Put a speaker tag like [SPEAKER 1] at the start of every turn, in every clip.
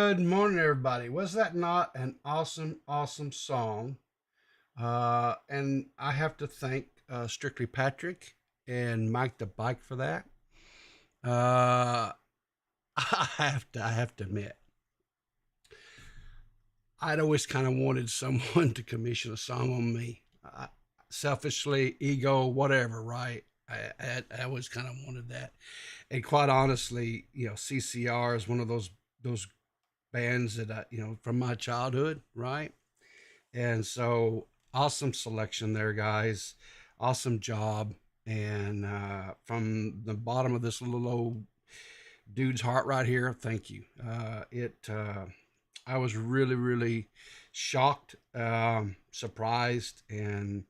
[SPEAKER 1] Good morning, everybody. Was that not an awesome, awesome song? And I have to thank Strictly Patrick and Mike the Bike for that. Uh, I have to admit, I'd always kind of wanted someone to commission a song on me. Selfishly, ego, whatever, right? I always kind of wanted that. And quite honestly, CCR is one of those bands that from my childhood, right? And so awesome selection there, guys. Awesome job. And from the bottom of this little old dude's heart right here, thank you. I was really, really shocked, surprised, and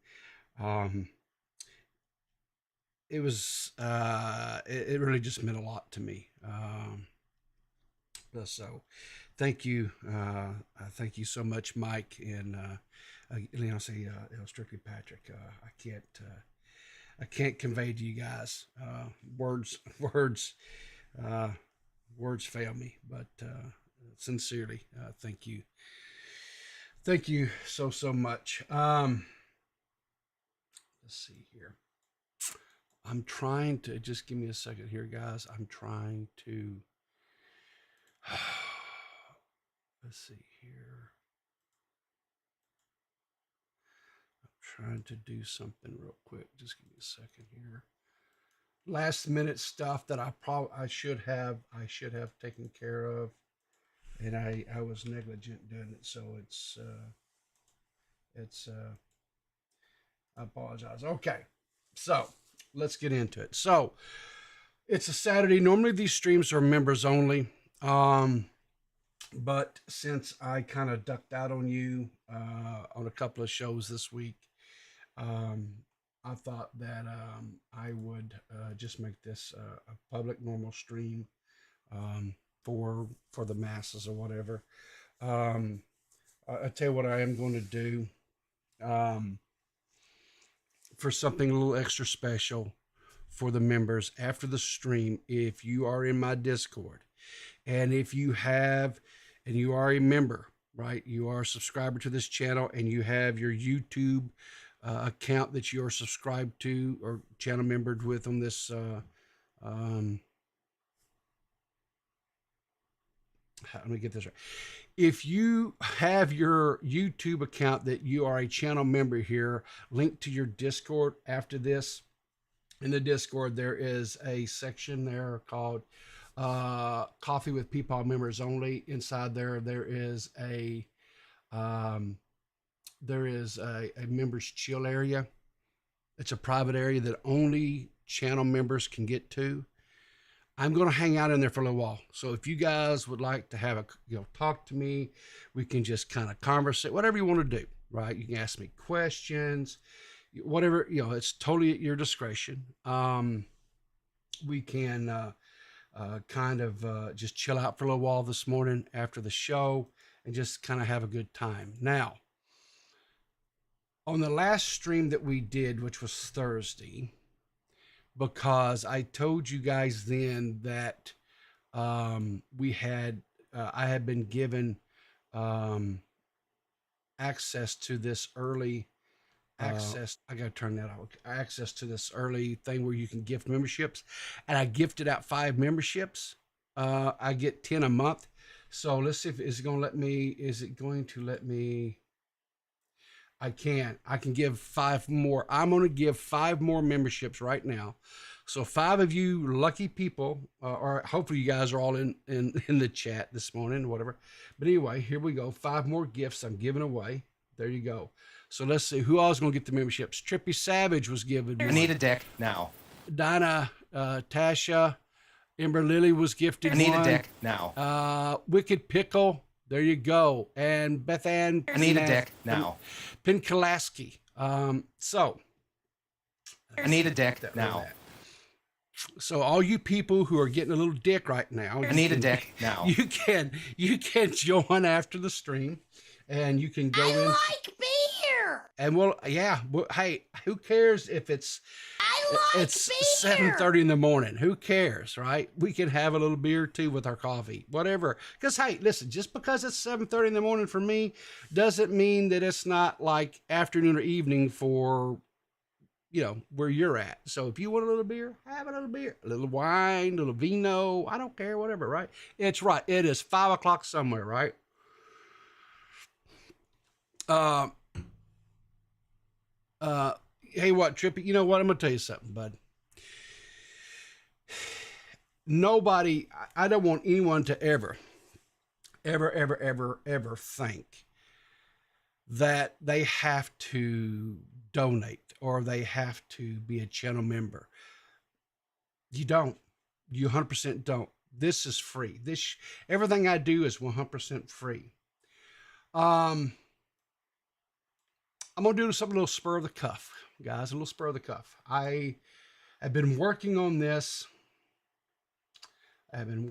[SPEAKER 1] um, it really just meant a lot to me. So thank you. Thank you so much, Mike. And, say, Strictly Patrick. I can't convey to you guys, words, uh, words fail me, but, sincerely, thank you. Thank you so much. Let's see here. I'm trying to just give me a second here, guys. I'm trying to, let's see here. I'm trying to do something real quick. Just give me a second here. Last minute stuff that I should have taken care of, and I was negligent doing it. So it's I apologize. Okay, so let's get into it. So it's a Saturday. Normally these streams are members only. But since I kind of ducked out on you on a couple of shows this week, um, I thought that I would just make this a public normal stream for the masses or whatever. Um, I tell you what I am going to do, um, for something a little extra special for the members after the stream. If you are in my Discord, and if you have, and you are a member, right? You are a subscriber to this channel, and you have your YouTube account that you are subscribed to or channel membered with on this. Um, Let me get this right. If you have your YouTube account that you are a channel member here, link to your Discord after this. In the Discord, there is a section there called Coffee with People Members Only. Inside there is um, a members chill area. It's a private area that only channel members can get to. I'm going to hang out in there for a little while. So if you guys would like to have talk to me, we can just kind of conversate, whatever you want to do, right? You can ask me questions, whatever, it's totally at your discretion. We can kind of just chill out for a little while this morning after the show and just kind of have a good time. Now, on the last stream that we did, which was Thursday, because I told you guys then that I had been given access to this early access. I gotta turn that off. Access to this early thing where you can gift memberships, and I gifted out 5 memberships. I get 10 a month. So let's see if it's going to let me. Is it going to let me? I can give 5 more. I'm going to give 5 more memberships right now. So 5 of you lucky people, or hopefully you guys are all in the chat this morning, whatever. But anyway, here we go. 5 more gifts I'm giving away. There you go. So let's see who else is going to get the memberships. Trippy Savage was given.
[SPEAKER 2] I need a deck now.
[SPEAKER 1] Dinah, Tasha, Ember Lily was gifted.
[SPEAKER 2] I need
[SPEAKER 1] one.
[SPEAKER 2] a deck now.
[SPEAKER 1] Wicked Pickle. There you go. And Beth Ann.
[SPEAKER 2] I need a deck now.
[SPEAKER 1] Pinkalaski. So
[SPEAKER 2] I need a deck now.
[SPEAKER 1] So all you people who are getting a little dick right now,
[SPEAKER 2] I need a deck now.
[SPEAKER 1] You can join after the stream, and you can go in.
[SPEAKER 3] I like beer.
[SPEAKER 1] And hey, who cares if it's?
[SPEAKER 3] I
[SPEAKER 1] It's 7:30 in the morning. Who cares, right? We can have a little beer too with our coffee, whatever. Because hey, listen, just because it's 7:30 in the morning for me doesn't mean that it's not like afternoon or evening for where you're at. So if you want a little beer, have a little beer, a little wine, a little vino. I don't care, whatever, right? It's right. It is 5 o'clock somewhere, right? Uh, hey, what, Trippy? You know what? I'm gonna tell you something, bud. Nobody. I don't want anyone to ever think that they have to donate or they have to be a channel member. You don't. You 100% don't. This is free. Everything I do is 100% free. I'm gonna do something a little spur of the cuff, guys. A little spur of the cuff. I have been working on this. And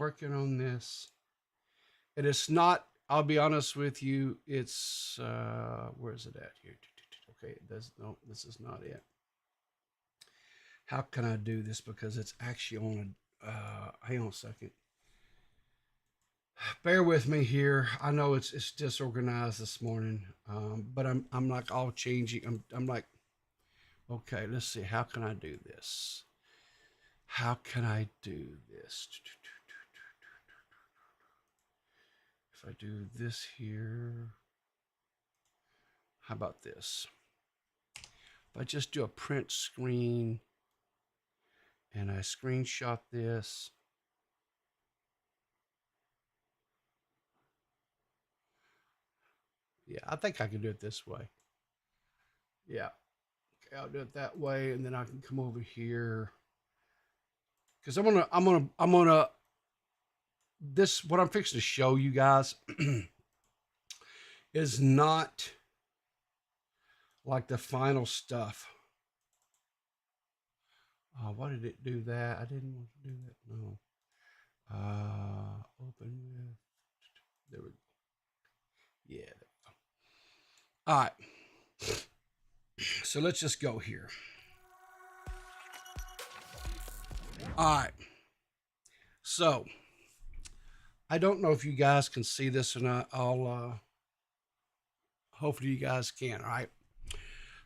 [SPEAKER 1] it's not. I'll be honest with you. It's where is it at here? Okay, it does. No, this is not it. How can I do this? Because it's actually on a, hang on a second. Bear with me here. I know it's disorganized this morning, but I'm like all changing. I'm like, okay, let's see. How can I do this? How can I do this? If I do this here, how about this? If I just do a print screen and I screenshot this. Yeah, I think I can do it this way. Yeah. Okay, I'll do it that way, and then I can come over here. Because I'm gonna this what I'm fixing to show you guys is not like the final stuff. Why did it do that? I didn't want to do that. No. Open with. There we go. Yeah. There we go. All right. So let's just go here. All right. So I don't know if you guys can see this or not. I'll hopefully you guys can. All right.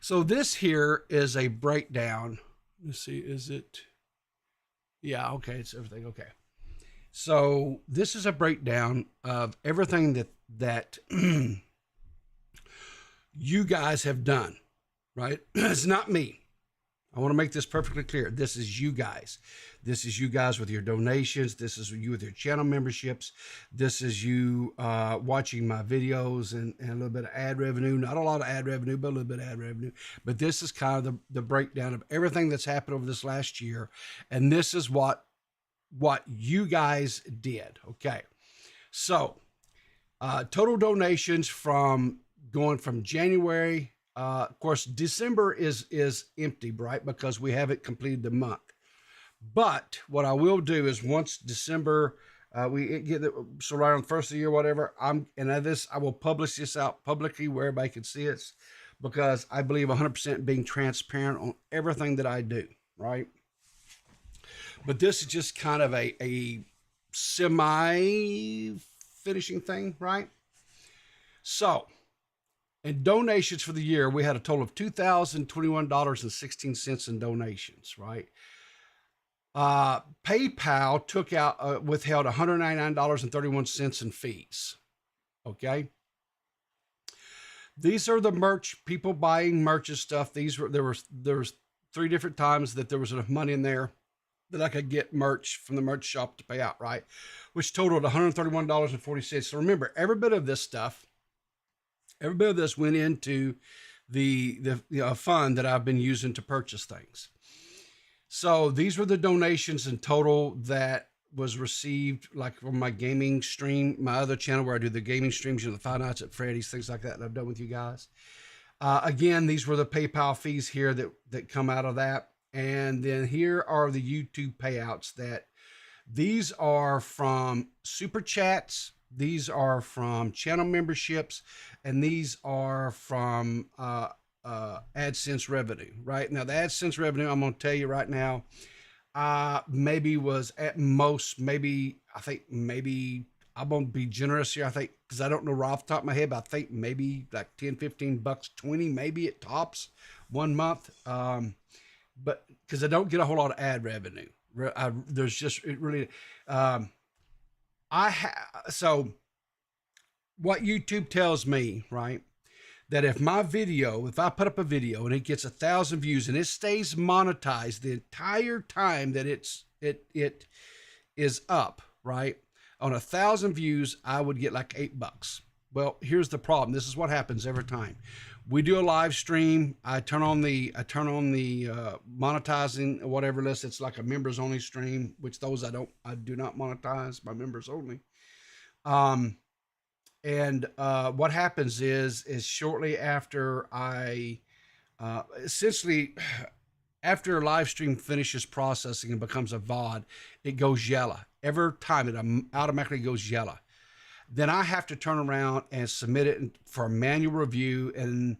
[SPEAKER 1] So this here is a breakdown. Let's see, is it? Yeah, okay, it's everything. Okay. So this is a breakdown of everything that you guys have done, right? It's not me. I want to make this perfectly clear. This is you guys. This is you guys with your donations. This is you with your channel memberships. This is you watching my videos and a little bit of ad revenue. Not a lot of ad revenue, but a little bit of ad revenue. But this is kind of the breakdown of everything that's happened over this last year. And this is what you guys did. Okay. So total donations from going from January. Of course, December is empty, right? Because we haven't completed the month. But what I will do is once December, we get so right on the first of the year, whatever. I will publish this out publicly where everybody can see it, because I believe 100% being transparent on everything that I do, right? But this is just kind of a semi finishing thing, right? So. In donations for the year, we had a total of $2,021.16 in donations, right? PayPal took out, withheld $199.31 in fees, okay? These are the merch, people buying merch and stuff. There was 3 different times that there was enough money in there that I could get merch from the merch shop to pay out, right? Which totaled $131.40. So remember, every bit of this went into the fund that I've been using to purchase things. So these were the donations in total that was received, like from my gaming stream, my other channel where I do the gaming streams, the Five Nights at Freddy's, things like that I've done with you guys. Again, these were the PayPal fees here that come out of that. And then here are the YouTube payouts these are from super chats. These are from channel memberships, and these are from AdSense revenue, right? Now, the AdSense revenue, I'm going to tell you right now, maybe was at most, maybe, I think maybe, I'm going to be generous here. I think, because I don't know right off the top of my head, but I think maybe like 10, 15 bucks, 20, maybe it tops 1 month. But because I don't get a whole lot of ad revenue, there's just, it really, um, so what YouTube tells me, right? That if my video, if I put up a video and it gets 1,000 views and it stays monetized the entire time that it is up, right? On 1,000 views, I would get like $8. Well, here's the problem. This is what happens every time. We do a live stream. I turn on the monetizing or whatever list. It's like a members only stream, which those I do not monetize, my members only. And what happens is shortly after essentially after a live stream finishes processing and becomes a VOD, it goes yellow. Every time it automatically goes yellow. Then I have to turn around and submit it for a manual review. And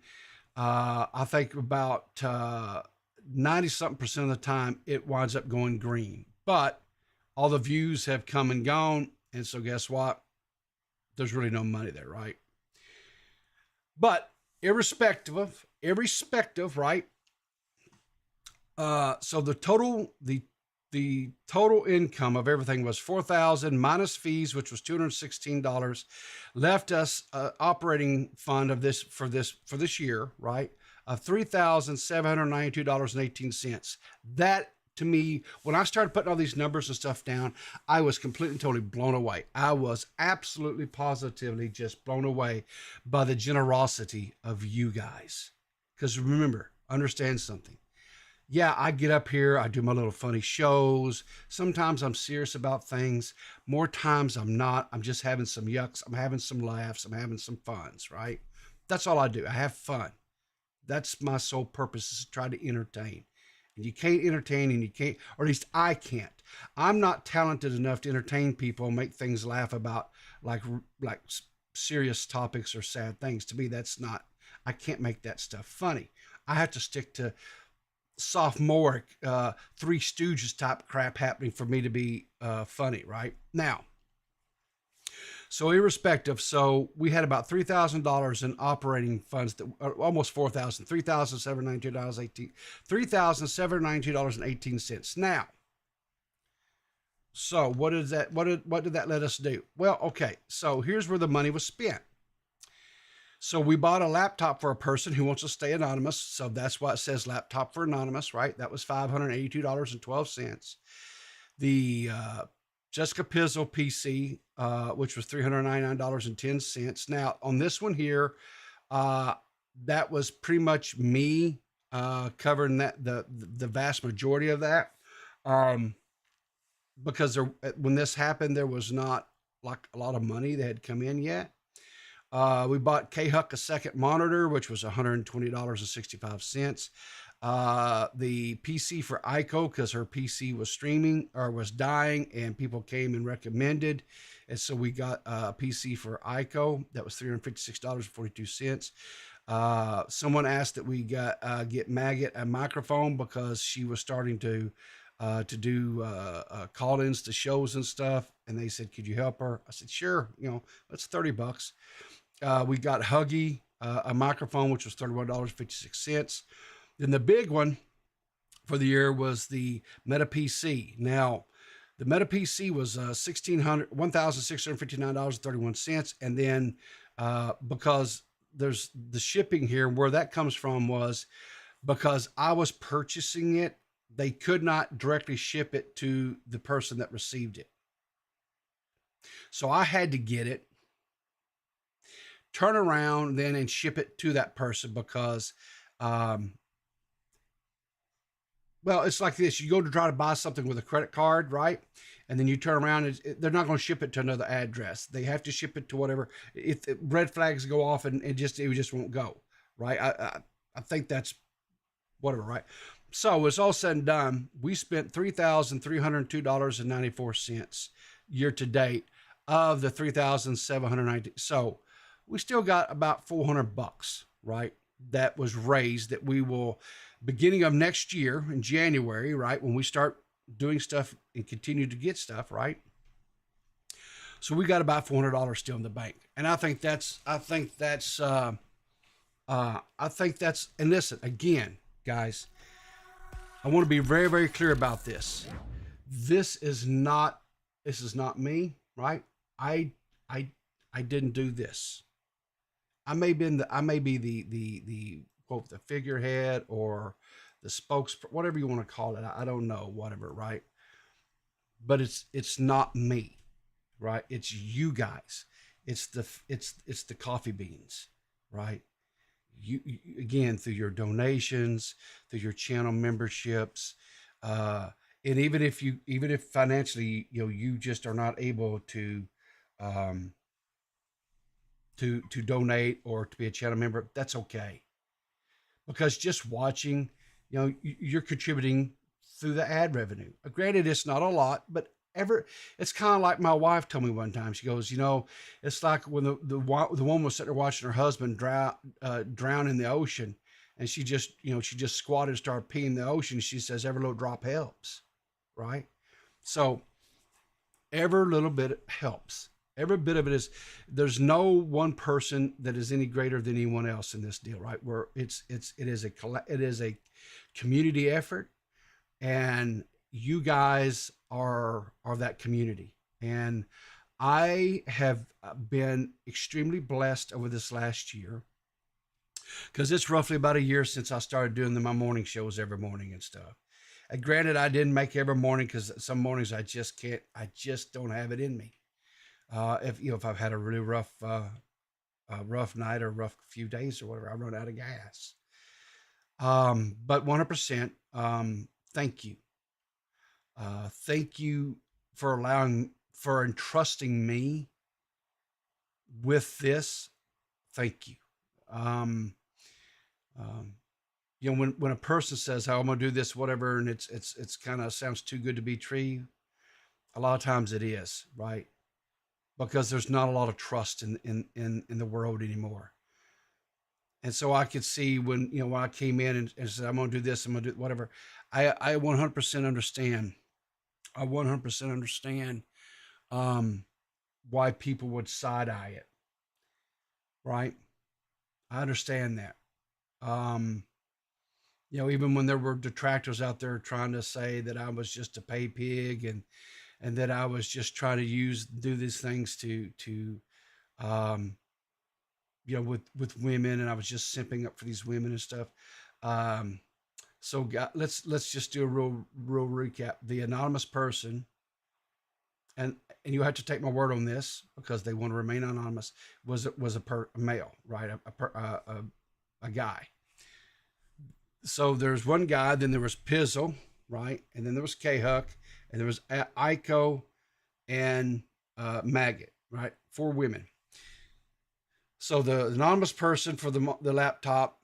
[SPEAKER 1] I think about 90-something% of the time it winds up going green. But all the views have come and gone. And so guess what? There's really no money there, right? But irrespective, right? So the total income of everything was $4,000 minus fees, which was $216, left us operating fund of this for this year, right? Of $3,792.18. That, to me, when I started putting all these numbers and stuff down, I was completely and totally blown away. I was absolutely positively just blown away by the generosity of you guys. Because remember, understand something. Yeah, I get up here, I do my little funny shows. Sometimes I'm serious about things. More times I'm not. I'm just having some yucks. I'm having some laughs. I'm having some funs, right? That's all I do. I have fun. That's my sole purpose, is to try to entertain. And you can't entertain, and you can't, or at least I can't. I'm not talented enough to entertain people and make things laugh about like serious topics or sad things. To me, that's not, I can't make that stuff funny. I have to stick to sophomoric Three Stooges type crap happening for me to be funny, right? Now, so irrespective, so we had about $3,000 in operating funds, that almost $4,000, $3,792.18. Now, so what did that let us do? Well, okay, so here's where the money was spent. So we bought a laptop for a person who wants to stay anonymous. So that's why it says laptop for anonymous, right? That was $582.12. The Jessica Pizzle PC, which was $399.10. Now on this one here, that was pretty much me covering that the vast majority of that, because when this happened, there was not like a lot of money that had come in yet. We bought K-Huck a second monitor, which was $120.65. The PC for Aiko, because her PC was streaming or was dying, and people came and recommended. And so we got a PC for Aiko that was $356.42. Someone asked that we get Maggot a microphone because she was starting to do call-ins to shows and stuff. And they said, could you help her? I said, sure. That's $30. We got Huggy a microphone, which was $31.56. Then the big one for the year was the Meta PC. Now, the Meta PC was $1,659.31. And then because there's the shipping here, where that comes from was because I was purchasing it, they could not directly ship it to the person that received it. So I had to get it, turn around then and ship it to that person because, well, it's like this. You go to try to buy something with a credit card, right? And then you turn around and they're not going to ship it to another address. They have to ship it to whatever. If red flags go off and it just won't go, right? I think that's whatever, right? So it's all said and done. We spent $3,302.94 year to date of the $3,790. So we still got about $400, right? that was raised that we will, beginning of next year in January, right, when we start doing stuff and continue to get stuff, right? So we got about $400 still in the bank, and I think that's and listen again, guys. I want to be very, very clear about this. This is not me, right? I I I didn't do this. I may be the quote the figurehead or the spokes, whatever you want to call it. I don't know, whatever, right? But it's not me, right? It's you guys. It's the coffee beans, right? You again, through your donations, through your channel memberships, uh, and even if financially, you just are not able um, to donate or to be a channel member, that's okay, because just watching, you're contributing through the ad revenue. Granted, it's not a lot, but it's kind of like my wife told me one time. She goes, it's like when the woman was sitting there watching her husband drown in the ocean, and she just squatted and started peeing in the ocean. She says every little drop helps, right? So every little bit helps. Every bit of it is. There's no one person that is any greater than anyone else in this deal, right? Where it is a community effort, and you guys are that community. And I have been extremely blessed over this last year, because it's roughly about a year since I started doing my morning shows every morning and stuff. And granted, I didn't make every morning, because some mornings I just can't. I just don't have it in me. If I've had a really rough night or rough few days or whatever, I run out of gas. But 100%, thank you. Thank you for entrusting me with this. Thank you. Um, um, when a person says, "How I'm going to do this," whatever, and it's kind of sounds too good to be true, a lot of times it is, right? Because there's not a lot of trust in the world anymore. And so I could see when I came in and said, "I'm going to do this, I'm going to do whatever." I 100% understand. I 100% understand um, why people would side eye it, right? I understand that. Um, even when there were detractors out there trying to say that I was just a pay pig, and that I was just trying to do these things to um, with women, and I was just simping up for these women and stuff. Um, so let's just do a real recap. The anonymous person, and you have to take my word on this because they want to remain anonymous, was a male, right? A guy. So there's one guy, then there was Pizzle, right? And then there was K-Huck, and there was Iko and Maggot, right? 4 women. So the anonymous person for the laptop,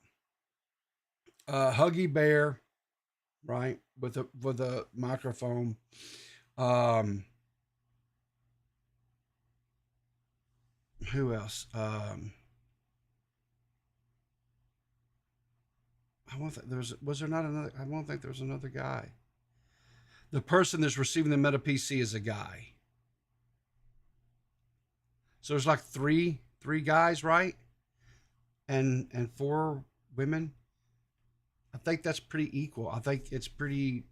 [SPEAKER 1] Huggy Bear, right, with a microphone. Who else? I won't think was there not another. I won't think there was another guy. The person that's receiving the Meta PC is a guy. So there's like three guys, right? And 4 women. I think that's pretty equal. I think it's pretty,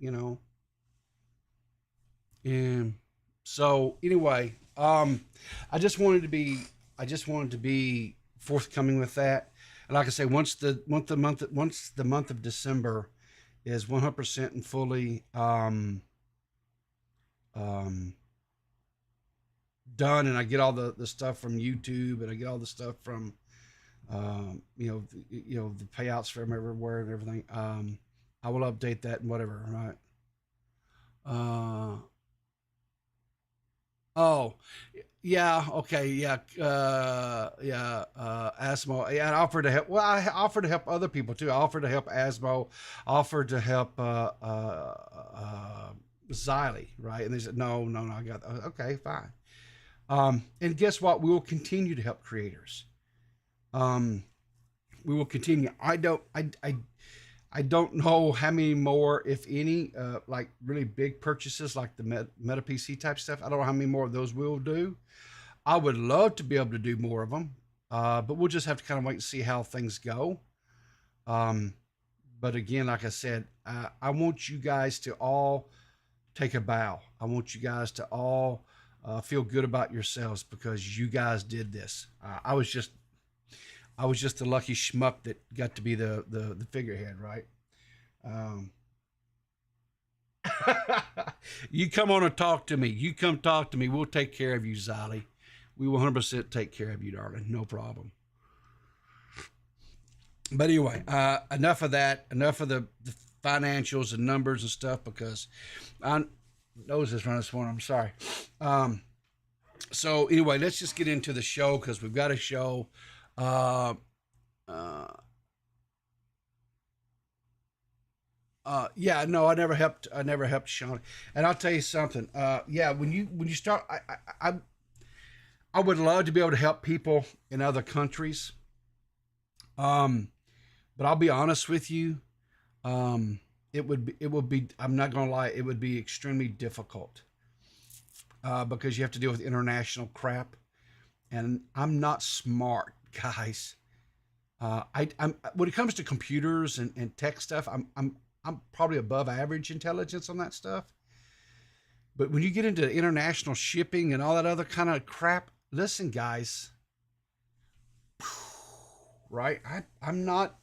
[SPEAKER 1] And so anyway, I just wanted to be forthcoming with that. And like I say, once the month of December is 100% and fully um, done, and I get all the stuff from YouTube, and I get all the stuff from the payouts from everywhere and everything. I will update that and whatever, right? Oh, yeah, okay, yeah, Asmo. Yeah, I offered to help. Well, I offered to help other people too. I offered to help Asmo. Offered to help Xylee, right? And they said, no, no, no. I got okay, fine. And guess what? We will continue to help creators. Um, we will continue. I don't know how many more, if any, like really big purchases like the Meta PC type stuff. I don't know how many more of those we'll do. I would love to be able to do more of them, but we'll just have to kind of wait and see how things go. Um, but again, like I said, I want you guys to all take a bow. I want you guys to all feel good about yourselves because you guys did this. I was just the lucky schmuck that got to be the figurehead, right? Um, you come on and talk to me. You come talk to me. We'll take care of you, Zolly. We will 100% take care of you, darling. No problem. But anyway, enough of that. Enough of the financials and numbers and stuff because I nose is running this morning. I'm sorry. So anyway, let's just get into the show because we've got a show. Uh, uh, yeah, no, I never helped. I never helped Sean. And I'll tell you something. Yeah, when you start, I would love to be able to help people in other countries. But I'll be honest with you. It would be. I'm not gonna lie. It would be extremely difficult because you have to deal with international crap, and I'm not smart, guys. I'm when it comes to computers and tech stuff, I'm probably above average intelligence on that stuff. But when you get into international shipping and all that other kind of crap, listen, guys, right? I'm not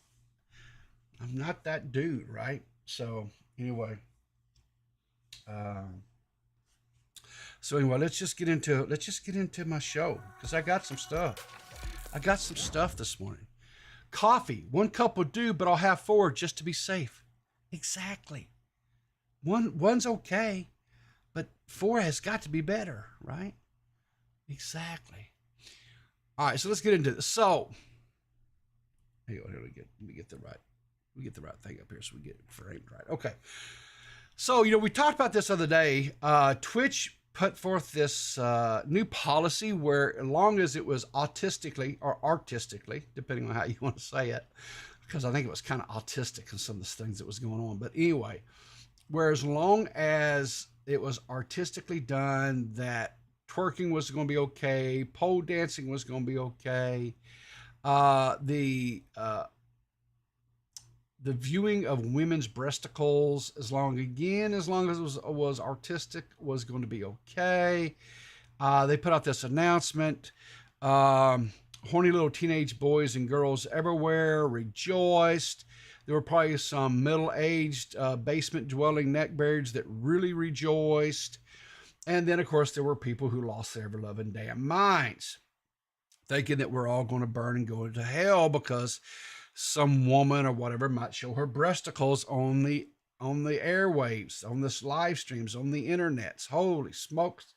[SPEAKER 1] that dude, right? So anyway, um, let's just get into my show because I got some stuff. I got some stuff this morning. Coffee, 1 cup will do, but I'll have 4 just to be safe. Exactly. One's okay, but 4 has got to be better, right? Exactly. All right, so let's get into this. So, here we get the right thing up here so we get it framed right. Okay. So, we talked about this other day. Twitch put forth this new policy where, as long as it was autistically or artistically, depending on how you want to say it, because I think it was kind of autistic in some of the things that was going on. But anyway, where as long as it was artistically done, that twerking was going to be okay, pole dancing was going to be okay, the viewing of women's breasticles, as long as it was artistic, was going to be okay. They put out this announcement. Horny little teenage boys and girls everywhere rejoiced. There were probably some middle-aged basement-dwelling neckbeards that really rejoiced. And then, of course, there were people who lost their ever-loving damn minds, thinking that we're all going to burn and go into hell because some woman or whatever might show her breasticles on the airwaves, on this live streams, on the internets. Holy smokes.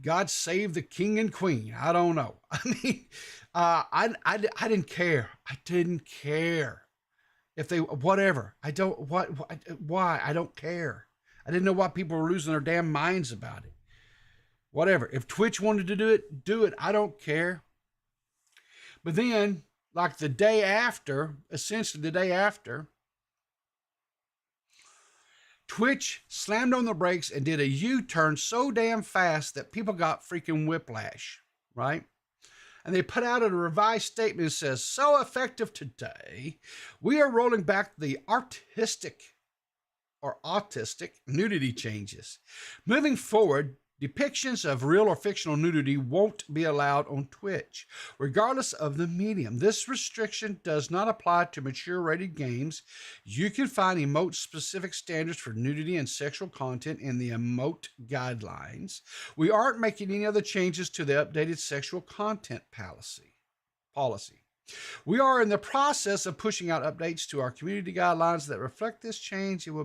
[SPEAKER 1] God save the king and queen. I don't know. I mean, I didn't care. I didn't care if they, whatever. Why? I don't care. I didn't know why people were losing their damn minds about it. Whatever. If Twitch wanted to do it, do it. I don't care. But then, like the day after, essentially the day after, Twitch slammed on the brakes and did a U-turn so damn fast that people got freaking whiplash, right? And they put out a revised statement that says, so effective today, we are rolling back the autistic nudity changes. Moving forward, depictions of real or fictional nudity won't be allowed on Twitch, regardless of the medium. This restriction does not apply to mature-rated games. You can find emote-specific standards for nudity and sexual content in the emote guidelines. We aren't making any other changes to the updated sexual content policy. We are in the process of pushing out updates to our community guidelines that reflect this change. It will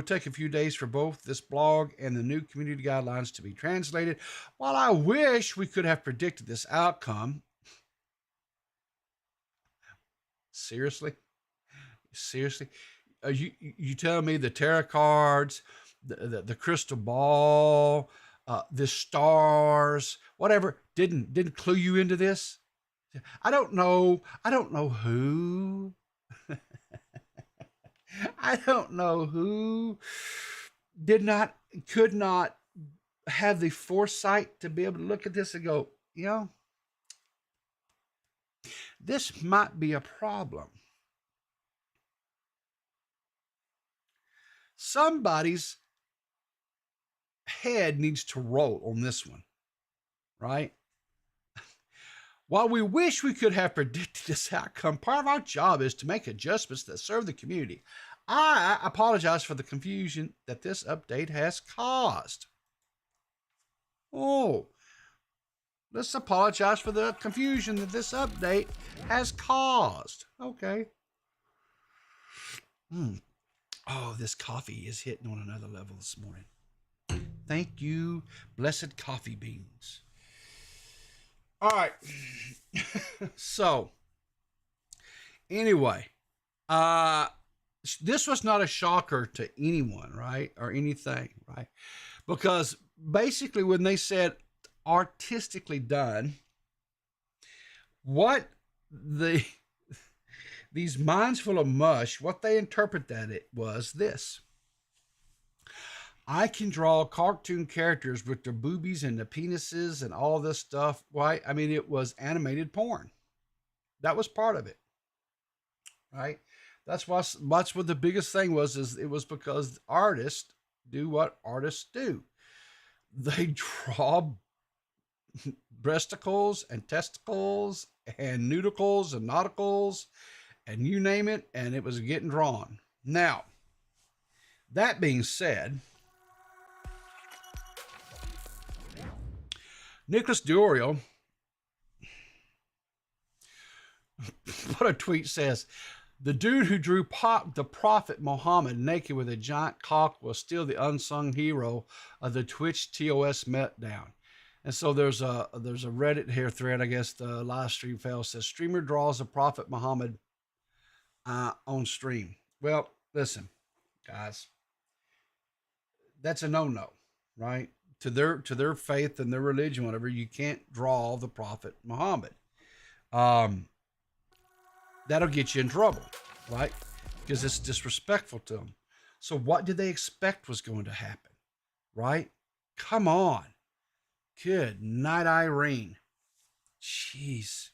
[SPEAKER 1] take a few days for both this blog and the new community guidelines to be translated. While I wish we could have predicted this outcome, seriously, you tell me the tarot cards, the crystal ball, the stars, whatever, didn't clue you into this? I don't know. I don't know who. I don't know who did not, could not have the foresight to be able to look at this and go, this might be a problem. Somebody's head needs to roll on this one, right? While we wish we could have predicted this outcome, part of our job is to make adjustments that serve the community. I apologize for the confusion that this update has caused. Oh, let's apologize for the confusion that this update has caused. Okay. Oh, this coffee is hitting on another level this morning. Thank you, blessed coffee beans. All right. So, anyway, this was not a shocker to anyone, right? Or anything, right? Because basically, when they said artistically done, what these minds full of mush, what they interpret that it was this. I can draw cartoon characters with their boobies and the penises and all this stuff. Why? I mean, it was animated porn. That was part of it, right? That's what the biggest thing was. Is it was because artists do what artists do. They draw breasticles and testicles and nudicles and nauticals and you name it, and it was getting drawn. Now, that being said, Nicholas Diorio put a tweet says, the dude who drew the Prophet Muhammad naked with a giant cock was still the unsung hero of the Twitch TOS meltdown. And so there's a Reddit here thread, I guess the live stream fail, says streamer draws the Prophet Muhammad on stream. Well, listen, guys, that's a no-no, right? To their faith and their religion, whatever, you can't draw the Prophet Muhammad. That'll get you in trouble, right? Because it's disrespectful to them. So what did they expect was going to happen, right? Come on. Good night, Irene. Jeez.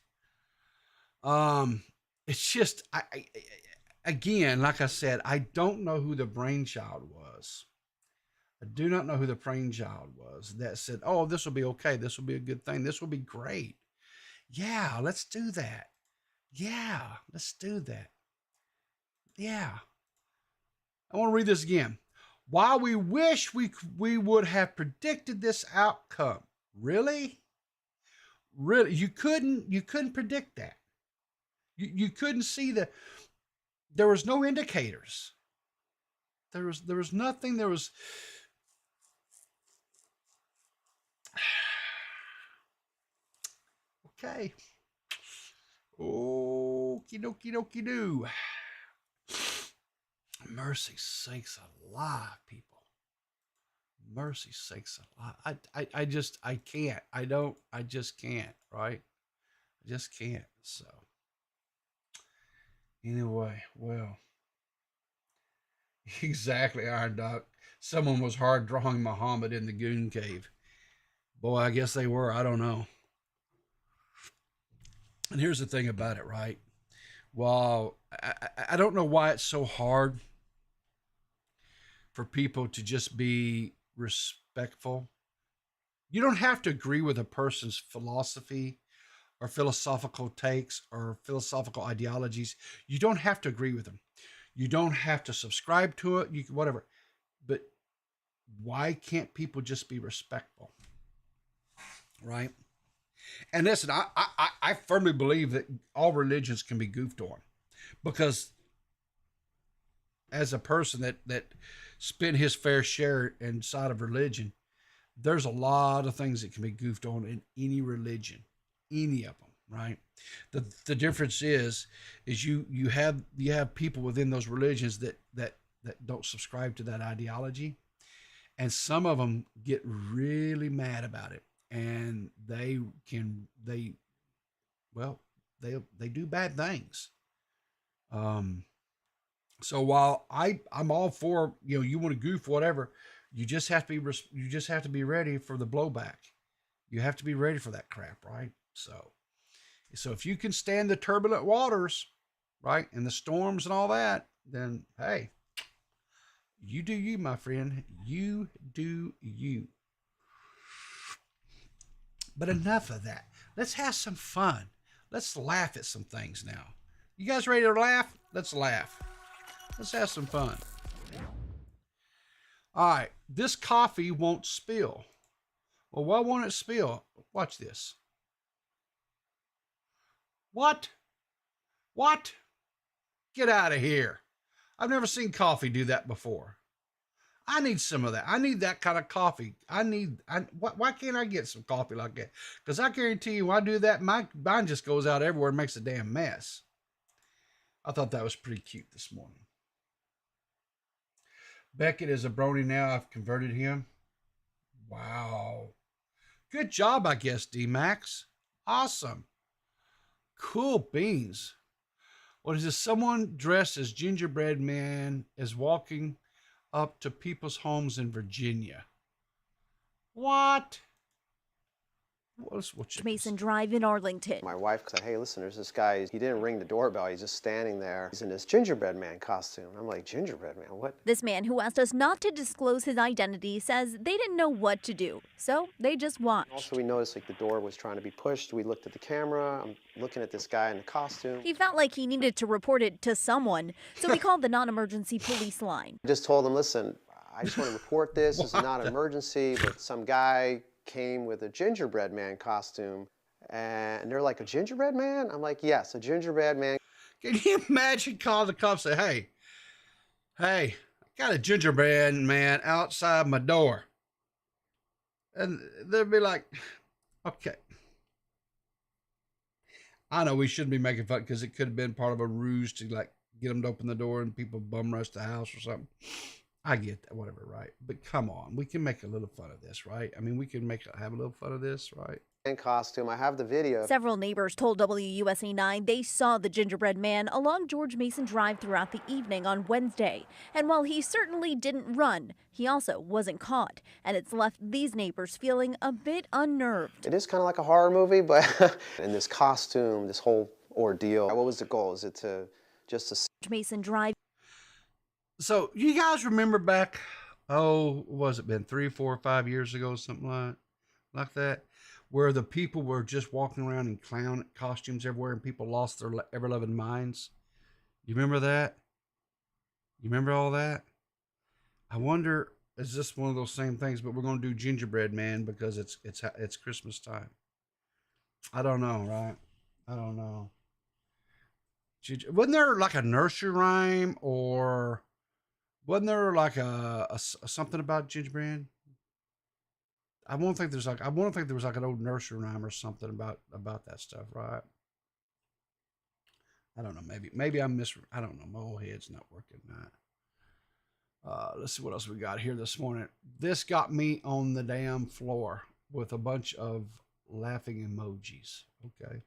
[SPEAKER 1] It's just, again, like I said, I don't know who the brainchild was. I do not know who the brainchild was that said, oh, this will be okay. This will be a good thing. This will be great. Yeah, let's do that. Yeah, let's do that. Yeah. I want to read this again. While we wish we would have predicted this outcome. Really? Really? You couldn't predict that. You couldn't see there was no indicators. There was nothing. There was okay. Okie dokie dokie doo. Mercy sakes alive, people. Mercy sakes alive. I just can't. I just can't, right? I just can't. So anyway, well. Exactly, Iron Doc. Someone was hard drawing Muhammad in the Goon Cave. Boy, I guess they were. I don't know. And here's the thing about it, right? Well, I don't know why it's so hard for people to just be respectful. You don't have to agree with a person's philosophy or philosophical takes or philosophical ideologies. You don't have to agree with them. You don't have to subscribe to it. You can, whatever. But why can't people just be respectful? Right? And listen, I firmly believe that all religions can be goofed on, because as a person that spent his fair share inside of religion, there's a lot of things that can be goofed on in any religion, any of them, right? The difference is you have people within those religions that don't subscribe to that ideology, and some of them get really mad about it, and they well, they do bad things. So while I'm all for, you want to goof whatever, you just have to be ready for the blowback. You have to be ready for that crap, right? So if you can stand the turbulent waters, right, and the storms and all that, then hey, you do you, my friend. You do you. But enough of that. Let's have some fun. Let's laugh at some things now. You guys ready to laugh? Let's laugh. Let's have some fun. All right. This coffee won't spill. Well, why won't it spill? Watch this. What? What? Get out of here. I've never seen coffee do that before. I need some of that. I need that kind of coffee. Why can't I get some coffee like that? Because I guarantee you, when I do that, mine just goes out everywhere and makes a damn mess. I thought that was pretty cute this morning. Beckett is a brony now. I've converted him. Wow. Good job, I guess, D-Max. Awesome. Cool beans. What is this? Someone dressed as gingerbread man is walking up to people's homes in Virginia. What? What
[SPEAKER 3] Mason Drive in Arlington.
[SPEAKER 4] My wife said, hey, listen, there's this guy, he didn't ring the doorbell, he's just standing there. He's in this gingerbread man costume. I'm like, gingerbread man, what?
[SPEAKER 3] This man, who asked us not to disclose his identity, says they didn't know what to do, so they just watched.
[SPEAKER 4] Also, we noticed like the door was trying to be pushed. We looked at the camera. I'm looking at this guy in the costume.
[SPEAKER 3] He felt like he needed to report it to someone, so he called the non-emergency police line.
[SPEAKER 4] I just told him, listen, I just want to report this. This is not an emergency, but some guy came with a gingerbread man costume, and they're like, a gingerbread man? I'm like, yes, a gingerbread man.
[SPEAKER 1] Can you imagine calling the cops and say, hey, I got a gingerbread man outside my door? And they'd be like, okay. I know we shouldn't be making fun because it could have been part of a ruse to like get them to open the door and people bum rush the house or something. I get that, whatever, right? But come on, we can make a little fun of this, right? I mean, we can have a little fun of this, right?
[SPEAKER 4] In costume. I have the video.
[SPEAKER 3] Several neighbors told WUSA 9 they saw the gingerbread man along George Mason Drive throughout the evening on Wednesday. And while he certainly didn't run, he also wasn't caught. And it's left these neighbors feeling a bit unnerved.
[SPEAKER 4] It is kind of like a horror movie, but in this costume, this whole ordeal, what was the goal? Is it to just to
[SPEAKER 3] Mason Drive?
[SPEAKER 1] So you guys remember back, what was it been 3, 4, 5 years ago, something like that, where the people were just walking around in clown costumes everywhere and people lost their ever-loving minds? You remember that? You remember all that? I wonder, is this one of those same things, but we're going to do gingerbread man because it's Christmas time. I don't know, right? I don't know. Wasn't there like a nursery rhyme, or wasn't there like a something about gingerbread? I want to think there was like an old nursery rhyme or something about that stuff, right? I don't know. Maybe I don't know. My old head's not working right. Let's see what else we got here this morning. This got me on the damn floor with a bunch of laughing emojis. Okay.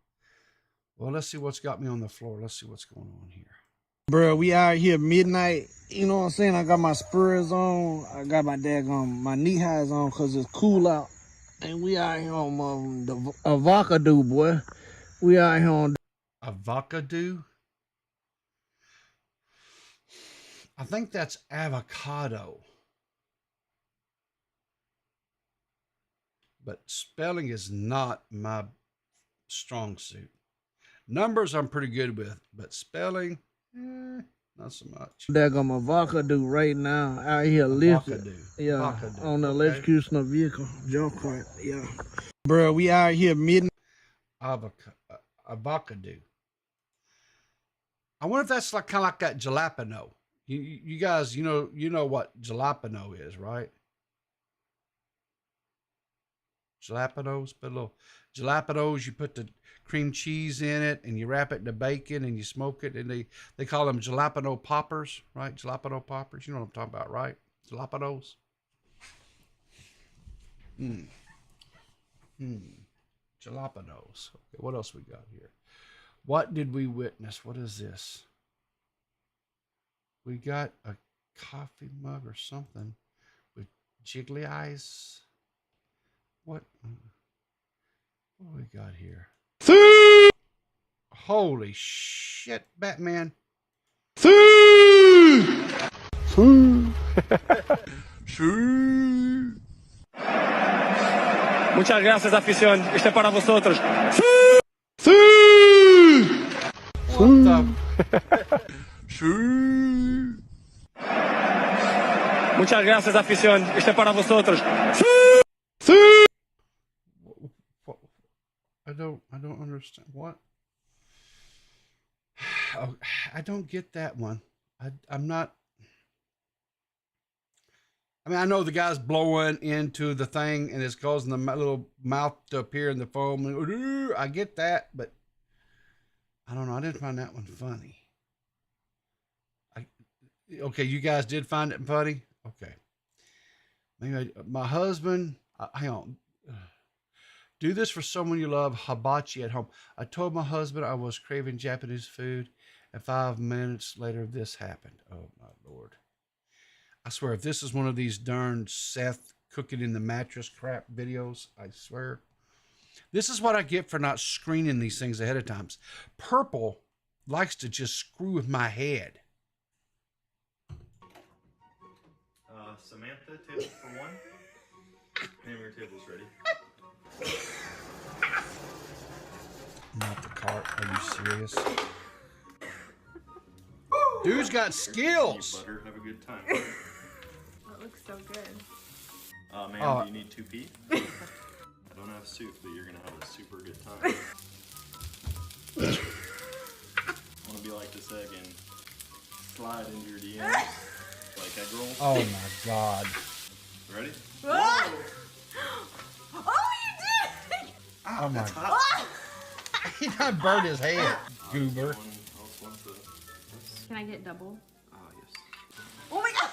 [SPEAKER 1] Well, let's see what's got me on the floor. Let's see what's going on here.
[SPEAKER 5] Bro, we out here midnight. You know what I'm saying? I got my spurs on. I got my my knee highs on because it's cool out. And we out here on the avocado, boy. We out here on
[SPEAKER 1] avocado. I think that's avocado. But spelling is not my strong suit. Numbers I'm pretty good with, but spelling, not so much.
[SPEAKER 5] There got my avocado right now out here lifted. Yeah, avocado. On the electrocution of vehicle. Jump cart, yeah. Bro, we out here midnight.
[SPEAKER 1] Avocado. I wonder if that's like kind of like that jalapeno. You guys, you know what jalapeno is, right? Jalapenos, put a little jalapenos. You put the cream cheese in it, and you wrap it in the bacon, and you smoke it, and they call them jalapeno poppers, right? Jalapeno poppers. You know what I'm talking about, right? Jalapenos. Jalapenos. Okay, what else we got here? What did we witness? What is this? We got a coffee mug or something with jiggly eyes. What we got here? Holy shit, Batman.
[SPEAKER 6] Muchas gracias, afición. Este para vosotros.
[SPEAKER 1] What the?
[SPEAKER 6] Muchas gracias, afición. Este para vosotros.
[SPEAKER 1] I don't understand. What? Oh, I don't get that one. I'm not. I mean, I know the guy's blowing into the thing and it's causing the little mouth to appear in the foam. I get that, but I don't know. I didn't find that one funny. Okay, you guys did find it funny? Okay. Maybe my husband, hang on. Do this for someone you love, hibachi at home. I told my husband I was craving Japanese food, and 5 minutes later, this happened. Oh, my Lord. I swear, if this is one of these darn Seth cooking in the mattress crap videos, I swear. This is what I get for not screening these things ahead of time. Purple likes to just screw with my head.
[SPEAKER 7] Samantha, table for one. Name your table's ready.
[SPEAKER 1] Not the cart. Are you serious? Dude's got skills.
[SPEAKER 7] Butter, have a good time.
[SPEAKER 8] That looks so good.
[SPEAKER 7] Ma'am, do you need 2 peas? I don't have soup, but you're gonna have a super good time. Want to be like this egg and slide into your DMs like egg rolls?
[SPEAKER 1] Oh my God.
[SPEAKER 7] Ready?
[SPEAKER 8] Oh, you did!
[SPEAKER 1] Oh my God. He done burned his head, goober.
[SPEAKER 7] Anyone else wants this?
[SPEAKER 8] Can I get double?
[SPEAKER 7] Ah, yes.
[SPEAKER 8] Oh my god!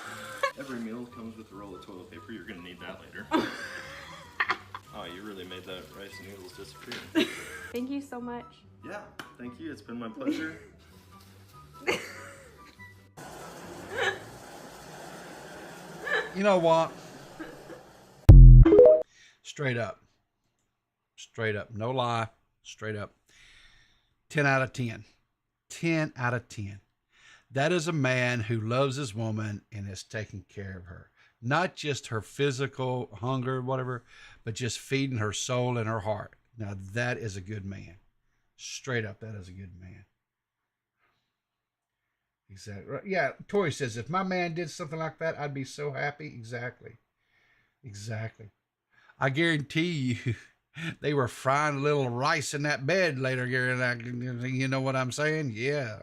[SPEAKER 7] Every meal comes with a roll of toilet paper. You're gonna need that later. Oh, you really made that rice and noodles disappear.
[SPEAKER 8] Thank you so much.
[SPEAKER 7] Yeah, thank you. It's been my pleasure.
[SPEAKER 1] You know what? Straight up. Straight up. No lie. Straight up. 10 out of 10. 10 out of 10. That is a man who loves his woman and is taking care of her. Not just her physical hunger, whatever, but just feeding her soul and her heart. Now, that is a good man. Straight up, that is a good man. Exactly. Yeah, Tori says, if my man did something like that, I'd be so happy. Exactly. Exactly. I guarantee you, they were frying a little rice in that bed later. You know what I'm saying? Yeah.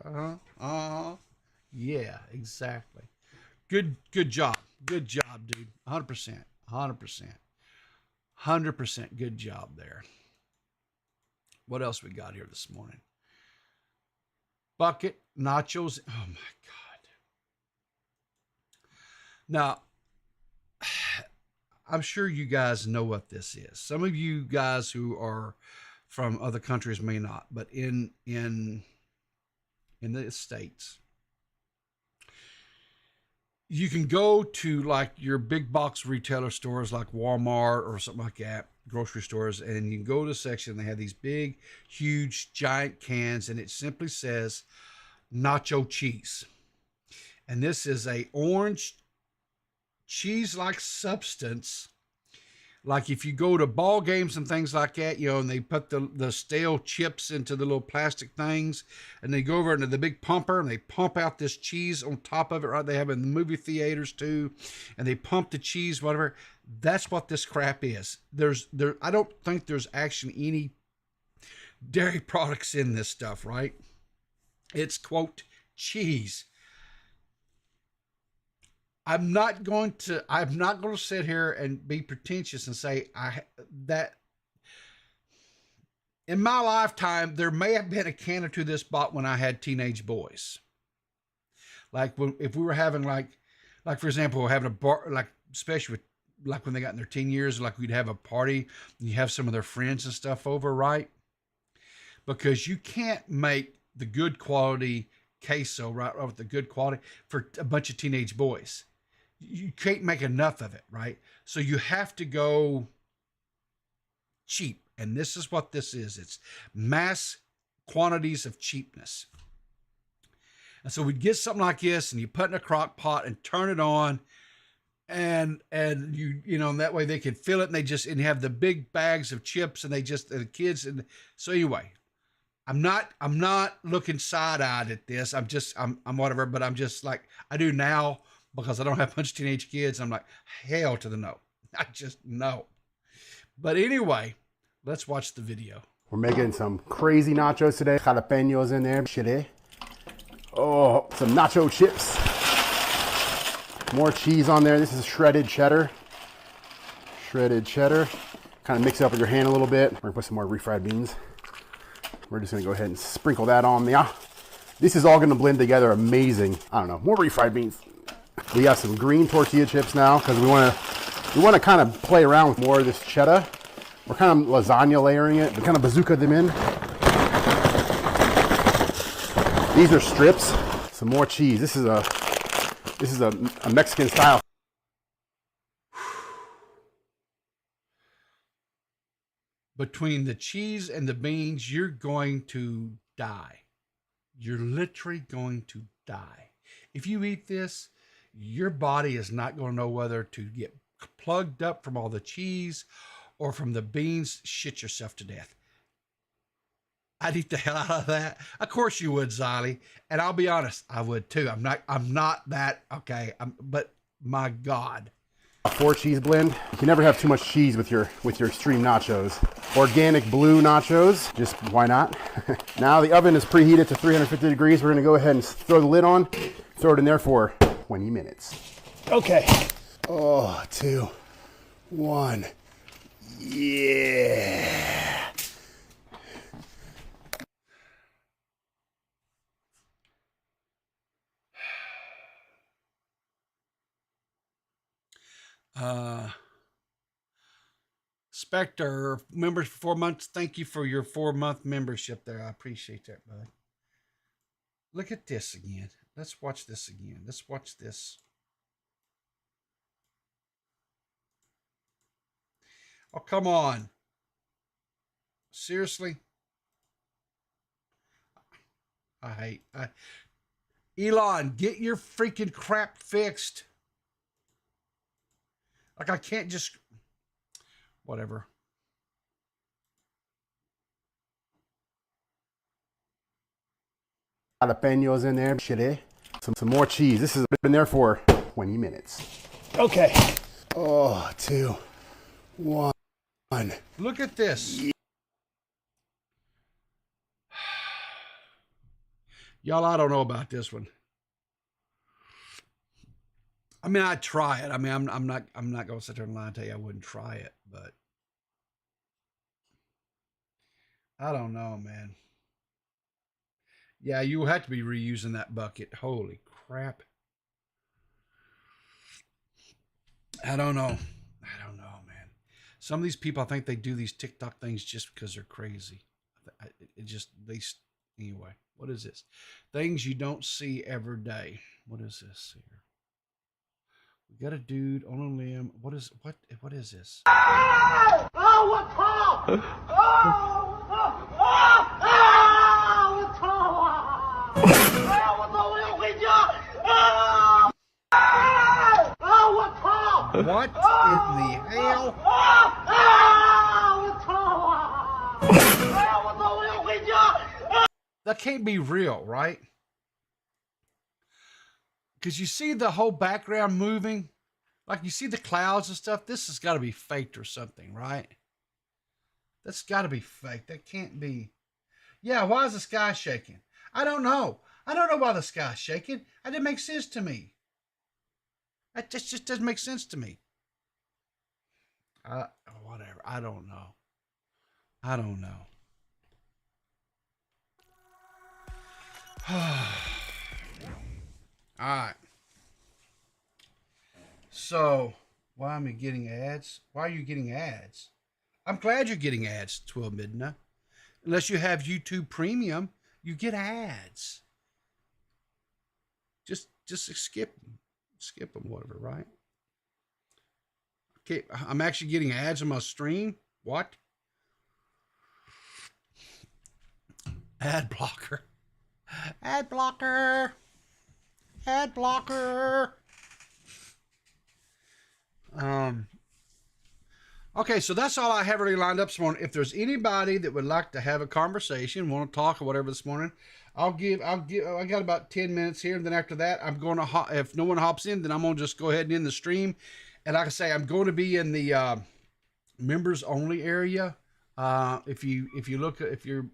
[SPEAKER 1] Yeah, exactly. Good job. Good job, dude. 100%. 100%. 100% good job there. What else we got here this morning? Bucket, nachos. Oh, my God. Now, I'm sure you guys know what this is. Some of you guys who are from other countries may not, but in the States, you can go to like your big box retailer stores like Walmart or something like that, grocery stores, and you can go to a section. They have these big, huge, giant cans, and it simply says nacho cheese. And this is a orange cheese-like substance. Like if you go to ball games and things like that, you know, and they put the stale chips into the little plastic things, and they go over into the big pumper and they pump out this cheese on top of it, right? They have it in the movie theaters too, and they pump the cheese, whatever. That's what this crap is. I don't think there's actually any dairy products in this stuff, right? It's quote cheese. I'm not going to sit here and be pretentious and say that in my lifetime, there may have been a can or two of this bought when I had teenage boys. Like if we were having like for example, having a bar, like especially with like when they got in their teen years, like we'd have a party and you have some of their friends and stuff over, right? Because you can't make the good quality queso, right, with the good quality for a bunch of teenage boys. You can't make enough of it, right? So you have to go cheap. And this is what this is. It's mass quantities of cheapness. And so we'd get something like this and you put in a crock pot and turn it on, and you know, and that way they can fill it, and they just, and have the big bags of chips, and they just, the kids. And so anyway, I'm not looking side-eyed at this. I'm whatever, but I'm just like, I do now because I don't have a bunch of teenage kids. I'm like, hell to the no. I just no. But anyway, let's watch the video.
[SPEAKER 9] We're making some crazy nachos today. Jalapenos in there, chile. Oh, some nacho chips. More cheese on there. This is shredded cheddar. Shredded cheddar. Kind of mix it up with your hand a little bit. We're gonna put some more refried beans. We're just gonna go ahead and sprinkle that on there. This is all gonna blend together amazing. I don't know, more refried beans. We got some green tortilla chips now because we wanna kind of play around with more of this cheddar. We're kind of lasagna layering it, but kind of bazooka them in. These are strips. Some more cheese. This is a Mexican style.
[SPEAKER 1] Between the cheese and the beans, you're going to die. You're literally going to die. If you eat this, your body is not going to know whether to get plugged up from all the cheese or from the beans. Shit yourself to death. I'd eat the hell out of that. Of course you would, Xylee. And I'll be honest, I would too. I'm not that, okay. But my God.
[SPEAKER 9] A 4-cheese blend. You can never have too much cheese with your extreme nachos. Organic blue nachos, just why not? Now the oven is preheated to 350 degrees. We're gonna go ahead and throw the lid on, throw it in there for 20 minutes. Okay. Oh, 2, 1. Yeah.
[SPEAKER 1] Spectre, members for 4 months. Thank you for your 4-month membership there. I appreciate that, bud. Look at this again. Let's watch this again. Let's watch this. Oh, come on. Seriously? Elon, get your freaking crap fixed. Like, I can't just, whatever.
[SPEAKER 9] Jalapenos in there, chile. Some more cheese. This has been there for 20 minutes. Okay. Oh, 2, 1.
[SPEAKER 1] Look at this. Y'all, I don't know about this one. I mean, I'd try it. I mean, I'm not going to sit there and lie and tell you I wouldn't try it, but I don't know, man. Yeah, you have to be reusing that bucket. Holy crap. I don't know. Man. Some of these people, I think they do these TikTok things just because they're crazy. Anyway, what is this? Things you don't see every day. What is this here? We got a dude on a limb. What is this? What in the hell? That can't be real, right? Because you see the whole background moving, like you see the clouds and stuff. This has got to be faked or something, right? That's got to be fake. That can't be. Yeah, why is the sky shaking? I don't know. I don't know why the sky's shaking. That didn't make sense to me. That just doesn't make sense to me. Whatever. I don't know. All right. So Why am I getting ads? Why are you getting ads? I'm glad you're getting ads, 12 midnight. Unless you have YouTube Premium, you get ads. Just skip them, whatever, right? Okay, I'm actually getting ads on my stream. What? Ad blocker. Ad blocker. Ad blocker. Okay, so that's all I have really lined up this morning. If there's anybody that would like to have a conversation, want to talk or whatever this morning, I got about 10 minutes here. And then after that, I'm going to, if no one hops in, then I'm going to just go ahead and end the stream. And like I say, I'm going to be in the members only area. If you look at, if you're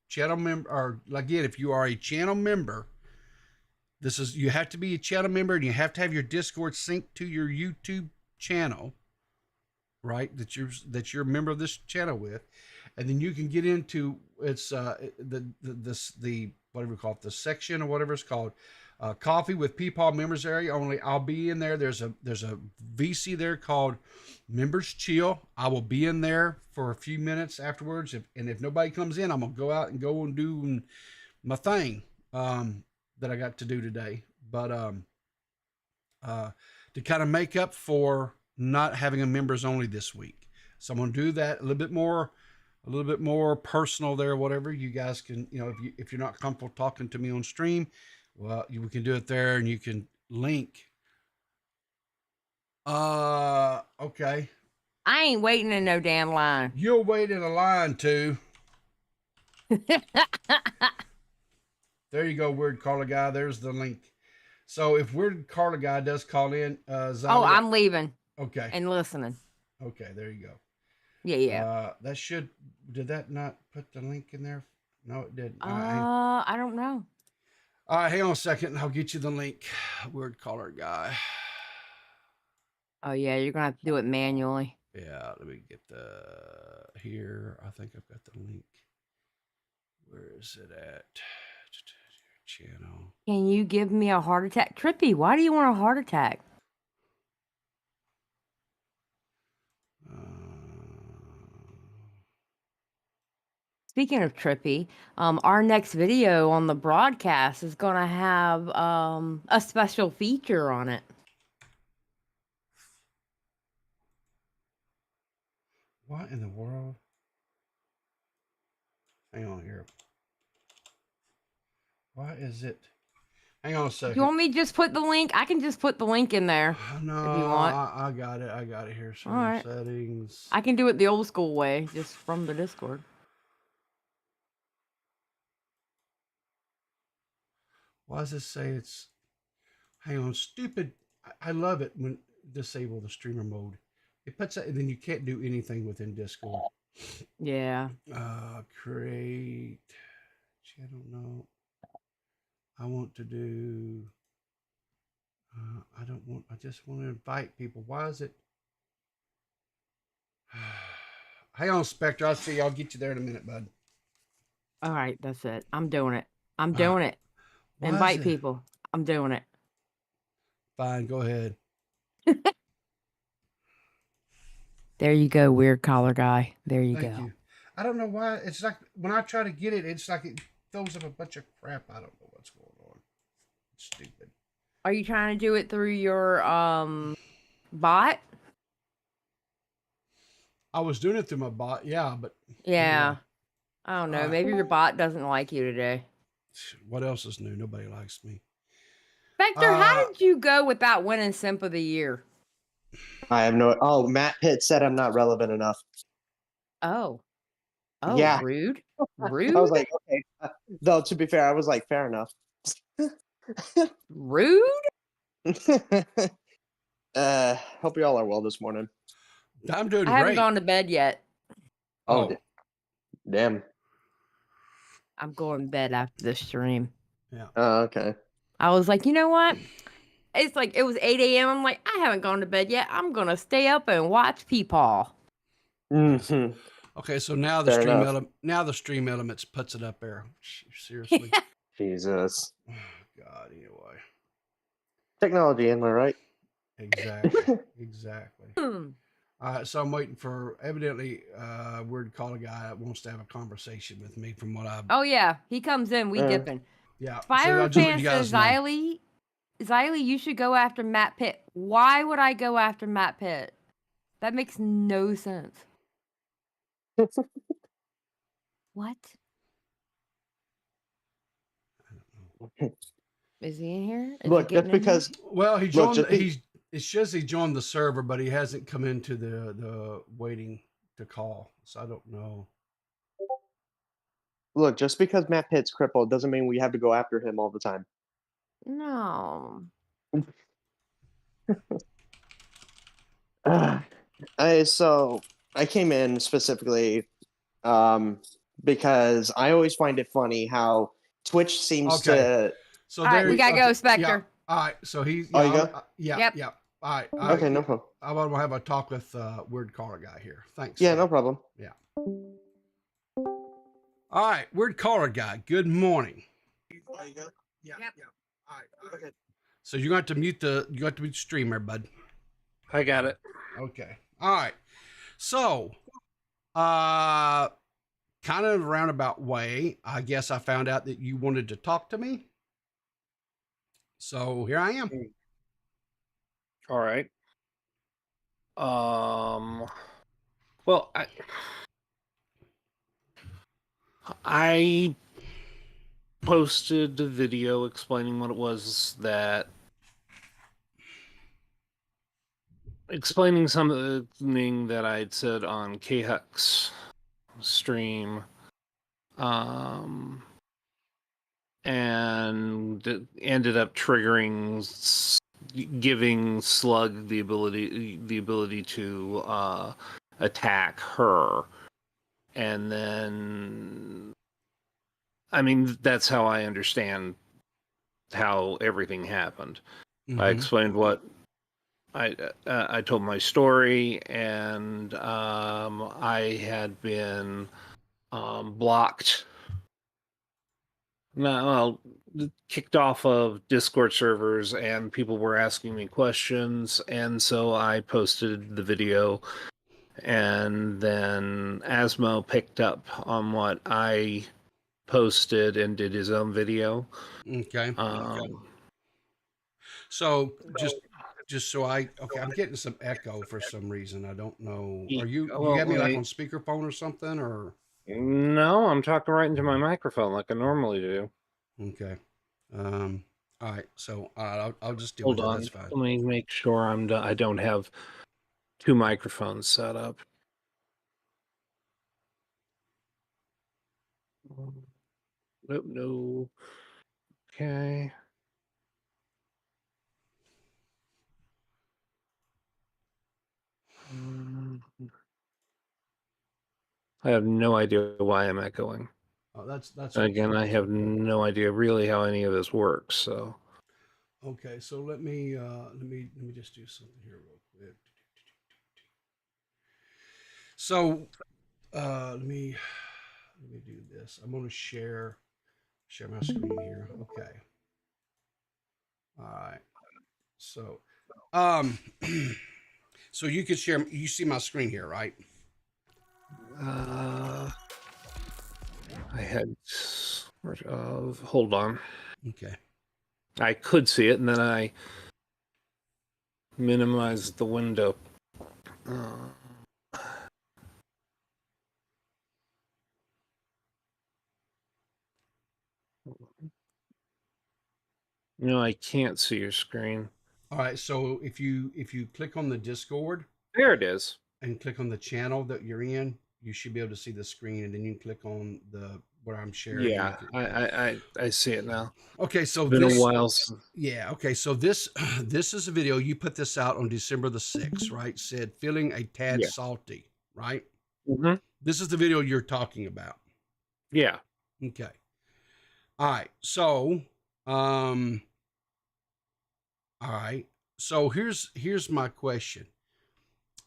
[SPEAKER 1] channel member, or again, if you are a channel member, you have to be a channel member and you have to have your Discord synced to your YouTube channel, right? That you're a member of this channel with, and then you can get into the whatever we call it, the section or whatever it's called, coffee with Peepaw members area only. I'll be in there. There's a VC there called Members Chill. I will be in there for a few minutes afterwards. If nobody comes in, I'm gonna go out and go and do my thing that I got to do today. But to kind of make up for not having a members only this week, so I'm gonna do that a little bit more personal there. Whatever you guys can, if you're not comfortable talking to me on stream, well, we can do it there, and you can link. Okay.
[SPEAKER 10] I ain't waiting in no damn line.
[SPEAKER 1] You'll wait in a line too. There you go, Weird Caller Guy. There's the link. So if Weird Caller Guy does call in, Zalia,
[SPEAKER 10] oh, I'm leaving.
[SPEAKER 1] Okay.
[SPEAKER 10] And listening.
[SPEAKER 1] Okay, there you go.
[SPEAKER 10] Yeah.
[SPEAKER 1] Did that not put the link in there? No, it didn't.
[SPEAKER 10] I don't know.
[SPEAKER 1] All right, hang on a second. I'll get you the link. Weird Caller Guy.
[SPEAKER 10] Oh yeah, you're gonna have to do it manually.
[SPEAKER 1] Yeah, let me get here. I think I've got the link. Where is it at? Channel.
[SPEAKER 10] Can you give me a heart attack? Trippy, why do you want a heart attack? Speaking of Trippy, our next video on the broadcast is going to have a special feature on it.
[SPEAKER 1] What in the world? Hang on here. Why is it? Hang on a second.
[SPEAKER 10] You want me to just put the link? I can just put the link in there.
[SPEAKER 1] No,
[SPEAKER 10] if you want.
[SPEAKER 1] I got it. I got it here. All
[SPEAKER 10] right.
[SPEAKER 1] Settings.
[SPEAKER 10] I can do it the old school way, just from the Discord.
[SPEAKER 1] Why does it say it's... Hang on, stupid. I love it when disable the streamer mode. It puts that, and then you can't do anything within Discord.
[SPEAKER 10] Yeah.
[SPEAKER 1] Create channel. No. I want to do... I don't want... I just want to invite people. Why is it... Hang on, Spectre. I'll see you. I'll get you there in a minute, bud.
[SPEAKER 10] All right, that's it. I'm doing it. I'm doing it. Invite people. I'm doing it.
[SPEAKER 1] Fine, go ahead.
[SPEAKER 10] There you go, Weird Collar Guy. There you
[SPEAKER 1] Thank
[SPEAKER 10] go.
[SPEAKER 1] you. I don't know why. It's like when I try to get it, it's like it throws up a bunch of crap. I don't know what's going on. It's stupid.
[SPEAKER 10] Are you trying to do it through your bot?
[SPEAKER 1] I was doing it through my bot, yeah, but
[SPEAKER 10] Yeah. I don't know. Maybe your bot doesn't like you today.
[SPEAKER 1] What else is new? Nobody likes me.
[SPEAKER 10] Vector, how did you go without winning Simp of the Year?
[SPEAKER 4] I have no. Oh, Matt Pitt said I'm not relevant enough.
[SPEAKER 10] Oh. Oh,
[SPEAKER 4] Yeah.
[SPEAKER 10] Rude. Rude.
[SPEAKER 4] I was like, okay. Though to be fair, I was like, fair enough.
[SPEAKER 10] Rude.
[SPEAKER 4] Hope y'all are well this morning.
[SPEAKER 1] I'm doing
[SPEAKER 10] I
[SPEAKER 1] great.
[SPEAKER 10] haven't gone to bed yet.
[SPEAKER 4] Oh, damn.
[SPEAKER 10] I'm going to bed after the stream.
[SPEAKER 1] Yeah.
[SPEAKER 4] Oh, okay.
[SPEAKER 10] I was like, you know what? It's like, it was 8 a.m. I'm like, I haven't gone to bed yet. I'm going to stay up and watch Peepaw.
[SPEAKER 4] Mm-hmm.
[SPEAKER 1] Okay, so now the stream elements puts it up there. Seriously.
[SPEAKER 4] Jesus.
[SPEAKER 1] Oh, God, anyway.
[SPEAKER 4] Technology, am I right?
[SPEAKER 1] Exactly. Exactly.
[SPEAKER 10] Hmm.
[SPEAKER 1] So I'm waiting for evidently weird call a guy that wants to have a conversation with me from what I've
[SPEAKER 10] Oh yeah, he comes in, we dipping.
[SPEAKER 1] yeah. So
[SPEAKER 10] Fire
[SPEAKER 1] I just let
[SPEAKER 10] fan
[SPEAKER 1] you guys
[SPEAKER 10] says,
[SPEAKER 1] know.
[SPEAKER 10] Xylee, you should go after Matt Pitt. Why would I go after Matt Pitt? That makes no sense. What? Is he in here? Is he
[SPEAKER 4] Look,
[SPEAKER 10] getting
[SPEAKER 4] that's
[SPEAKER 10] in here?
[SPEAKER 4] because
[SPEAKER 1] Well, he
[SPEAKER 4] look,
[SPEAKER 1] joined.
[SPEAKER 4] just be,
[SPEAKER 1] He's it says he joined the server, but he hasn't come into the waiting to call. So I don't know.
[SPEAKER 4] look, just because Matt Pitt's crippled doesn't mean we have to go after him all the time.
[SPEAKER 10] No.
[SPEAKER 4] So I came in specifically because I always find it funny how Twitch seems
[SPEAKER 1] Okay.
[SPEAKER 4] to.
[SPEAKER 1] So
[SPEAKER 10] All right,
[SPEAKER 1] there.
[SPEAKER 10] we gotta go,
[SPEAKER 1] Yeah.
[SPEAKER 10] Spectre.
[SPEAKER 1] All right. So he's.
[SPEAKER 4] Oh,
[SPEAKER 1] Yeah.
[SPEAKER 4] you go?
[SPEAKER 1] Yeah.
[SPEAKER 10] Yep.
[SPEAKER 1] Yeah. All right.
[SPEAKER 4] Okay, no problem.
[SPEAKER 1] I want to have a talk with weird caller guy here. Thanks.
[SPEAKER 4] Yeah,
[SPEAKER 1] sir.
[SPEAKER 4] no problem.
[SPEAKER 1] Yeah. All right, weird caller guy. Good morning.
[SPEAKER 4] Oh, you go?
[SPEAKER 1] Yeah.
[SPEAKER 10] Yep.
[SPEAKER 1] Yeah. All right.
[SPEAKER 4] Okay.
[SPEAKER 1] So you got to mute the streamer, bud.
[SPEAKER 6] I got it.
[SPEAKER 1] Okay. All right. So, kind of roundabout way, I guess I found out that you wanted to talk to me. So here I am.
[SPEAKER 6] All right. Well, I posted a video explaining what it was explaining something that I'd said on K-Hux stream, and it ended up triggering, giving Slug the ability to attack her, and then, I mean, that's how I understand how everything happened.
[SPEAKER 1] Mm-hmm.
[SPEAKER 6] I explained what I told my story, and I had been blocked. No, well, kicked off of Discord servers, and people were asking me questions, and so I posted the video, and then Asmo picked up on what I posted and did his own video.
[SPEAKER 1] Okay.
[SPEAKER 6] Okay.
[SPEAKER 1] So just so I'm getting some echo for some reason. I don't know. Are you have me like on speakerphone or something or?
[SPEAKER 6] No, I'm talking right into my microphone like I normally do.
[SPEAKER 1] Okay. All right. So I'll just deal
[SPEAKER 6] Hold
[SPEAKER 1] with it.
[SPEAKER 6] on.
[SPEAKER 1] That's fine.
[SPEAKER 6] Let me make sure I don't have two microphones set up. Nope, no. Okay. I have no idea why I'm echoing.
[SPEAKER 1] Oh, that's
[SPEAKER 6] Again,
[SPEAKER 1] okay.
[SPEAKER 6] I have no idea really how any of this works. So
[SPEAKER 1] Okay, so let me just do something here real quick. So let me do this. I'm going to share my screen here. Okay. All right. So so you could share. You see my screen here, right?
[SPEAKER 6] I had hold on.
[SPEAKER 1] Okay.
[SPEAKER 6] I could see it, and then I minimized the window. No, I can't see your screen.
[SPEAKER 1] All right. So if you click on the Discord,
[SPEAKER 6] there it is,
[SPEAKER 1] and click on the channel that you're in, you should be able to see the screen, and then you can click on the where I'm sharing.
[SPEAKER 6] Yeah, I see it now.
[SPEAKER 1] Okay, so
[SPEAKER 6] it's been a while.
[SPEAKER 1] Yeah. Okay, so this is a video. You put this out on December the 6th, right? Said feeling a tad salty, right?
[SPEAKER 6] Mm-hmm.
[SPEAKER 1] This is the video you're talking about.
[SPEAKER 6] Yeah.
[SPEAKER 1] Okay. All right. So, all right. So here's my question.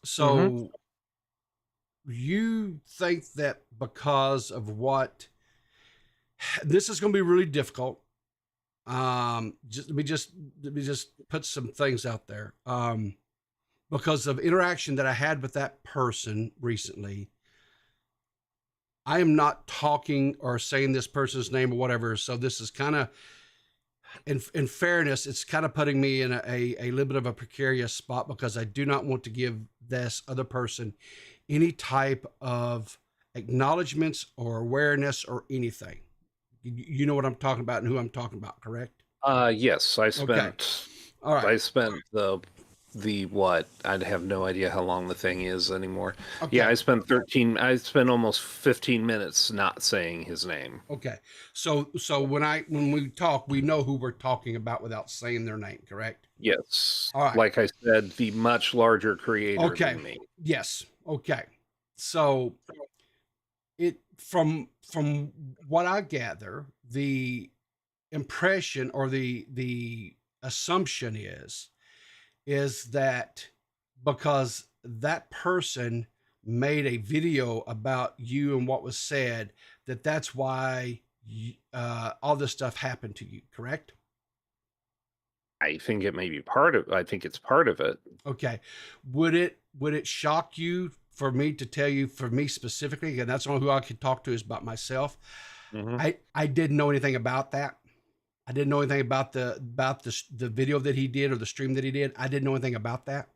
[SPEAKER 1] So you think that because of what this is going to be really difficult. let me just put some things out there. Because of interaction that I had with that person recently, I am not talking or saying this person's name or whatever. So this is kind of, in fairness, it's kind of putting me in a little bit of a precarious spot because I do not want to give this other person any type of acknowledgments or awareness or anything. You know what I'm talking about and who I'm talking about, correct?
[SPEAKER 6] Yes, I spent.
[SPEAKER 1] Okay. All right.
[SPEAKER 6] I spent the what? I'd have no idea how long the thing is anymore.
[SPEAKER 1] Okay.
[SPEAKER 6] Yeah, I spent almost 15 minutes not saying his name.
[SPEAKER 1] Okay. So when we talk, we know who we're talking about without saying their name, correct?
[SPEAKER 6] Yes.
[SPEAKER 1] All right.
[SPEAKER 6] Like I said, the much larger creator than me.
[SPEAKER 1] Yes. Okay. So from what I gather, the impression or the assumption is that because that person made a video about you and what was said, that's why all this stuff happened to you, correct?
[SPEAKER 6] I think it may be part of. I think it's part of it.
[SPEAKER 1] Okay. Would it shock you for me to tell you, for me specifically, and that's only who I could talk to is about myself.
[SPEAKER 6] Mm-hmm.
[SPEAKER 1] I didn't know anything about that. I didn't know anything about the video that he did or the stream that he did. I didn't know anything about that.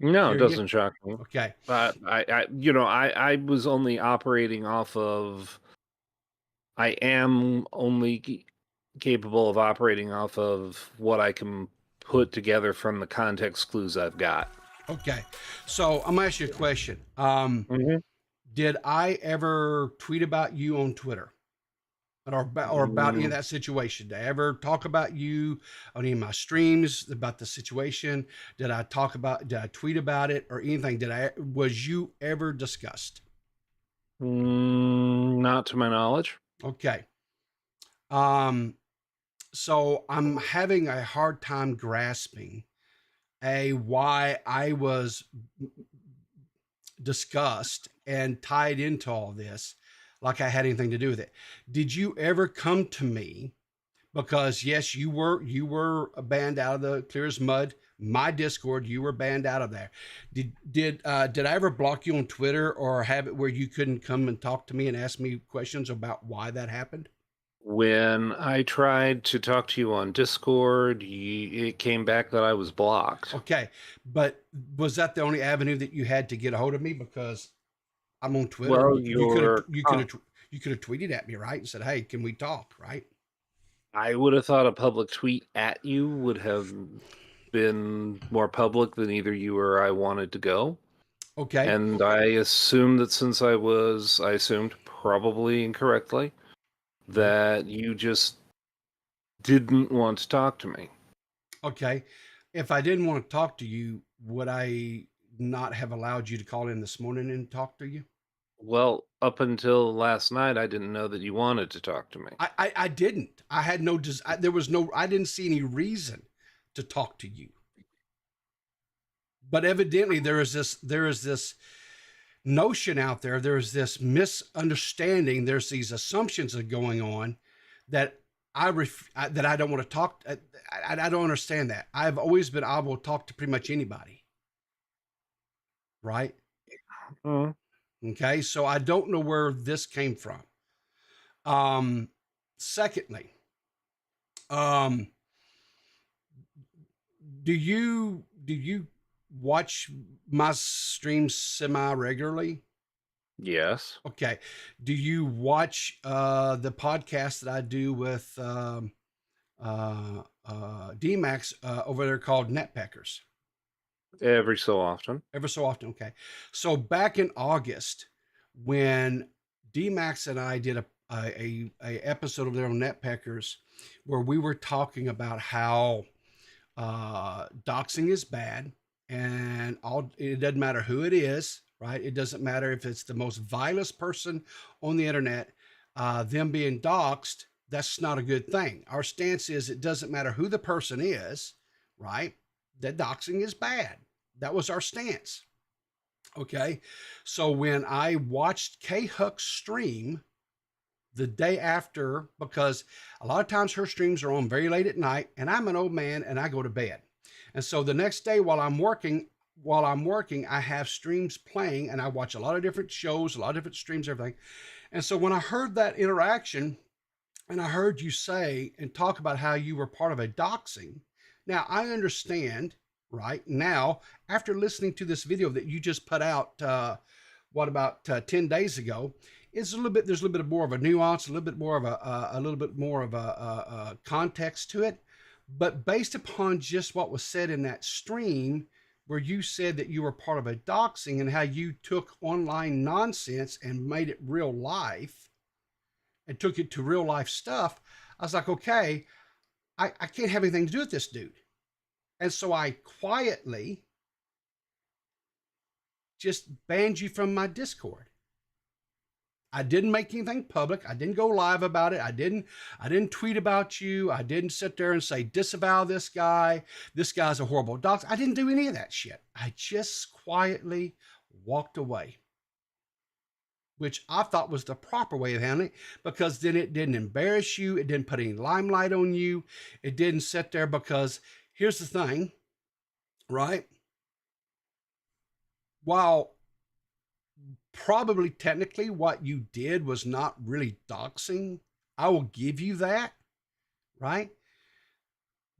[SPEAKER 6] No, it doesn't shock me.
[SPEAKER 1] Okay.
[SPEAKER 6] But I was only operating off of. I am only capable of operating off of what I can put together from the context clues I've got.
[SPEAKER 1] Okay. So I'm gonna ask you a question.
[SPEAKER 6] Mm-hmm.
[SPEAKER 1] Did I ever tweet about you on Twitter? Or about any of that situation? Did I ever talk about you on any of my streams about the situation? Did I tweet about it or anything? Was you ever discussed?
[SPEAKER 6] Not to my knowledge.
[SPEAKER 1] Okay. So I'm having a hard time grasping why I was discussed and tied into all this like I had anything to do with it. Did you ever come to me? Because yes, you were banned out of the Clear as Mud, my Discord. You were banned out of there. Did I ever block you on Twitter or have it where you couldn't come and talk to me and ask me questions about why that happened?
[SPEAKER 6] When I tried to talk to you on Discord, it came back that I was blocked.
[SPEAKER 1] Okay, but was that the only avenue that you had to get a hold of me? Because I'm on Twitter.
[SPEAKER 6] Well,
[SPEAKER 1] you could have tweeted at me, right, and said, "Hey, can we talk?" Right?
[SPEAKER 6] I would have thought a public tweet at you would have been more public than either you or I wanted to go.
[SPEAKER 1] Okay.
[SPEAKER 6] And I assumed that since I assumed probably incorrectly, that you just didn't want to talk to me.
[SPEAKER 1] Okay. If I didn't want to talk to you, would I not have allowed you to call in this morning and talk to you?
[SPEAKER 6] Well, up until last night, I didn't know that you wanted to talk to me.
[SPEAKER 1] I didn't. I had no, I didn't see any reason to talk to you. But evidently there is this notion out there. There's this misunderstanding. There's these assumptions that are going on that I don't want to talk. I don't understand that. I've always been able to talk to pretty much anybody. Right?
[SPEAKER 6] Mm-hmm.
[SPEAKER 1] Okay. So I don't know where this came from. Secondly, do you watch my streams semi-regularly?
[SPEAKER 6] Yes.
[SPEAKER 1] Okay. Do you watch the podcast that I do with D-Max over there called Netpeckers?
[SPEAKER 6] Every so often.
[SPEAKER 1] Ever so often, okay. So back in August, when D-Max and I did a episode over there on Netpeckers, where we were talking about how doxing is bad, and it doesn't matter who it is, right? It doesn't matter if it's the most vilest person on the internet, them being doxed, that's not a good thing. Our stance is it doesn't matter who the person is, right? That doxing is bad. That was our stance. Okay. So when I watched K Huck's stream the day after, because a lot of times her streams are on very late at night, and I'm an old man and I go to bed. And so the next day while I'm working, I have streams playing and I watch a lot of different shows, a lot of different streams, everything. And so when I heard that interaction and I heard you say and talk about how you were part of a doxing, now I understand right now, after listening to this video that you just put out, about 10 days ago, there's a little bit more of a nuance, a little bit more of a context to it. But based upon just what was said in that stream, where you said that you were part of a doxing and how you took online nonsense and made it real life and took it to real life stuff, I was like, okay, I can't have anything to do with this dude. And so I quietly just banned you from my Discord. I didn't make anything public. I didn't go live about it. I didn't tweet about you. I didn't sit there and say, disavow this guy. This guy's a horrible dox. I didn't do any of that shit. I just quietly walked away, which I thought was the proper way of handling it, because then it didn't embarrass you. It didn't put any limelight on you. It didn't sit there, because here's the thing, right? While probably technically what you did was not really doxing, I will give you that, right?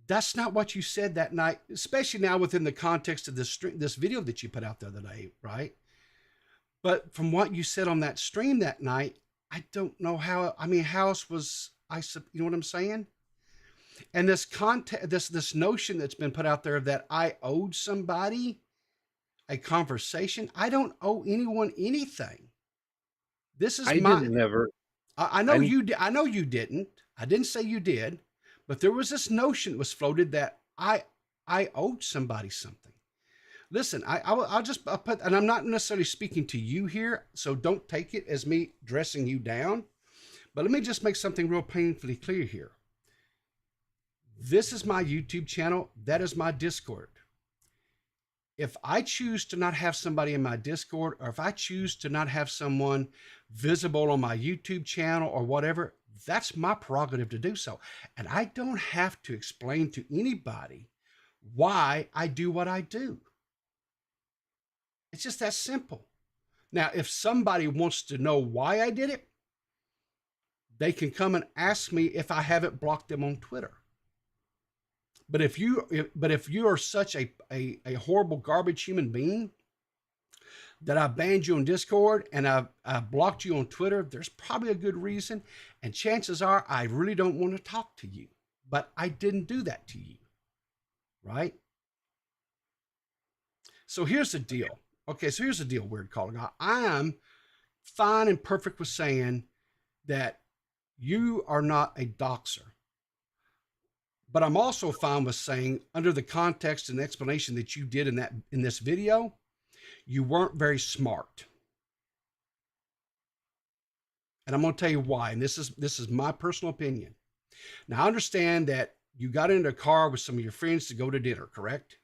[SPEAKER 1] That's not what you said that night, especially now within the context of this video that you put out the other day, right? But from what you said on that stream that night, I don't know how, I mean, how else was I, you know what I'm saying? And this this notion that's been put out there that I owed somebody a conversation. I don't owe anyone anything. This is I know you didn't. I didn't say you did, but there was this notion that was floated that I owed somebody something. Listen, I'll just put, and I'm not necessarily speaking to you here, so don't take it as me dressing you down. But let me just make something real painfully clear here. This is my YouTube channel. That is my Discord. If I choose to not have somebody in my Discord, or if I choose to not have someone visible on my YouTube channel or whatever, that's my prerogative to do so. And I don't have to explain to anybody why I do what I do. It's just that simple. Now, if somebody wants to know why I did it, they can come and ask me if I haven't blocked them on Twitter. But if you are such a horrible garbage human being that I banned you on Discord and I blocked you on Twitter, there's probably a good reason. And chances are I really don't want to talk to you. But I didn't do that to you. Right? So here's the deal. Okay, so here's the deal, Weird Calling. I am fine and perfect with saying that you are not a doxer. But I'm also fine with saying, under the context and explanation that you did in this video, you weren't very smart. And I'm going to tell you why. And this is my personal opinion. Now, I understand that you got into a car with some of your friends to go to dinner, correct?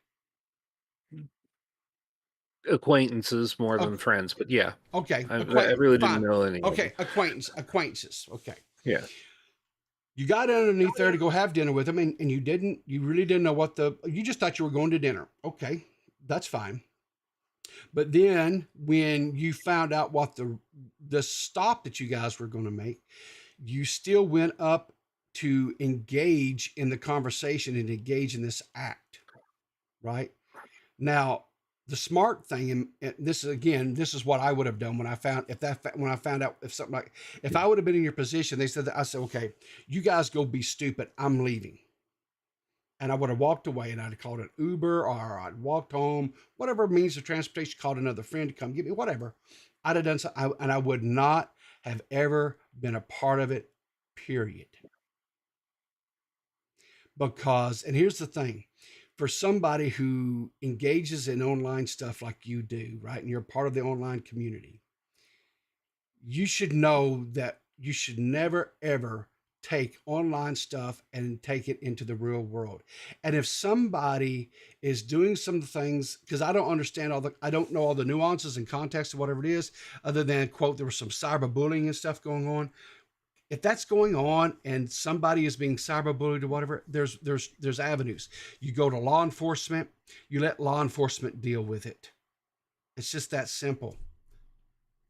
[SPEAKER 6] Acquaintances more than friends, but yeah.
[SPEAKER 1] Okay.
[SPEAKER 6] I really didn't know any.
[SPEAKER 1] Okay, acquaintances. Okay.
[SPEAKER 6] Yeah.
[SPEAKER 1] You got underneath there to go have dinner with them, and you really didn't know you just thought you were going to dinner. Okay, that's fine. But then when you found out what the stop that you guys were going to make, you still went up to engage in the conversation and engage in this act, right? Now, the smart thing, and this is what I would have done when I found out if something like, if I would have been in your position, they said that, I said, okay, you guys go be stupid, I'm leaving. And I would have walked away, and I'd have called an Uber, or I'd walked home, whatever means of transportation, called another friend to come get me, whatever. I'd have done so, and I would not have ever been a part of it, period. Because, and here's the thing, for somebody who engages in online stuff like you do, right, and you're part of the online community, you should know that you should never, ever take online stuff and take it into the real world. And if somebody is doing some things, because I don't know all the nuances and context of whatever it is, other than, quote, there was some cyberbullying and stuff going on. if that's going on and somebody is being cyberbullied or whatever, there's avenues. You go to law enforcement, you let law enforcement deal with it. It's just that simple,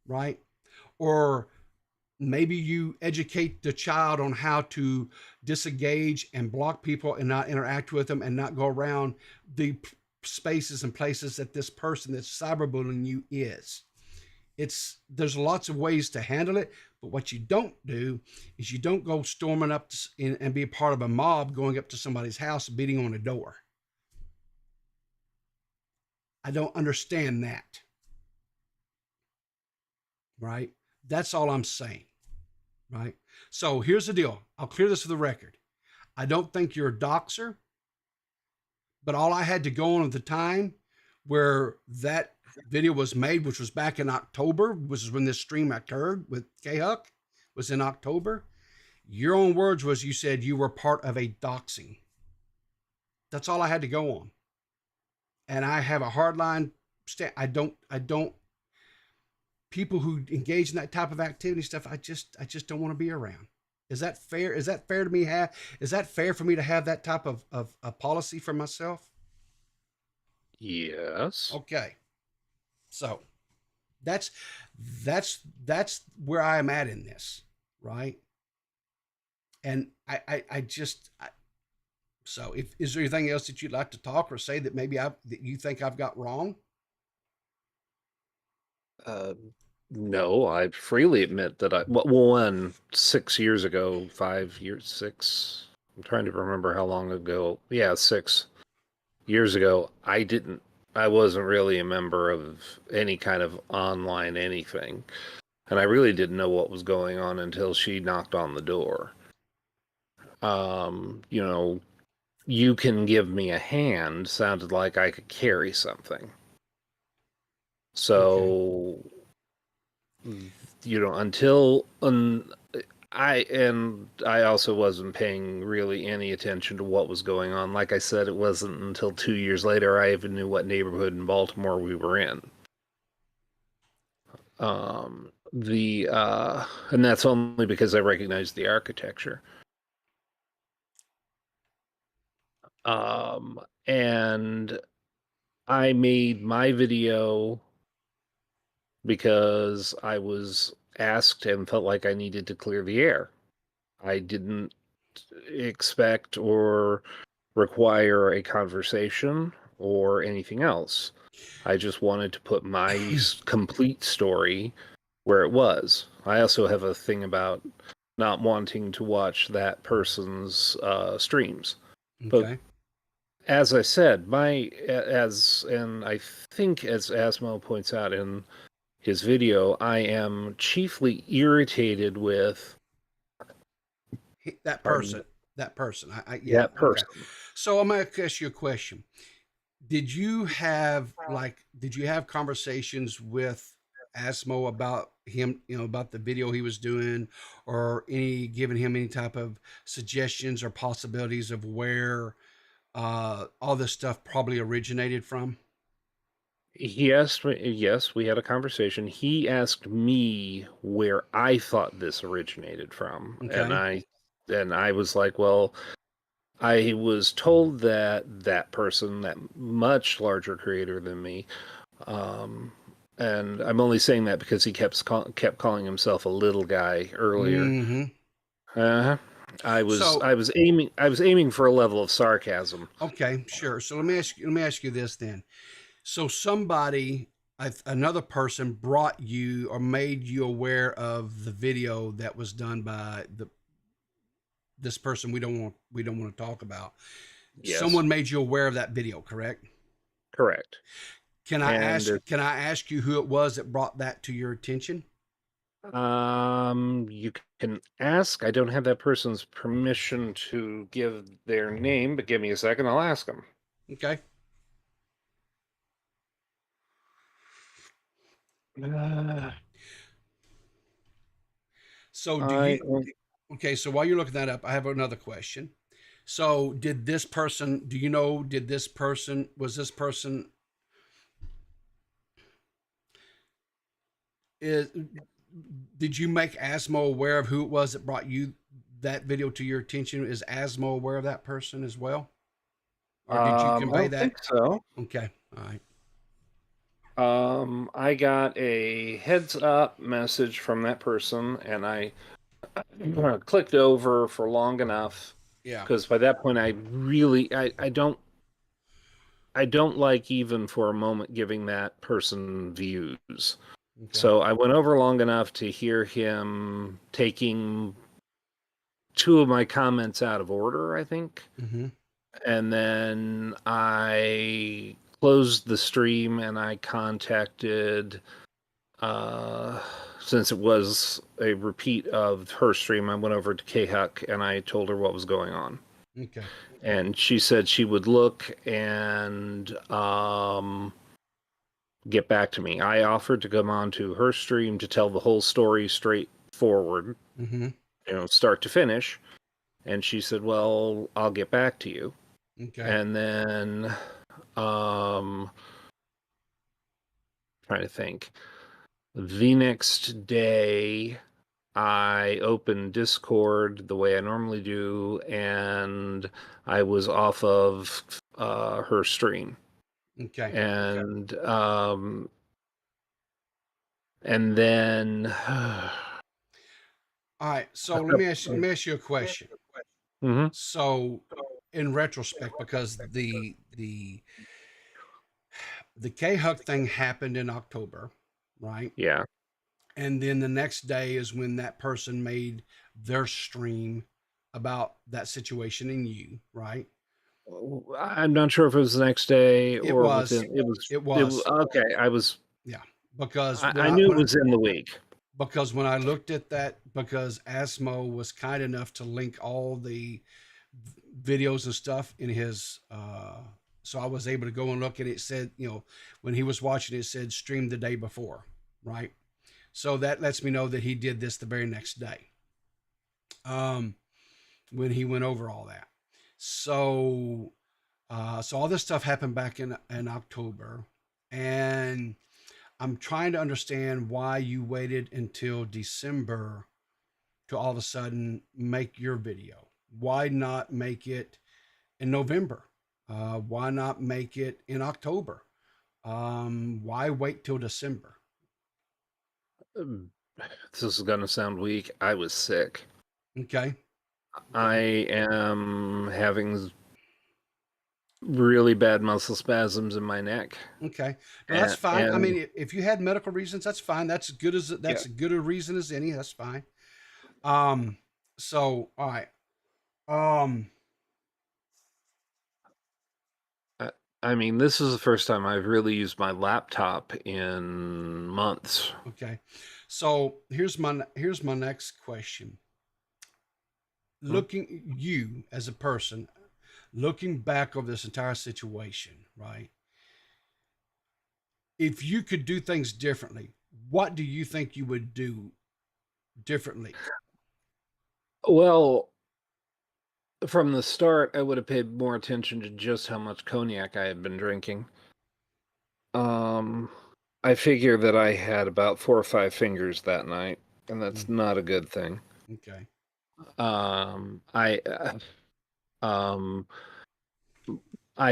[SPEAKER 1] right? Or maybe you educate the child on how to disengage and block people and not interact with them and not go around the spaces and places that this person that's cyberbullying you is. There's lots of ways to handle it, but what you don't do is you don't go storming up and be a part of a mob going up to somebody's house and beating on a door. I don't understand that. Right? That's all I'm saying. Right? So here's the deal. I'll clear this for the record. I don't think you're a doxer, but all I had to go on at the time where that video was made, which was back in October, which is when this stream occurred with K-Huck, was in October. Your own words was you said you were part of a doxing. That's all I had to go on. And I have a hard line stand. I don't people who engage in that type of activity stuff, I just don't want to be around. Is that fair? Is that fair to me is that fair for me to have that type of a policy for myself?
[SPEAKER 6] Yes.
[SPEAKER 1] Okay. So that's where I am at in this, right? And so is there anything else that you'd like to talk or say that maybe that you think I've got wrong?
[SPEAKER 6] No, I freely admit that one 6 years ago, 5 years, 6. I'm trying to remember how long ago. Yeah, 6 years ago, I wasn't really a member of any kind of online anything. And I really didn't know what was going on until she knocked on the door. You can give me a hand sounded like I could carry something. So, until I also wasn't paying really any attention to what was going on. Like I said, it wasn't until 2 years later I even knew what neighborhood in Baltimore we were in. And that's only because I recognized the architecture. And I made my video because I was asked and felt like I needed to clear the air. I didn't expect or require a conversation or anything else. I just wanted to put my complete story where it was. I also have a thing about not wanting to watch that person's streams.
[SPEAKER 1] Okay.
[SPEAKER 6] But as I said, and I think as Asmo points out in his video, I am chiefly irritated with
[SPEAKER 1] that person. That person.
[SPEAKER 6] That person.
[SPEAKER 1] Okay. So I'm going to ask you a question. Did you have conversations with Asmo about him, about the video he was doing, or giving him any type of suggestions or possibilities of where all this stuff probably originated from?
[SPEAKER 6] Yes, we had a conversation. He asked me where I thought this originated from,
[SPEAKER 1] Okay.
[SPEAKER 6] and I was like, well, I was told that person, that much larger creator than me, and I'm only saying that because he kept calling himself a little guy earlier.
[SPEAKER 1] Mm-hmm.
[SPEAKER 6] I was aiming for a level of sarcasm.
[SPEAKER 1] Okay, sure. So let me ask you this then. So another person brought you or made you aware of the video that was done by this person we don't want to talk about. Yes. Someone made you aware of that video, correct?
[SPEAKER 6] Correct.
[SPEAKER 1] Can I ask you who it was that brought that to your attention?
[SPEAKER 6] You can ask. I don't have that person's permission to give their name, but give me a second. I'll ask them.
[SPEAKER 1] Okay. So okay, so while you're looking that up, I have another question. So was this person, did you make Asmo aware of who it was that brought you that video to your attention? Is Asmo aware of that person as well, or did you
[SPEAKER 6] I
[SPEAKER 1] convey
[SPEAKER 6] don't
[SPEAKER 1] that?
[SPEAKER 6] think so.
[SPEAKER 1] Okay, all right.
[SPEAKER 6] I got a heads up message from that person, and I clicked over for long enough
[SPEAKER 1] Yeah.
[SPEAKER 6] because by that point I don't like even for a moment giving that person views.
[SPEAKER 1] Okay.
[SPEAKER 6] So I went over long enough to hear him taking two of my comments out of order, I think.
[SPEAKER 1] Mm-hmm.
[SPEAKER 6] And then I closed the stream and I contacted, since it was a repeat of her stream, I went over to K-Huck and I told her what was going on.
[SPEAKER 1] Okay.
[SPEAKER 6] And she said she would look and get back to me. I offered to come on to her stream to tell the whole story straightforward,
[SPEAKER 1] Mm-hmm.
[SPEAKER 6] Start to finish. And she said, well, I'll get back to you.
[SPEAKER 1] Okay.
[SPEAKER 6] And then, trying to think. The next day, I opened Discord the way I normally do, and I was off of her stream.
[SPEAKER 1] Okay.
[SPEAKER 6] And then,
[SPEAKER 1] All right. So let me ask you a question.
[SPEAKER 6] mm-hmm.
[SPEAKER 1] So, in retrospect, because the K-Huck thing happened in October, right?
[SPEAKER 6] Yeah.
[SPEAKER 1] And then the next day is when that person made their stream about that situation and you, right?
[SPEAKER 6] I'm not sure if it was the next day
[SPEAKER 1] It
[SPEAKER 6] or
[SPEAKER 1] was.
[SPEAKER 6] within.
[SPEAKER 1] It was.
[SPEAKER 6] Okay. I was.
[SPEAKER 1] Yeah, because
[SPEAKER 6] I knew it was in the week.
[SPEAKER 1] Because when I looked at that, because Asmo was kind enough to link all the videos and stuff in his, so I was able to go and look, and it said, when he was watching, it said streamed the day before, right? So that lets me know that he did this the very next day. When he went over all that. So all this stuff happened back in October, and I'm trying to understand why you waited until December to all of a sudden make your video. Why not make it in November? Why not make it in October? Why wait till December?
[SPEAKER 6] This is going to sound weak. I was sick.
[SPEAKER 1] Okay.
[SPEAKER 6] I am having really bad muscle spasms in my neck.
[SPEAKER 1] Okay. No, that's fine. I
[SPEAKER 6] and-
[SPEAKER 1] mean, if you had medical reasons, that's fine. That's as good a reason as any. That's fine. So all right.
[SPEAKER 6] I mean, this is the first time I've really used my laptop in months.
[SPEAKER 1] Okay. So here's my next question. Looking you as a person, looking back over this entire situation, right? If you could do things differently, what do you think you would do differently?
[SPEAKER 6] Well, from the start, I would have paid more attention to just how much cognac I had been drinking. I figure that I had about 4 or 5 fingers that night, and that's not a good thing.
[SPEAKER 1] Okay.
[SPEAKER 6] I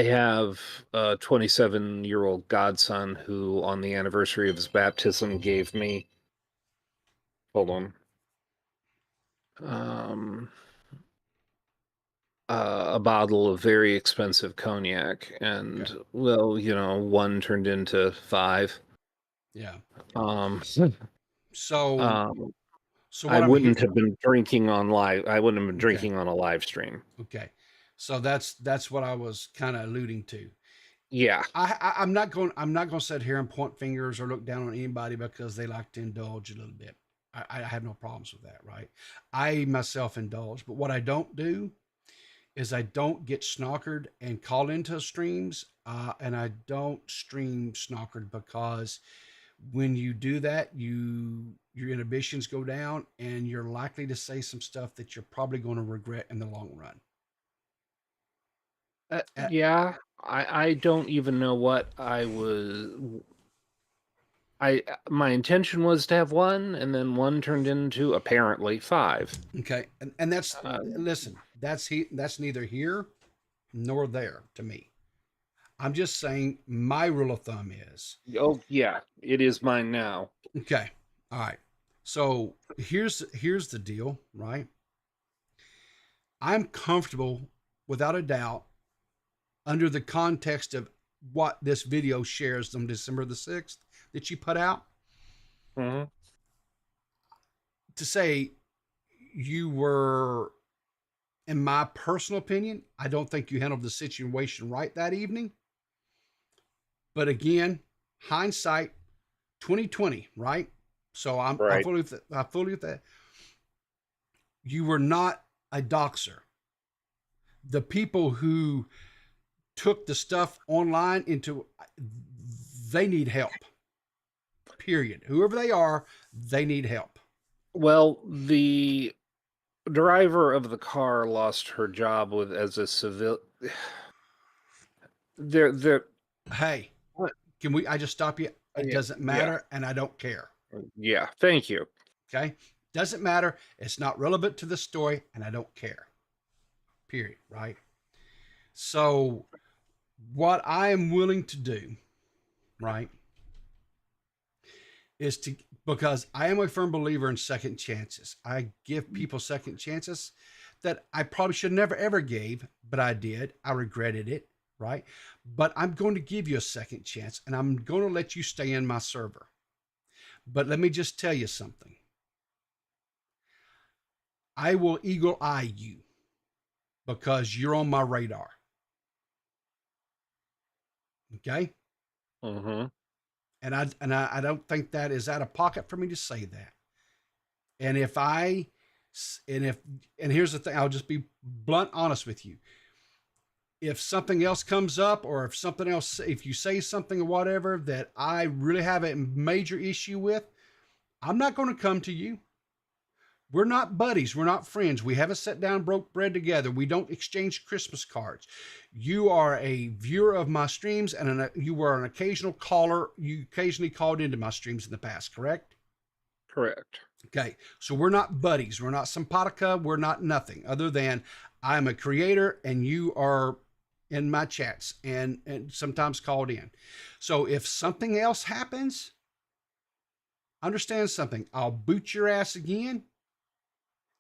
[SPEAKER 6] have a 27-year-old godson who, on the anniversary of his baptism, gave me. Hold on. A bottle of very expensive cognac, and
[SPEAKER 1] Okay.
[SPEAKER 6] well, one turned into 5.
[SPEAKER 1] Yeah.
[SPEAKER 6] So
[SPEAKER 1] So
[SPEAKER 6] I wouldn't have been drinking on live. I wouldn't have been drinking on a live stream.
[SPEAKER 1] Okay. So that's what I was kind of alluding to.
[SPEAKER 6] Yeah.
[SPEAKER 1] I'm not going to sit here and point fingers or look down on anybody because they like to indulge a little bit. I have no problems with that, right? I myself indulge, but what I don't do is I don't get snockered and call into streams, and I don't stream snockered because when you do that, your inhibitions go down, and you're likely to say some stuff that you're probably going to regret in the long run.
[SPEAKER 6] Yeah, I don't even know what I was. My intention was to have one, and then one turned into apparently 5.
[SPEAKER 1] Okay, and that's listen. That's neither here nor there to me. I'm just saying my rule of thumb is
[SPEAKER 6] Oh yeah, it is mine now.
[SPEAKER 1] okay. All right. So here's the deal, right? I'm comfortable without a doubt under the context of what this video shares on December the 6th that you put out
[SPEAKER 6] Mm-hmm.
[SPEAKER 1] to say you were, in my personal opinion, I don't think you handled the situation right that evening. But again, hindsight 2020, right? So I
[SPEAKER 6] Right.
[SPEAKER 1] fully with that. You were not a doxer. The people who took the stuff online they need help. Period. Whoever they are, they need help.
[SPEAKER 6] Well, the driver of the car lost her job as a civil. There.
[SPEAKER 1] Hey,
[SPEAKER 6] What?
[SPEAKER 1] can I just stop you? It
[SPEAKER 6] Yeah,
[SPEAKER 1] doesn't matter, and I don't care.
[SPEAKER 6] Yeah, thank you.
[SPEAKER 1] Okay? Doesn't matter. It's not relevant to the story, and I don't care. Period. Right? So, what I am willing to do, right, is to, because I am a firm believer in second chances. I give people second chances that I probably should never ever gave, but I did. I regretted it, right? But I'm going to give you a second chance, and I'm going to let you stay in my server. But let me just tell you something. I will eagle eye you because you're on my radar. Okay?
[SPEAKER 6] Mm-hmm.
[SPEAKER 1] And I don't think that is out of pocket for me to say that. And and here's the thing, I'll just be blunt honest with you. If something else comes up, or if you say something or whatever that I really have a major issue with, I'm not going to come to you. We're not buddies. We're not friends. We haven't sat down and broke bread together. We don't exchange Christmas cards. You are a viewer of my streams, and you were an occasional caller. You occasionally called into my streams in the past, correct?
[SPEAKER 6] Correct.
[SPEAKER 1] Okay. So we're not buddies. We're not simpatico. We're not nothing other than I'm a creator and you are in my chats and sometimes called in. So if something else happens, understand something. I'll boot your ass again.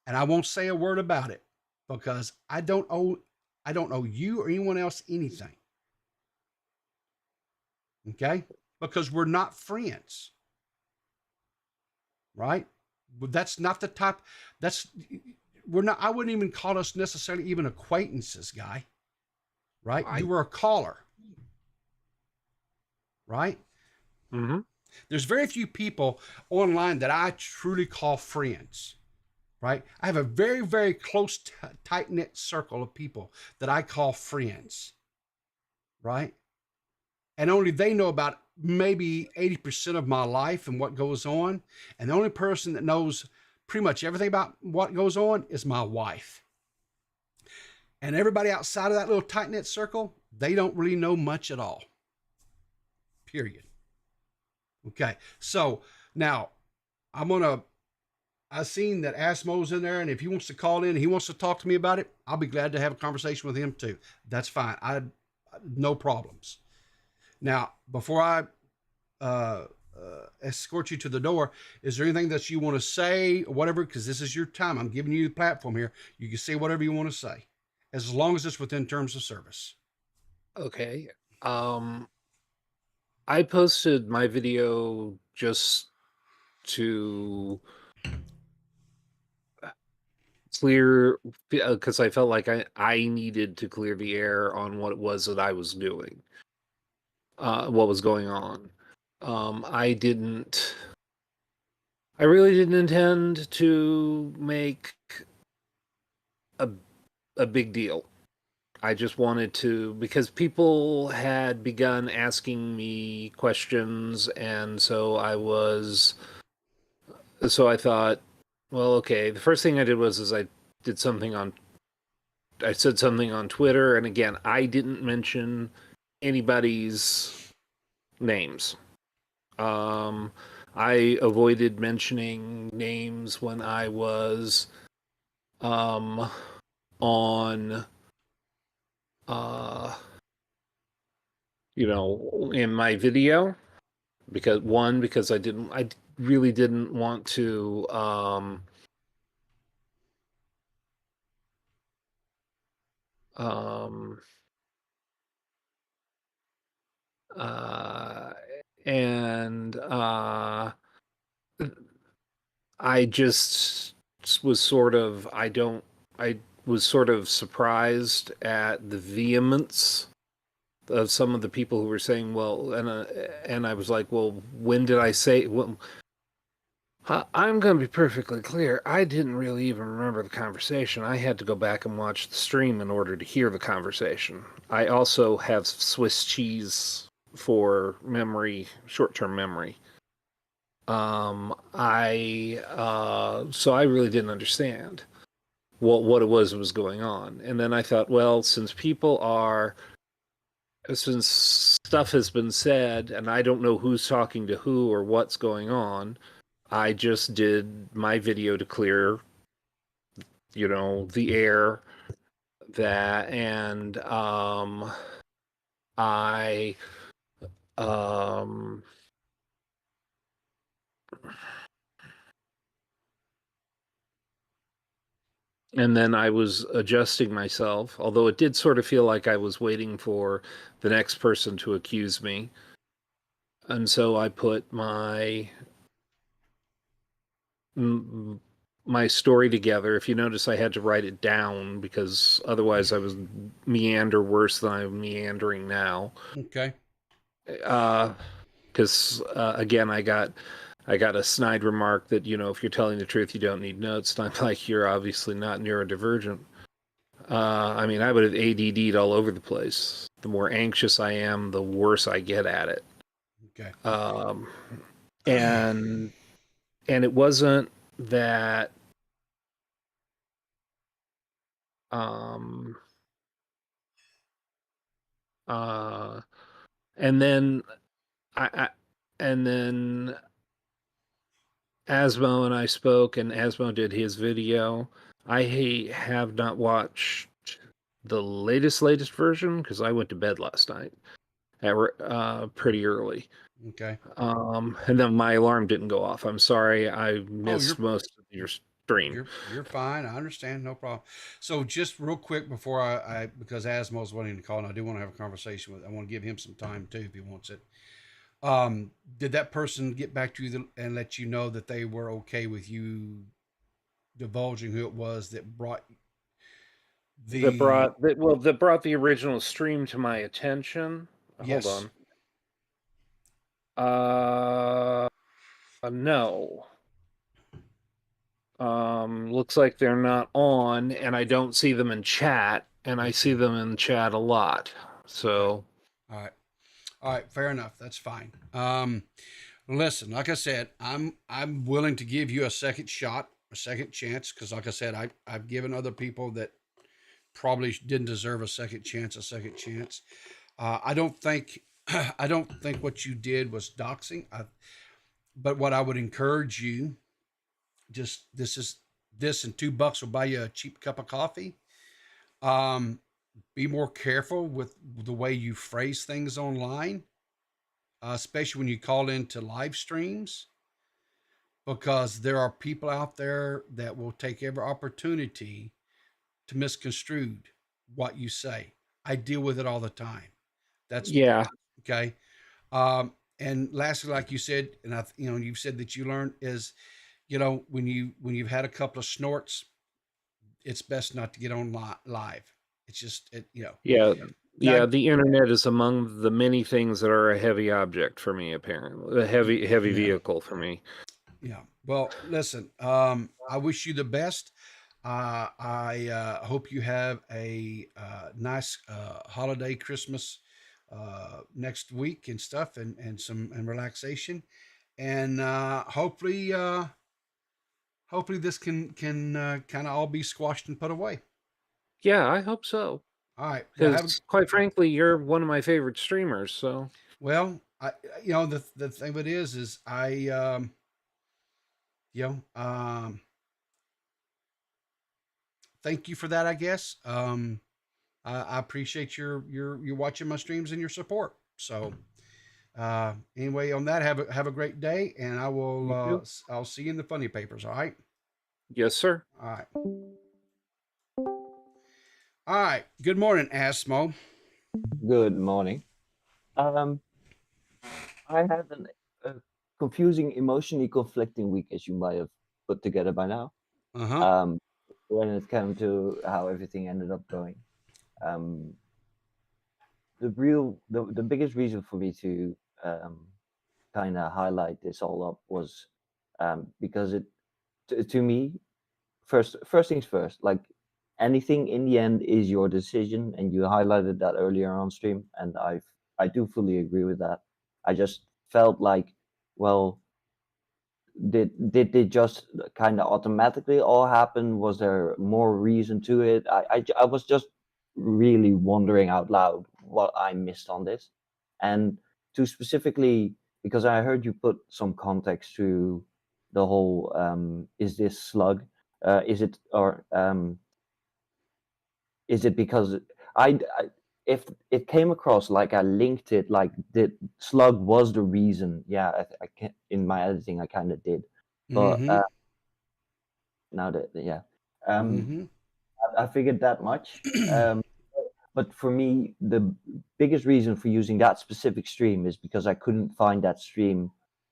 [SPEAKER 1] And I won't say a word about it because I don't owe you or anyone else anything. Okay? Because we're not friends. Right? But that's not the type, I wouldn't even call us necessarily even acquaintances, guy. Right? You were a caller. Right?
[SPEAKER 6] Mm-hmm.
[SPEAKER 1] There's very few people online that I truly call friends. Right? I have a very, very close, tight-knit circle of people that I call friends. Right? And only they know about maybe 80% of my life and what goes on. And the only person that knows pretty much everything about what goes on is my wife. And everybody outside of that little tight-knit circle, they don't really know much at all. Period. Okay. So now I've seen that Asmo's in there, and if he wants to call in and he wants to talk to me about it, I'll be glad to have a conversation with him too. That's fine. No problems. Now, before I escort you to the door, is there anything that you want to say or whatever? Because this is your time. I'm giving you the platform here. You can say whatever you want to say, as long as it's within terms of service.
[SPEAKER 6] Okay. I posted my video just to clear, because I felt like I needed to clear the air on what it was that I was doing, what was going on. I really didn't intend to make a big deal. I just wanted to, because people had begun asking me questions, and so I thought, well, okay, the first thing I did was I said something on Twitter, and again, I didn't mention anybody's names. I avoided mentioning names when I was on in my video, because I really didn't want to and I just was sort of I was sort of surprised at the vehemence of some of the people who were saying, well, and I was like, well, when did I say? Well, I'm going to be perfectly clear. I didn't really even remember the conversation. I had to go back and watch the stream in order to hear the conversation. I also have Swiss cheese for memory, short-term memory. So I really didn't understand what it was going on. And then I thought, well, since stuff has been said and I don't know who's talking to who or what's going on, I just did my video to clear, the air, and I and then I was adjusting myself, although it did sort of feel like I was waiting for the next person to accuse me. And so I put my story together. If you notice, I had to write it down because otherwise I was meander worse than I'm meandering now.
[SPEAKER 1] Okay.
[SPEAKER 6] Because again, I got a snide remark that, if you're telling the truth, you don't need notes. And I'm like, you're obviously not neurodivergent. I mean, I would have ADD'd all over the place. The more anxious I am, the worse I get at it.
[SPEAKER 1] Okay.
[SPEAKER 6] And it wasn't that and then Asmo and I spoke, and Asmo did his video. I have not watched the latest version because I went to bed last night at pretty early.
[SPEAKER 1] Okay.
[SPEAKER 6] And then my alarm didn't go off. I'm sorry, I missed most of your stream.
[SPEAKER 1] You're fine. I understand. No problem. So just real quick before I because Asmo's wanting to call, and I do want to have a conversation with. I want to give him some time too if he wants it. Did that person get back to you and let you know that they were okay with you divulging who it was that brought
[SPEAKER 6] that brought the original stream to my attention?
[SPEAKER 1] Yes.
[SPEAKER 6] Hold on. No. Looks like they're not on, and I don't see them in chat, and I see them in chat a lot. So,
[SPEAKER 1] all right, fair enough. That's fine. Listen, like I said, I'm willing to give you a second shot, a second chance, because like I said, I've given other people that probably didn't deserve a second chance. I don't think what you did was doxing. But what I would encourage you, just this and $2 will buy you a cheap cup of coffee. Be more careful with the way you phrase things online, especially when you call into live streams, because there are people out there that will take every opportunity to misconstrue what you say. I deal with it all the time. That's okay. And lastly, like you said, and you've said that you learned is, when you've had a couple of snorts, it's best not to get on live. It's just
[SPEAKER 6] Yeah, the internet is among the many things that are a heavy object for me, apparently. A heavy vehicle for me.
[SPEAKER 1] Yeah. Well, listen, I wish you the best. I hope you have a nice holiday, Christmas next week and stuff, and some relaxation, and hopefully this can kind of all be squashed and put away.
[SPEAKER 6] Yeah, I hope so.
[SPEAKER 1] All right.
[SPEAKER 6] Because quite frankly, you're one of my favorite streamers. So
[SPEAKER 1] well, I, the thing of it is I, you know, thank you for that. I guess. I appreciate your watching my streams and your support. So, anyway, on that, have a great day, and I will. I'll see you in the funny papers. All right.
[SPEAKER 6] Yes, sir.
[SPEAKER 1] All right. All right. Good morning, Asmo.
[SPEAKER 11] Good morning. Um, I had a confusing, emotionally conflicting week, as you might have put together by now.
[SPEAKER 1] Uh-huh.
[SPEAKER 11] When it came to how everything ended up going. The biggest reason for me to kind of highlight this all up was because to me, first things first, like anything in the end is your decision, and you highlighted that earlier on stream, and I do fully agree with that. I just felt like, well, did it just kind of automatically all happen? Was there more reason to it? I was just really wondering out loud what I missed on this, and to specifically, because I heard you put some context to the whole is this slug, is it, or is it because I if it came across like I linked it, like the slug was the reason, yeah, I can, in my editing I kind of did, but
[SPEAKER 1] Mm-hmm.
[SPEAKER 11] now that, yeah,
[SPEAKER 1] Mm-hmm.
[SPEAKER 11] I figured that much. But for me, the biggest reason for using that specific stream is because I couldn't find that stream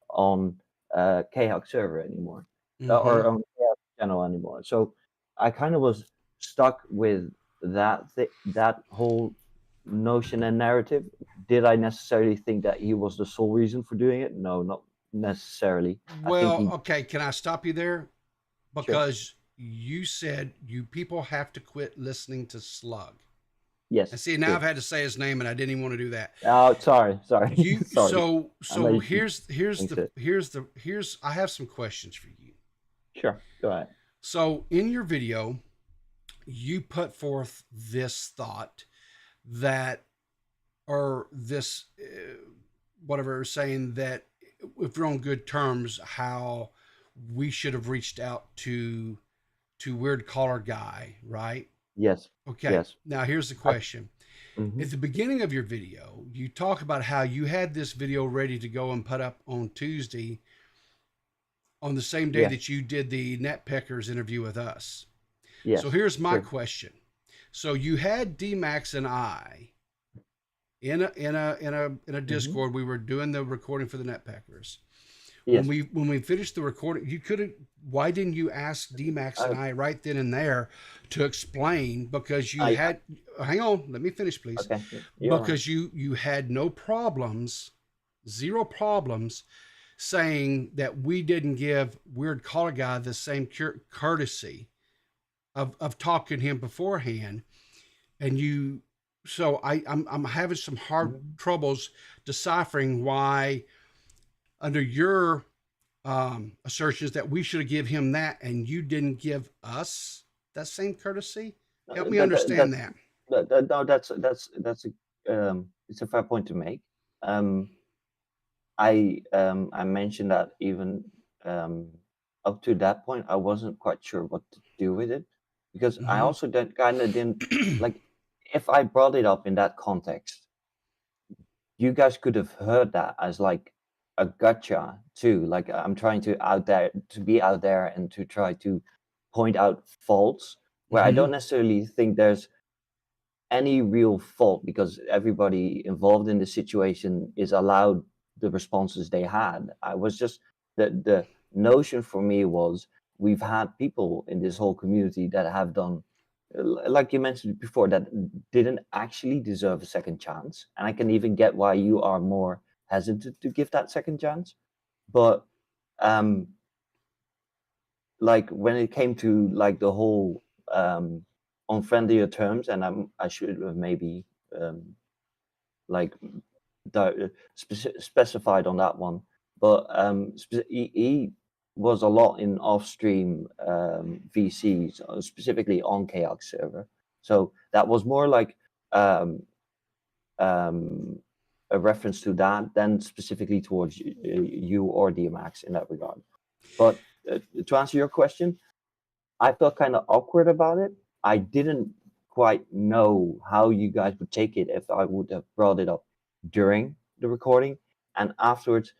[SPEAKER 11] on KHawk server anymore,
[SPEAKER 1] Mm-hmm.
[SPEAKER 11] or on KHawk channel anymore. So I kind of was stuck with that whole notion and narrative. Did I necessarily think that he was the sole reason for doing it? No, not necessarily. I think
[SPEAKER 1] Well,
[SPEAKER 11] he,
[SPEAKER 1] okay. Can I stop you there?
[SPEAKER 11] sure,
[SPEAKER 1] Because you said you people have to quit listening to Slug.
[SPEAKER 11] yes,
[SPEAKER 1] And see, now
[SPEAKER 11] true.
[SPEAKER 1] I've had to say his name, and I didn't even want to do that.
[SPEAKER 11] Oh, sorry,
[SPEAKER 1] You
[SPEAKER 11] sorry.
[SPEAKER 1] so here's
[SPEAKER 11] Thanks,
[SPEAKER 1] here's I have some questions for you.
[SPEAKER 11] Sure, go ahead.
[SPEAKER 1] So in your video, you put forth this thought that, or this whatever, saying that if we're on good terms, how we should have reached out to Weird Collar Guy, right?
[SPEAKER 11] Yes.
[SPEAKER 1] Okay.
[SPEAKER 11] Yes.
[SPEAKER 1] Now here's the question.
[SPEAKER 11] Mhm.
[SPEAKER 1] At the beginning of your video, you talk about how you had this video ready to go and put up on Tuesday, on the same day
[SPEAKER 11] Yeah.
[SPEAKER 1] that you did the Netpeckers interview with us.
[SPEAKER 11] Yes.
[SPEAKER 1] So here's my
[SPEAKER 11] Sure.
[SPEAKER 1] question. So you had D-Max and I in a Discord. We were doing the recording for the Netpeckers.
[SPEAKER 11] Yes.
[SPEAKER 1] When we finished the recording, you could have. Why didn't you ask D-Max and I right then and there to explain? Because you had. Hang on, let me finish, please.
[SPEAKER 11] Okay.
[SPEAKER 1] Because you had no problems, zero problems, saying that we didn't give Weird Collar Guy the same courtesy of talking to him beforehand, and you. So I'm having some hard troubles deciphering why, under your assertions, that we should have give him that and you didn't give us that same courtesy. Help me understand that.
[SPEAKER 11] No, that's it's a fair point to make. I mentioned that even up to that point, I wasn't quite sure what to do with it, because I also didn't like, if I brought it up in that context, you guys could have heard that as like a gotcha too. Like, I'm trying to be out there and to try to point out faults where I don't necessarily think there's any real fault, because everybody involved in the situation is allowed the responses they had. I was just, the notion for me was, we've had people in this whole community that have done, like you mentioned before, that didn't actually deserve a second chance, and I can even get why you are more hesitant to give that second chance. But like, when it came to like the whole on friendlier terms, and I should have maybe like specified on that one, but he was a lot in off-stream VCs, specifically on KHawk server. So that was more like a reference to that than specifically towards you or DMX in that regard. But to answer your question, I felt kind of awkward about it. I didn't quite know how you guys would take it if I would have brought it up during the recording, and afterwards,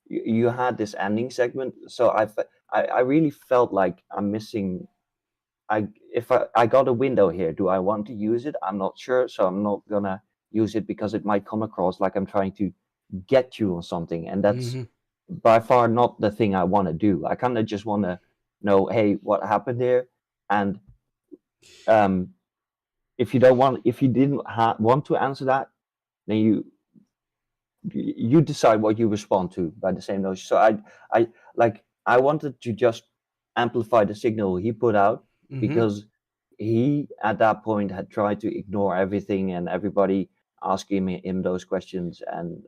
[SPEAKER 11] you had this ending segment, so I really felt like I'm missing. I got a window here. Do I want to use it? I'm not sure, so I'm not gonna use it because it might come across like I'm trying to get you on something, and that's by far not the thing I want to do. I kind of just want to know, hey, what happened there, and if you didn't want to answer that, then you decide what you respond to by the same notion. So I wanted to just amplify the signal he put out because he at that point had tried to ignore everything and everybody asking him those questions and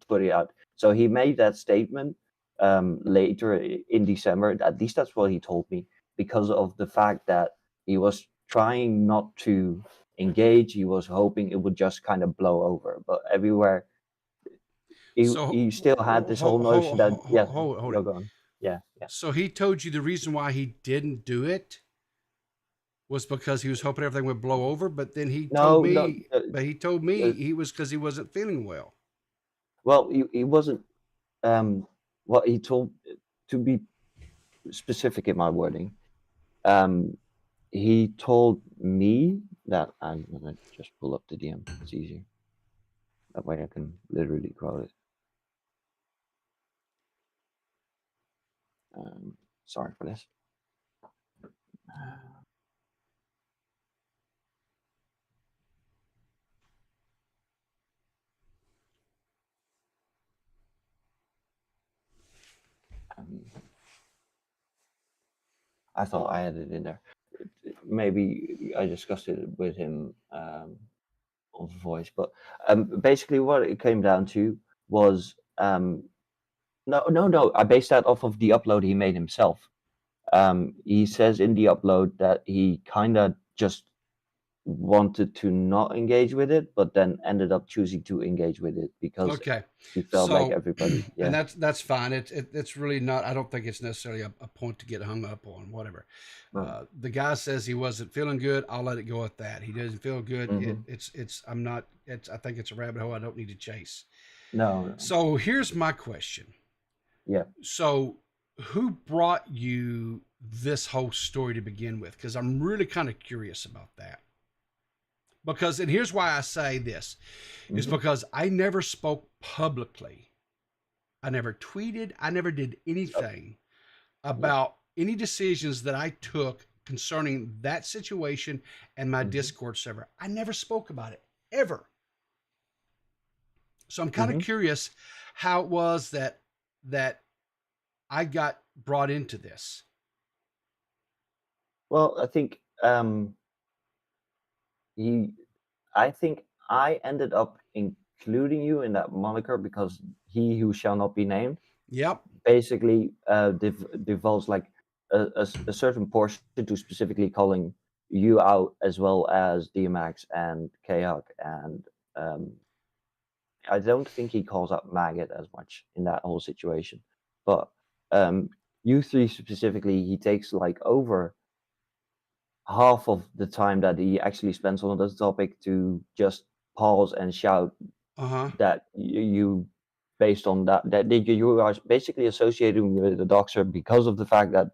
[SPEAKER 11] put it out. So he made that statement later in December. At least that's what he told me, because of the fact that he was trying not to engage. He was hoping it would just kind of blow over, but everywhere he still had this whole notion that you're going. Yeah.
[SPEAKER 1] So he told you the reason why he didn't do it was because he was hoping everything would blow over, but then he told me he was because he wasn't feeling well.
[SPEAKER 11] Well, he wasn't. What he told, to be specific in my wording, he told me that I'm gonna just pull up the DM. It's easier. That way I can literally quote it. Sorry for this. I thought I had it in there. Maybe I discussed it with him on voice, but basically what it came down to was no. I based that off of the upload he made himself. He says in the upload that he kind of just wanted to not engage with it, but then ended up choosing to engage with it because he felt like everybody. Yeah,
[SPEAKER 1] and that's fine. It's really not. I don't think it's necessarily a point to get hung up on. Whatever.
[SPEAKER 11] Right.
[SPEAKER 1] The guy says he wasn't feeling good. I'll let it go at that. He doesn't feel good. I'm not. I think it's a rabbit hole I don't need to chase.
[SPEAKER 11] No.
[SPEAKER 1] So here's my question.
[SPEAKER 11] Yeah.
[SPEAKER 1] So who brought you this whole story to begin with? Because I'm really kind of curious about that. Because, and here's why I say this, is because I never spoke publicly. I never tweeted. I never did anything about any decisions that I took concerning that situation and my Discord server. I never spoke about it, ever. So I'm kind of curious how it was that I got brought into this.
[SPEAKER 11] Well, I think I think I ended up including you in that moniker because he who shall not be named.
[SPEAKER 1] Yep.
[SPEAKER 11] Basically, devolves like a certain portion to specifically calling you out as well as DMX and K-Hawk, and I don't think he calls out Maggot as much in that whole situation. But you three specifically, he takes like over half of the time that he actually spends on this topic to just pause and shout that you based on that you are basically associated with the Doxer because of the fact that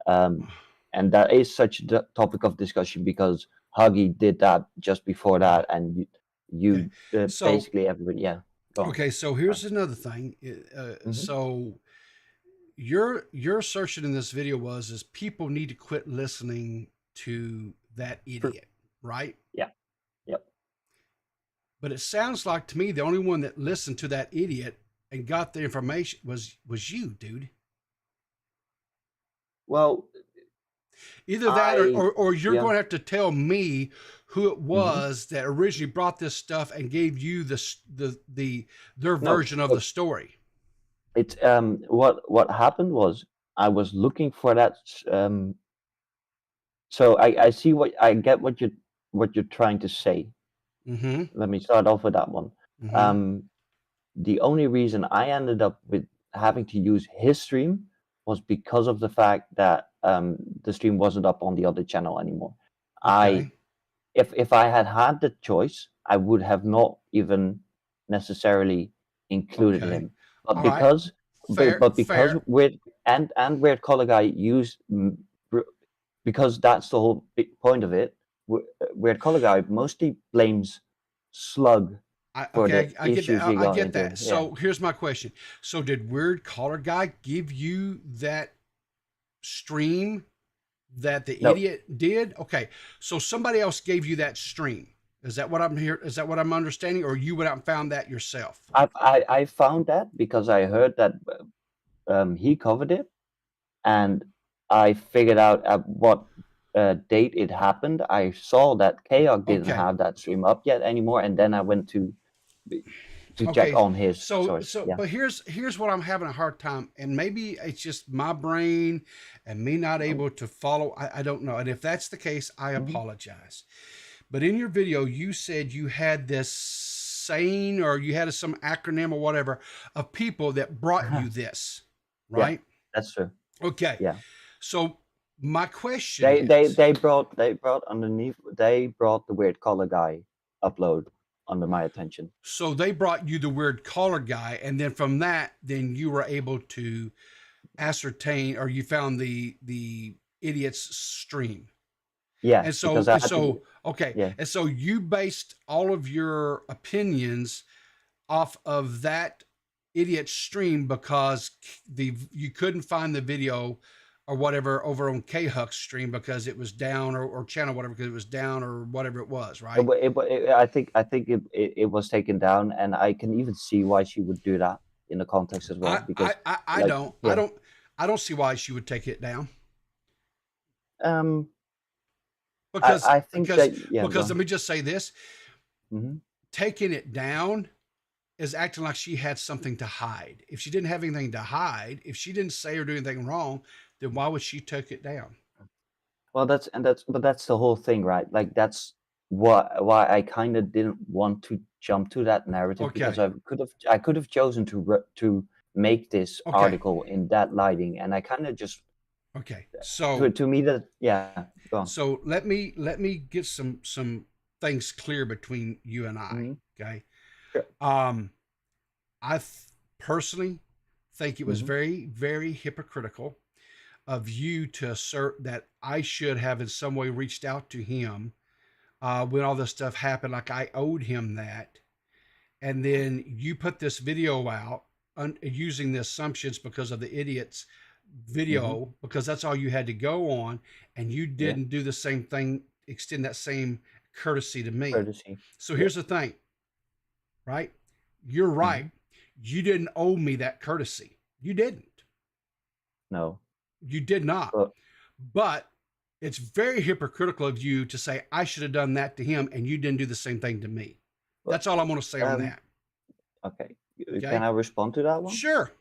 [SPEAKER 11] and that is such a topic of discussion because Huggy did that just before that, and you basically everybody
[SPEAKER 1] okay, so here's another thing. So your assertion in this video is people need to quit listening to that idiot, right?
[SPEAKER 11] Yeah. Yep.
[SPEAKER 1] But it sounds like to me the only one that listened to that idiot and got the information was you, dude.
[SPEAKER 11] Well,
[SPEAKER 1] either that or you're going to have to tell me who it was that originally brought this stuff and gave you their version of the story.
[SPEAKER 11] It's what happened was I was looking for that so I see I get what you're trying to say, Let me start off with that one. The only reason I ended up with having to use his stream was because of the fact that the stream wasn't up on the other channel anymore.
[SPEAKER 1] Okay.
[SPEAKER 11] If I had had the choice, I would have not even necessarily included
[SPEAKER 1] Okay.
[SPEAKER 11] him. But
[SPEAKER 1] All right.
[SPEAKER 11] because
[SPEAKER 1] Fair,
[SPEAKER 11] but because
[SPEAKER 1] fair.
[SPEAKER 11] Weird and Weird Color Guy used because that's the whole big point of it. Weird Color Guy mostly blames Slug for the
[SPEAKER 1] I get
[SPEAKER 11] issues
[SPEAKER 1] that.
[SPEAKER 11] he
[SPEAKER 1] I
[SPEAKER 11] got
[SPEAKER 1] get
[SPEAKER 11] into.
[SPEAKER 1] that.
[SPEAKER 11] Yeah.
[SPEAKER 1] So here's my question. So did Weird Collar Guy give you that stream that the
[SPEAKER 11] No.
[SPEAKER 1] idiot did? Okay. So somebody else gave you that stream. Is that what I'm here? Is that what I'm understanding? Or you went out and found that yourself?
[SPEAKER 11] I found that because I heard that he covered it, and I figured out at what date it happened. I saw that Chaos didn't
[SPEAKER 1] Okay.
[SPEAKER 11] have that stream up yet anymore, and then I went to check
[SPEAKER 1] Okay.
[SPEAKER 11] on his
[SPEAKER 1] So
[SPEAKER 11] source. Yeah.
[SPEAKER 1] but here's what I'm having a hard time, and maybe it's just my brain and me not able to follow. I don't know. And if that's the case, I apologize. But in your video, you said you had this saying, or you had some acronym or whatever of people that brought you this, right?
[SPEAKER 11] Yeah, that's true.
[SPEAKER 1] Okay.
[SPEAKER 11] Yeah.
[SPEAKER 1] So my question is,
[SPEAKER 11] They brought underneath, they brought the Weird Color Guy upload under my attention.
[SPEAKER 1] so they brought you the Weird Collar Guy, and then from that, then you were able to ascertain, or you found the idiot's stream.
[SPEAKER 11] Yeah.
[SPEAKER 1] And so,
[SPEAKER 11] because I
[SPEAKER 1] and
[SPEAKER 11] had to-
[SPEAKER 1] so, okay.
[SPEAKER 11] Yeah.
[SPEAKER 1] And so you based all of your opinions off of that idiot stream because you couldn't find the video or whatever over on K-Huck's stream because it was down, or channel whatever, because it was down or whatever it was, right?
[SPEAKER 11] I think it was taken down, and I can even see why she would do that in the context as well. Because
[SPEAKER 1] I don't see why she would take it down. Because
[SPEAKER 11] I think
[SPEAKER 1] because
[SPEAKER 11] that,
[SPEAKER 1] because let me just say this:
[SPEAKER 11] Mm-hmm.
[SPEAKER 1] taking it down is acting like she had something to hide. If she didn't have anything to hide, if she didn't say or do anything wrong, then why would she take it down?
[SPEAKER 11] Well, that's the whole thing, right? Like that's why I kind of didn't want to jump to that narrative, because I could have chosen to make this article in that lighting, and I kind of just
[SPEAKER 1] So
[SPEAKER 11] to me that go on.
[SPEAKER 1] So let me get some things clear between you and I. Okay.
[SPEAKER 11] Sure.
[SPEAKER 1] I personally think it was very, very hypocritical of you to assert that I should have in some way reached out to him when all this stuff happened, like I owed him that. And then you put this video out using the assumptions because of the idiot's video, because that's all you had to go on, and you didn't do the same thing, extend that same courtesy to me. So here's the thing, right? You're right. You didn't owe me that courtesy. You didn't.
[SPEAKER 11] No.
[SPEAKER 1] You did not. But it's very hypocritical of you to say I should have done that to him and you didn't do the same thing to me. That's all I'm going to say on that.
[SPEAKER 11] Okay. Can I respond to that one?
[SPEAKER 1] Sure.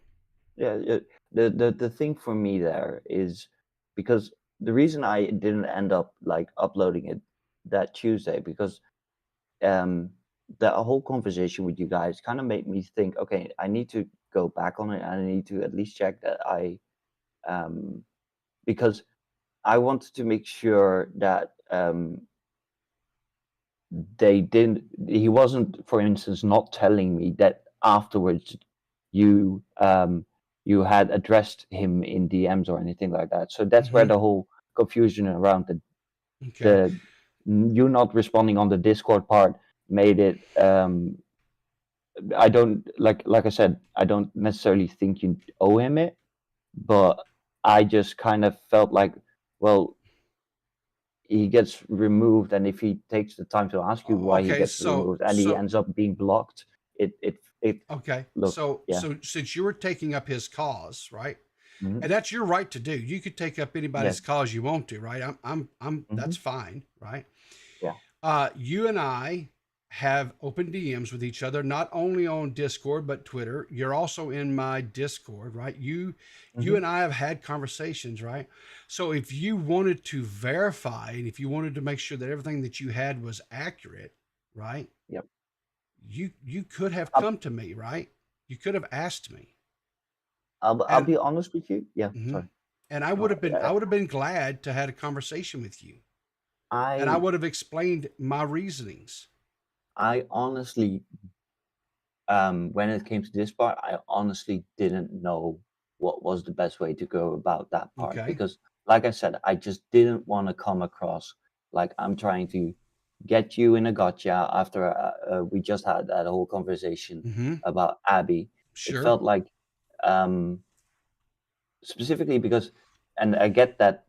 [SPEAKER 11] Yeah. The thing for me there is because the reason I didn't end up like uploading it that Tuesday, because the whole conversation with you guys kind of made me think, okay, I need to go back on it. I need to at least check that because I wanted to make sure that he wasn't, for instance, not telling me that afterwards you had addressed him in DMs or anything like that. So that's where the whole confusion around the you not responding on the Discord part made it. I don't like I said, I don't necessarily think you owe him it, but I just kind of felt like, well, he gets removed, and if he takes the time to ask you why he gets removed, and he ends up being blocked, it
[SPEAKER 1] okay.
[SPEAKER 11] Look,
[SPEAKER 1] so since you were taking up his cause, right?
[SPEAKER 11] Mhm.
[SPEAKER 1] And that's your right to do. You could take up anybody's cause you want to, right? I'm that's fine, right?
[SPEAKER 11] Yeah.
[SPEAKER 1] You and I have open DMs with each other, not only on Discord but Twitter. You're also in my Discord, right? You and I have had conversations, right? So if you wanted to verify and if you wanted to make sure that everything that you had was accurate, right?
[SPEAKER 11] Yep.
[SPEAKER 1] You could have come to me, right? You could have asked me.
[SPEAKER 11] I'll be honest with you. Yeah, sorry.
[SPEAKER 1] And I would have been glad to have a conversation with you. And I would have explained my reasonings.
[SPEAKER 11] I honestly, when it came to this part, I honestly didn't know what was the best way to go about that part.
[SPEAKER 1] Okay.
[SPEAKER 11] Because, like I said, I just didn't want to come across like I'm trying to get you in a gotcha after we just had that whole conversation about Abby.
[SPEAKER 1] Sure.
[SPEAKER 11] It felt like, specifically because, and I get that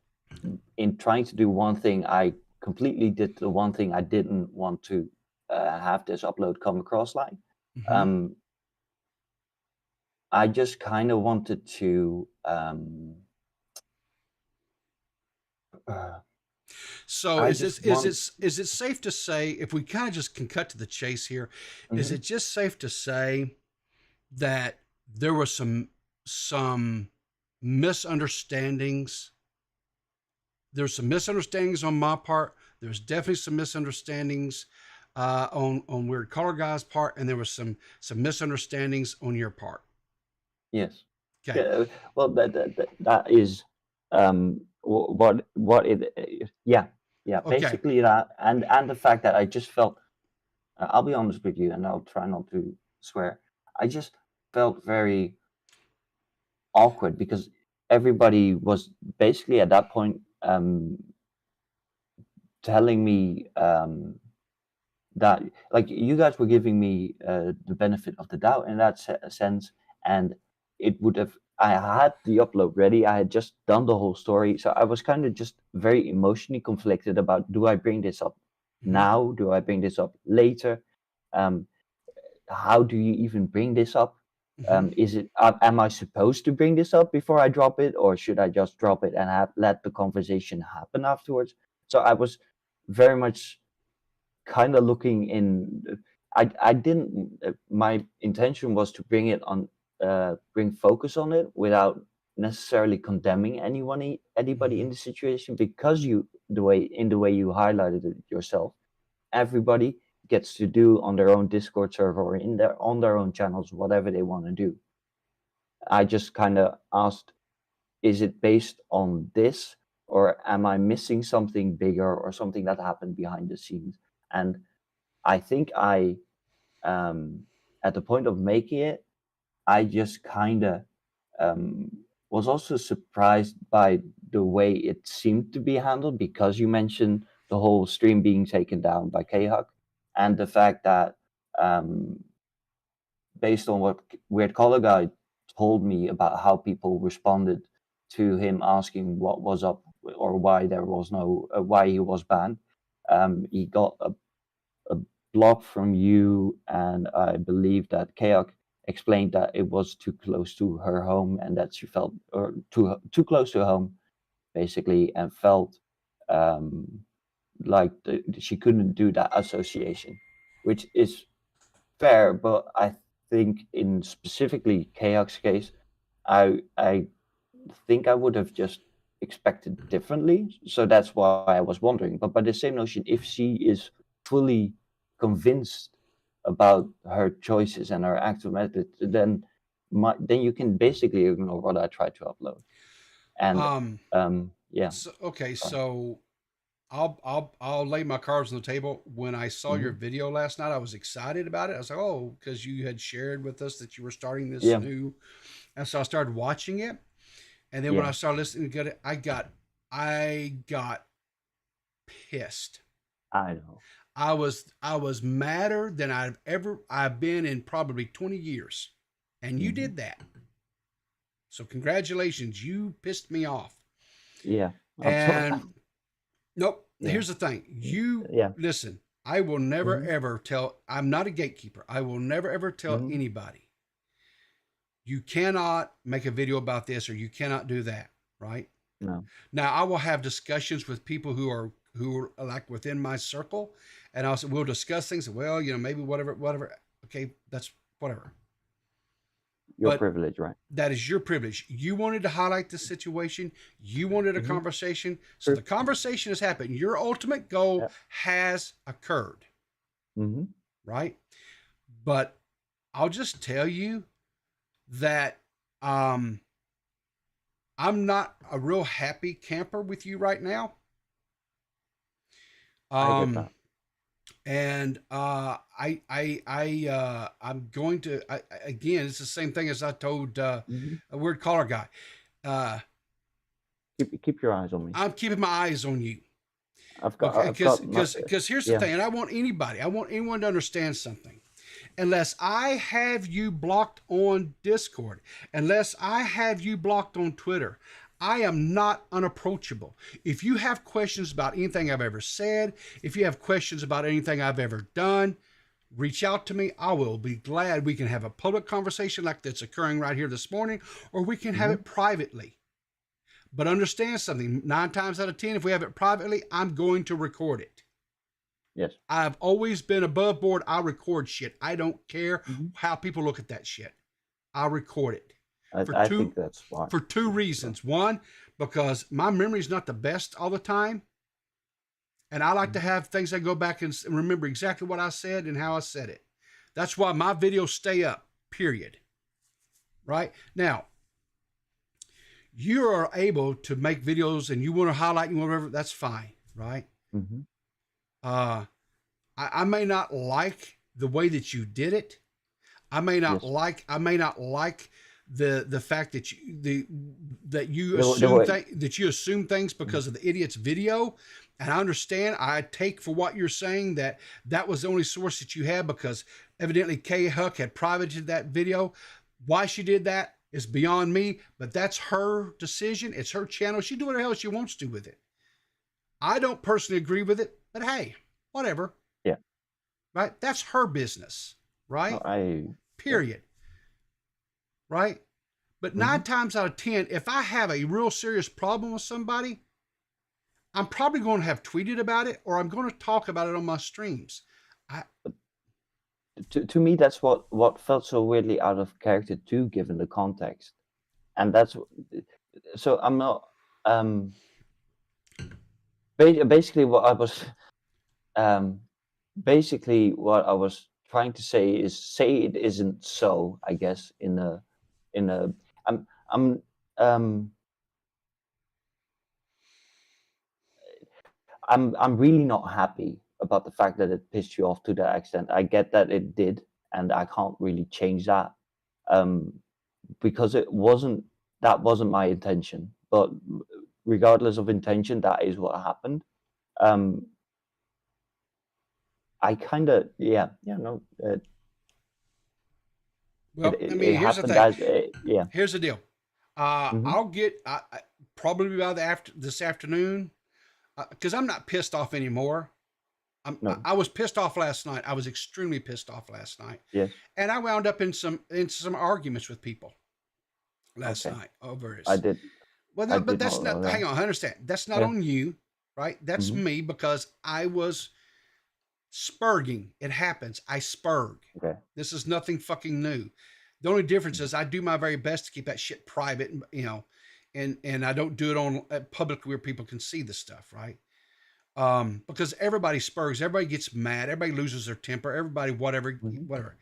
[SPEAKER 11] in trying to do one thing, I completely did the one thing I didn't want to have this upload come across like. I just kind of wanted to.
[SPEAKER 1] So is it safe to say, if we kind of just can cut to the chase here, is it just safe to say that there were some misunderstandings? There's some misunderstandings on my part. There's definitely some misunderstandings on Weird Color Guy's part, and there was some misunderstandings on your part.
[SPEAKER 11] Yes.
[SPEAKER 1] Okay.
[SPEAKER 11] Yeah, well, that is what it. Yeah.
[SPEAKER 1] Okay.
[SPEAKER 11] Basically that, and the fact that I just felt. I'll be honest with you, and I'll try not to swear. I just felt very awkward because everybody was basically at that point telling me that, like, you guys were giving me the benefit of the doubt in that sense, and it would have. I had the upload ready. I had just done the whole story, so I was kind of just very emotionally conflicted about: do I bring this up now? Do I bring this up later? How do you even bring this up? Is it? Am I supposed to bring this up before I drop it, or should I just drop it and let the conversation happen afterwards? So I was very much kind of looking in. I didn't. My intention was to bring it on, bring focus on it without necessarily condemning anybody in the situation, because the way you highlighted it yourself, everybody gets to do on their own Discord server or on their own channels whatever they want to do. I just kind of asked, is it based on this, or am I missing something bigger or something that happened behind the scenes? And I think at the point of making it, I just kind of was also surprised by the way it seemed to be handled, because you mentioned the whole stream being taken down by K-Huck, and the fact that based on what Weird Color Guy told me about how people responded to him asking what was up or why there was no why he was banned, he got a block from you, and I believe that Kayak explained that it was too close to her home, and that she felt or too close to home, basically, and felt like she couldn't do that association, which is fair. But I think in specifically Kayak's case, I think I would have just expected differently. So that's why I was wondering. But by the same notion, if she is fully convinced about her choices and her active method, then you can basically ignore what I tried to upload. And yeah.
[SPEAKER 1] So, okay, so I'll lay my cards on the table. When I saw your video last night, I was excited about it. I was like, oh, because you had shared with us that you were starting this new, and so I started watching it. And then when I started listening to it, I got pissed.
[SPEAKER 11] I know.
[SPEAKER 1] I was madder than I've been in probably 20 years. And you did that. So congratulations, you pissed me off.
[SPEAKER 11] Yeah.
[SPEAKER 1] And nope, here's the thing. Listen, I will never ever tell, I'm not a gatekeeper. I will never ever tell anybody, you cannot make a video about this or you cannot do that, right?
[SPEAKER 11] No.
[SPEAKER 1] Now I will have discussions with people who are like within my circle, and we'll discuss things. Well, maybe whatever. Okay, that's whatever.
[SPEAKER 11] Your privilege, right?
[SPEAKER 1] That is your privilege. You wanted to highlight the situation. You wanted a conversation. So the conversation has happened. Your ultimate goal has occurred.
[SPEAKER 11] Mm-hmm.
[SPEAKER 1] right? But I'll just tell you that I'm not a real happy camper with you right now.
[SPEAKER 11] I get that.
[SPEAKER 1] And I'm going to again. It's the same thing as I told a weird caller guy.
[SPEAKER 11] Keep your eyes on me.
[SPEAKER 1] I'm keeping my eyes on you.
[SPEAKER 11] I've got
[SPEAKER 1] Because here's the
[SPEAKER 11] yeah.
[SPEAKER 1] thing, and I want anyone to understand something. Unless I have you blocked on Discord, unless I have you blocked on Twitter, I am not unapproachable. If you have questions about anything I've ever said, if you have questions about anything I've ever done, reach out to me. I will be glad. We can have a public conversation like that's occurring right here this morning, or we can have it privately. But understand something, 9 times out of 10, if we have it privately, I'm going to record it.
[SPEAKER 11] Yes.
[SPEAKER 1] I've always been above board. I record shit. I don't care how people look at that shit. I record it.
[SPEAKER 11] I think that's smart.
[SPEAKER 1] For 2 reasons. One, because my memory is not the best all the time. And I like to have things I go back and remember exactly what I said and how I said it. That's why my videos stay up, period. Right? Now, you are able to make videos and you want to highlight and whatever, that's fine, right? I may not like the way that you did it. I may not like the fact that you assume things because of the idiot's video. And I understand. I take for what you're saying that was the only source that you had because evidently Kay Huck had privated that video. Why she did that is beyond me, but that's her decision. It's her channel. She do whatever the hell she wants to with it. I don't personally agree with it, but hey, whatever.
[SPEAKER 11] Yeah.
[SPEAKER 1] Right? That's her business, right? Period. Right? But 9 times out of 10, if I have a real serious problem with somebody, I'm probably going to have tweeted about it or I'm going to talk about it on my streams.
[SPEAKER 11] To me, that's what felt so weirdly out of character too, given the context, and that's so I'm not basically what I was trying to say is say it isn't so. I guess I'm really not happy about the fact that it pissed you off to that extent. I get that it did, and I can't really change that, because that wasn't my intention. But regardless of intention, that is what happened. I kind of no.
[SPEAKER 1] Well, I mean, here's the thing. Here's the deal. I'll get probably by this afternoon. Because I'm not pissed off anymore. I was pissed off last night. I was extremely pissed off last night.
[SPEAKER 11] Yes.
[SPEAKER 1] And I wound up in some arguments with people last night over it.
[SPEAKER 11] I did.
[SPEAKER 1] Well, no, but that's not. Hang on, I understand. That's not on you, right? That's me because I was spurging. It happens. I spurg.
[SPEAKER 11] Okay.
[SPEAKER 1] This is nothing fucking new. The only difference is I do my very best to keep that shit private, and I don't do it on public where people can see the stuff, right? Because everybody spurs, everybody gets mad, everybody loses their temper, everybody whatever.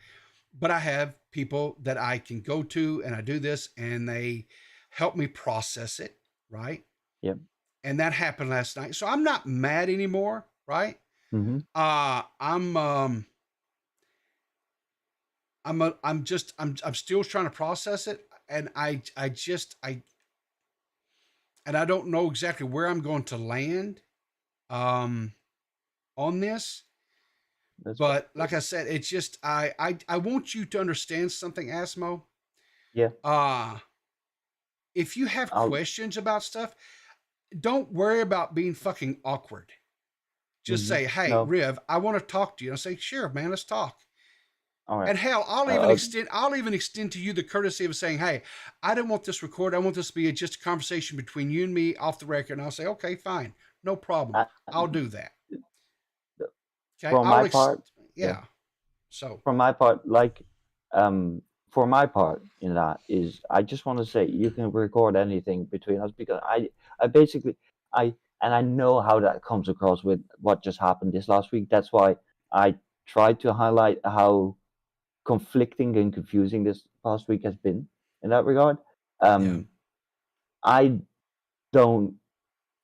[SPEAKER 1] But I have people that I can go to, and I do this, and they help me process it, right?
[SPEAKER 11] Yep.
[SPEAKER 1] And that happened last night, so I'm not mad anymore, right? I'm still trying to process it, and I don't know exactly where I'm going to land on this. But like I said, it's just I want you to understand something, Asmo.
[SPEAKER 11] Yeah.
[SPEAKER 1] If you have questions about stuff, don't worry about being fucking awkward. Just say, "Hey, Riv, I want to talk to you." And I say, "Sure, man, let's talk."
[SPEAKER 11] All right.
[SPEAKER 1] And hell, I'll even extend to you the courtesy of saying, "Hey, I don't want this recorded. I want this to be just a conversation between you and me off the record." And I'll say, "Okay, fine, no problem. I'll do that." Okay.
[SPEAKER 11] For my part,
[SPEAKER 1] yeah. So
[SPEAKER 11] for my part, for my part in that is, I just want to say you can record anything between us, because I basically and I know how that comes across with what just happened this last week. That's why I tried to highlight how conflicting and confusing this past week has been in that regard. I don't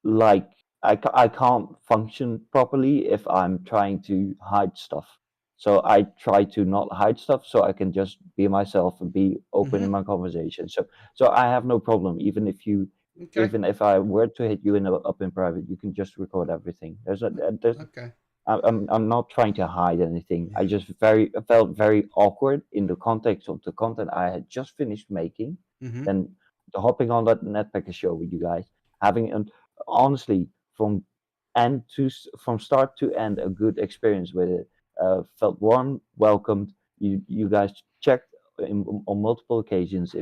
[SPEAKER 11] like I can't function properly if I'm trying to hide stuff. So I try to not hide stuff so I can just be myself and be open in my conversation. So I have no problem even if you even if I were to hit you up in private, you can just record everything. There's I'm not trying to hide anything. I just felt very awkward in the context of the content I had just finished making. Then hopping on that Netpacker show with you guys, having an honestly from start to end a good experience with it. Felt warm, welcomed. You guys checked on multiple occasions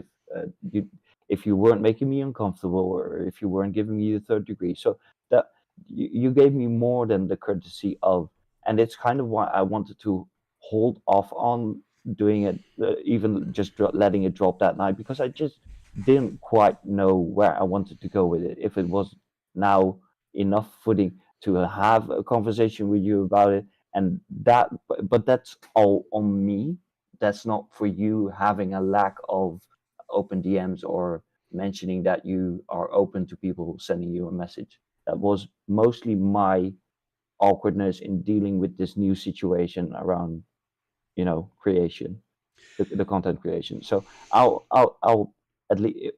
[SPEAKER 11] if you weren't making me uncomfortable or if you weren't giving me the third degree. So that you gave me more than the courtesy of, and it's kind of why I wanted to hold off on doing it, even just letting it drop that night, because I just didn't quite know where I wanted to go with it. If it was now enough footing to have a conversation with you about it, and that, but that's all on me. That's not for you having a lack of open DMs or mentioning that you are open to people sending you a message. That was mostly my awkwardness in dealing with this new situation around, creation, the content creation. So I'll at least,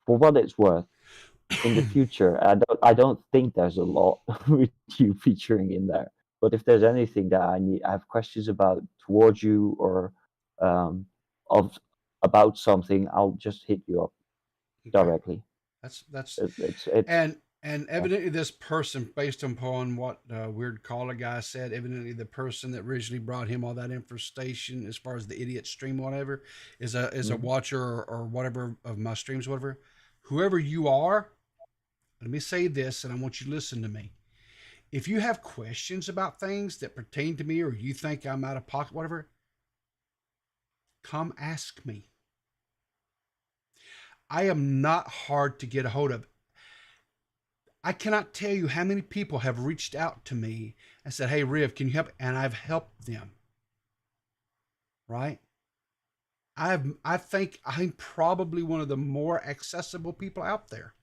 [SPEAKER 11] for what it's worth, in the future, I don't think there's a lot with you featuring in there. But if there's anything that I have questions about towards you or of about something, I'll just hit you up directly.
[SPEAKER 1] That's
[SPEAKER 11] it's
[SPEAKER 1] and evidently this person, based upon what weird caller guy said, evidently the person that originally brought him all that infestation as far as the idiot stream, whatever, is a watcher or whatever of my streams, whatever. Whoever you are, let me say this, and I want you to listen to me. If you have questions about things that pertain to me or you think I'm out of pocket, whatever, come ask me. I am not hard to get a hold of. I cannot tell you how many people have reached out to me and said, "Hey, Riv, can you help?" And I've helped them. Right? I think I'm probably one of the more accessible people out there.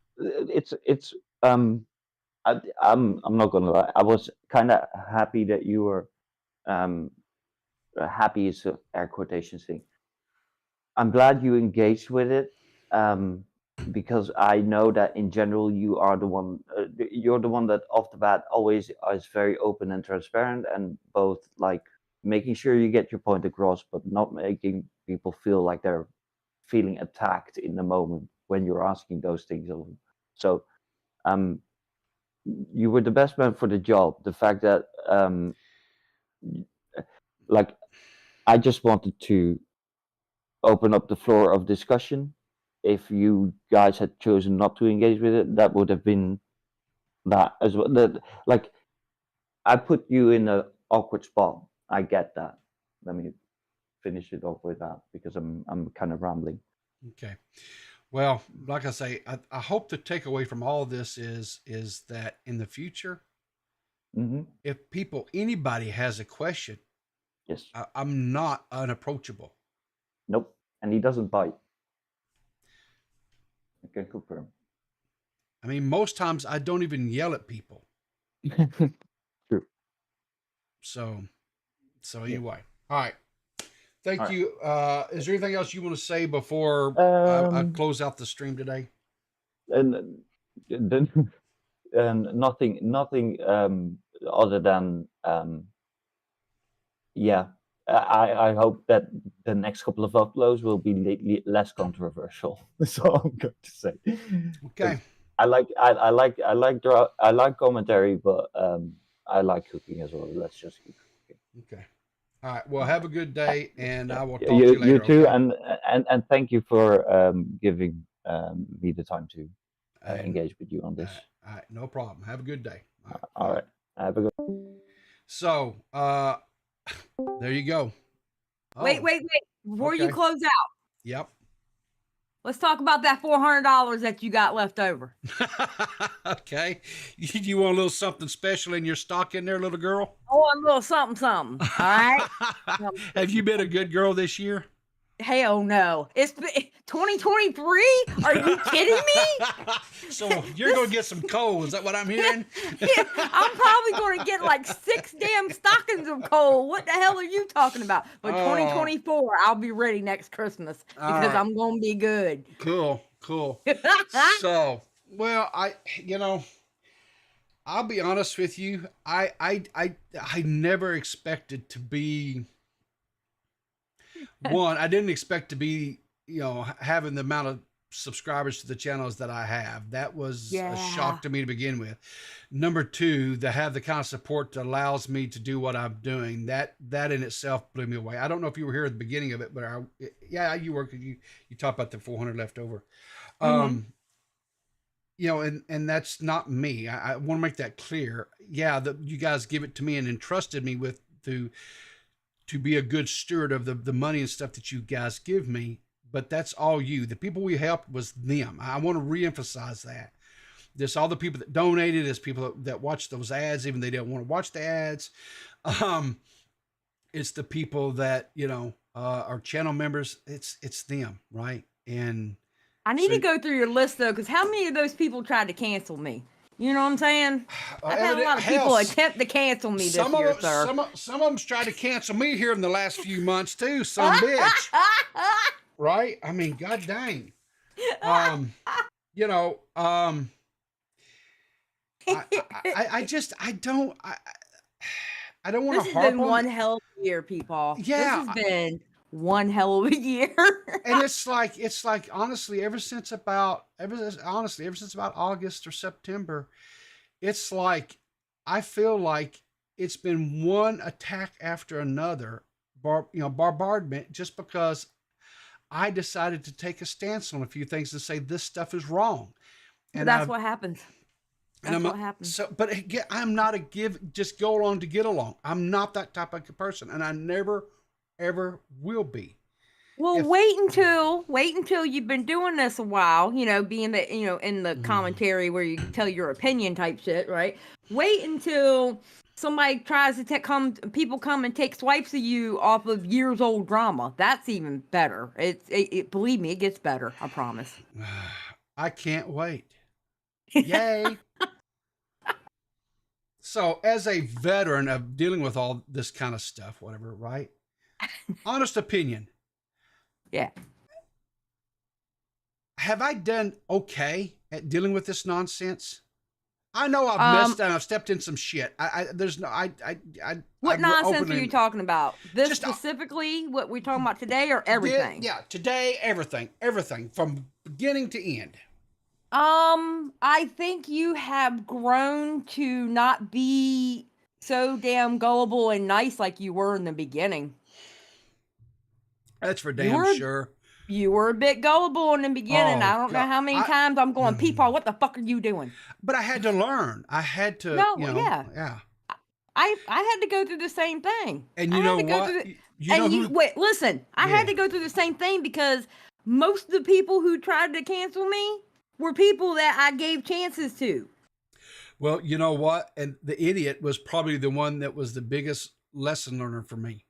[SPEAKER 11] I'm not gonna lie. I was kind of happy that you were happy is an air quotations thing. I'm glad you engaged with it because I know that in general you are the one. You're the one that off the bat always is very open and transparent, and both like making sure you get your point across, but not making people feel like they're feeling attacked in the moment when you're asking those things of them. So, you were the best man for the job. The fact that, like, I just wanted to open up the floor of discussion. If you guys had chosen not to engage with it, that would have been that as well. Like, I put you in an awkward spot. I get that. Let me finish it off with that because I'm kind of rambling.
[SPEAKER 1] Okay. Well, like I say, I hope the takeaway from all of this is that in the future, if anybody has a question,
[SPEAKER 11] yes,
[SPEAKER 1] I'm not unapproachable.
[SPEAKER 11] Nope, and he doesn't bite. I can confirm.
[SPEAKER 1] I mean, most times I don't even yell at people.
[SPEAKER 11] True.
[SPEAKER 1] So anyway, all right. Thank you. Is there anything else you want to say before I close out the stream today?
[SPEAKER 11] And nothing other than yeah. I hope that the next couple of uploads will be less controversial. That's all I'm going to say.
[SPEAKER 1] Okay.
[SPEAKER 11] I like commentary, but I like cooking as well. Let's just keep cooking.
[SPEAKER 1] Okay. All right. Well, have a good day, and I will talk to you later.
[SPEAKER 11] You too,
[SPEAKER 1] okay?
[SPEAKER 11] and thank you for giving me the time to engage with you on this.
[SPEAKER 1] All right. No problem. Have a good day.
[SPEAKER 11] All right. Have a good.
[SPEAKER 1] So, there you go.
[SPEAKER 10] Wait. Before you close out.
[SPEAKER 1] Yep.
[SPEAKER 10] Let's talk about that $400 that you got left over.
[SPEAKER 1] Okay. You want a little something special in your stock in there, little girl?
[SPEAKER 10] Oh, a little something, something. All right.
[SPEAKER 1] Have you been a good girl this year?
[SPEAKER 10] Hell no. It's 2023? Are you kidding me?
[SPEAKER 1] So you're going to get some coal. Is that what I'm hearing?
[SPEAKER 10] Yeah, I'm probably going to get like 6 damn stockings of coal. What the hell are you talking about? But 2024, I'll be ready next Christmas because I'm going to be good.
[SPEAKER 1] Cool. So, well, I'll be honest with you. I never expected to be one. I didn't expect to be, having the amount of subscribers to the channels that I have. That was a shock to me to begin with. Number two, to have the kind of support that allows me to do what I'm doing. That in itself blew me away. I don't know if you were here at the beginning of it, but you were, because you talked about the 400 left over. And that's not me. I want to make that clear. Yeah, you guys give it to me and entrusted me with to be a good steward of the money and stuff that you guys give me. But that's all you. The people we helped was them. I want to reemphasize that. There's all the people that donated. There's people that watched those ads, even they didn't want to watch the ads. It's the people that, are channel members. It's them, right? And
[SPEAKER 10] I need to go through your list though, because how many of those people tried to cancel me? You know what I'm saying? I've had a lot of people attempt to cancel me this year, sir.
[SPEAKER 1] Some of them's tried to cancel me here in the last few months too, some bitch. Right? I mean, god dang. I don't want to harp on. This
[SPEAKER 10] has been one hell of a year, people.
[SPEAKER 1] Yeah.
[SPEAKER 10] This has been one hell of a year.
[SPEAKER 1] And it's like honestly, ever since about August or September, it's like I feel like it's been one attack after another, bombardment, just because I decided to take a stance on a few things and say this stuff is wrong. And
[SPEAKER 10] that's what happens.
[SPEAKER 1] That's what happens. So, but again, I'm not just go along to get along. I'm not that type of person, and I never, ever will be.
[SPEAKER 10] Well, wait until you've been doing this a while, being that, in the commentary where you tell your opinion type shit, right? Wait until somebody tries to people come and take swipes of you off of years old drama. That's even better. Believe me, it gets better. I promise.
[SPEAKER 1] I can't wait. Yay. So as a veteran of dealing with all this kind of stuff, whatever, right? Honest opinion.
[SPEAKER 10] Yeah.
[SPEAKER 1] Have I done okay at dealing with this nonsense? I know I've messed and I've stepped in some shit.
[SPEAKER 10] What nonsense are you talking about? This specifically, what we're talking about today, or everything?
[SPEAKER 1] Yeah, today, everything from beginning to end.
[SPEAKER 10] I think you have grown to not be so damn gullible and nice like you were in the beginning.
[SPEAKER 1] That's for damn sure.
[SPEAKER 10] You were a bit gullible in the beginning. I don't know how many times I'm going, Peepaw, what the fuck are you doing?
[SPEAKER 1] But I had to learn. I had to,
[SPEAKER 10] yeah. I had to go through the same thing.
[SPEAKER 1] And you know what?
[SPEAKER 10] Wait, listen. I had to go through the same thing because most of the people who tried to cancel me were people that I gave chances to.
[SPEAKER 1] Well, you know what? And the idiot was probably the one that was the biggest lesson learner for me.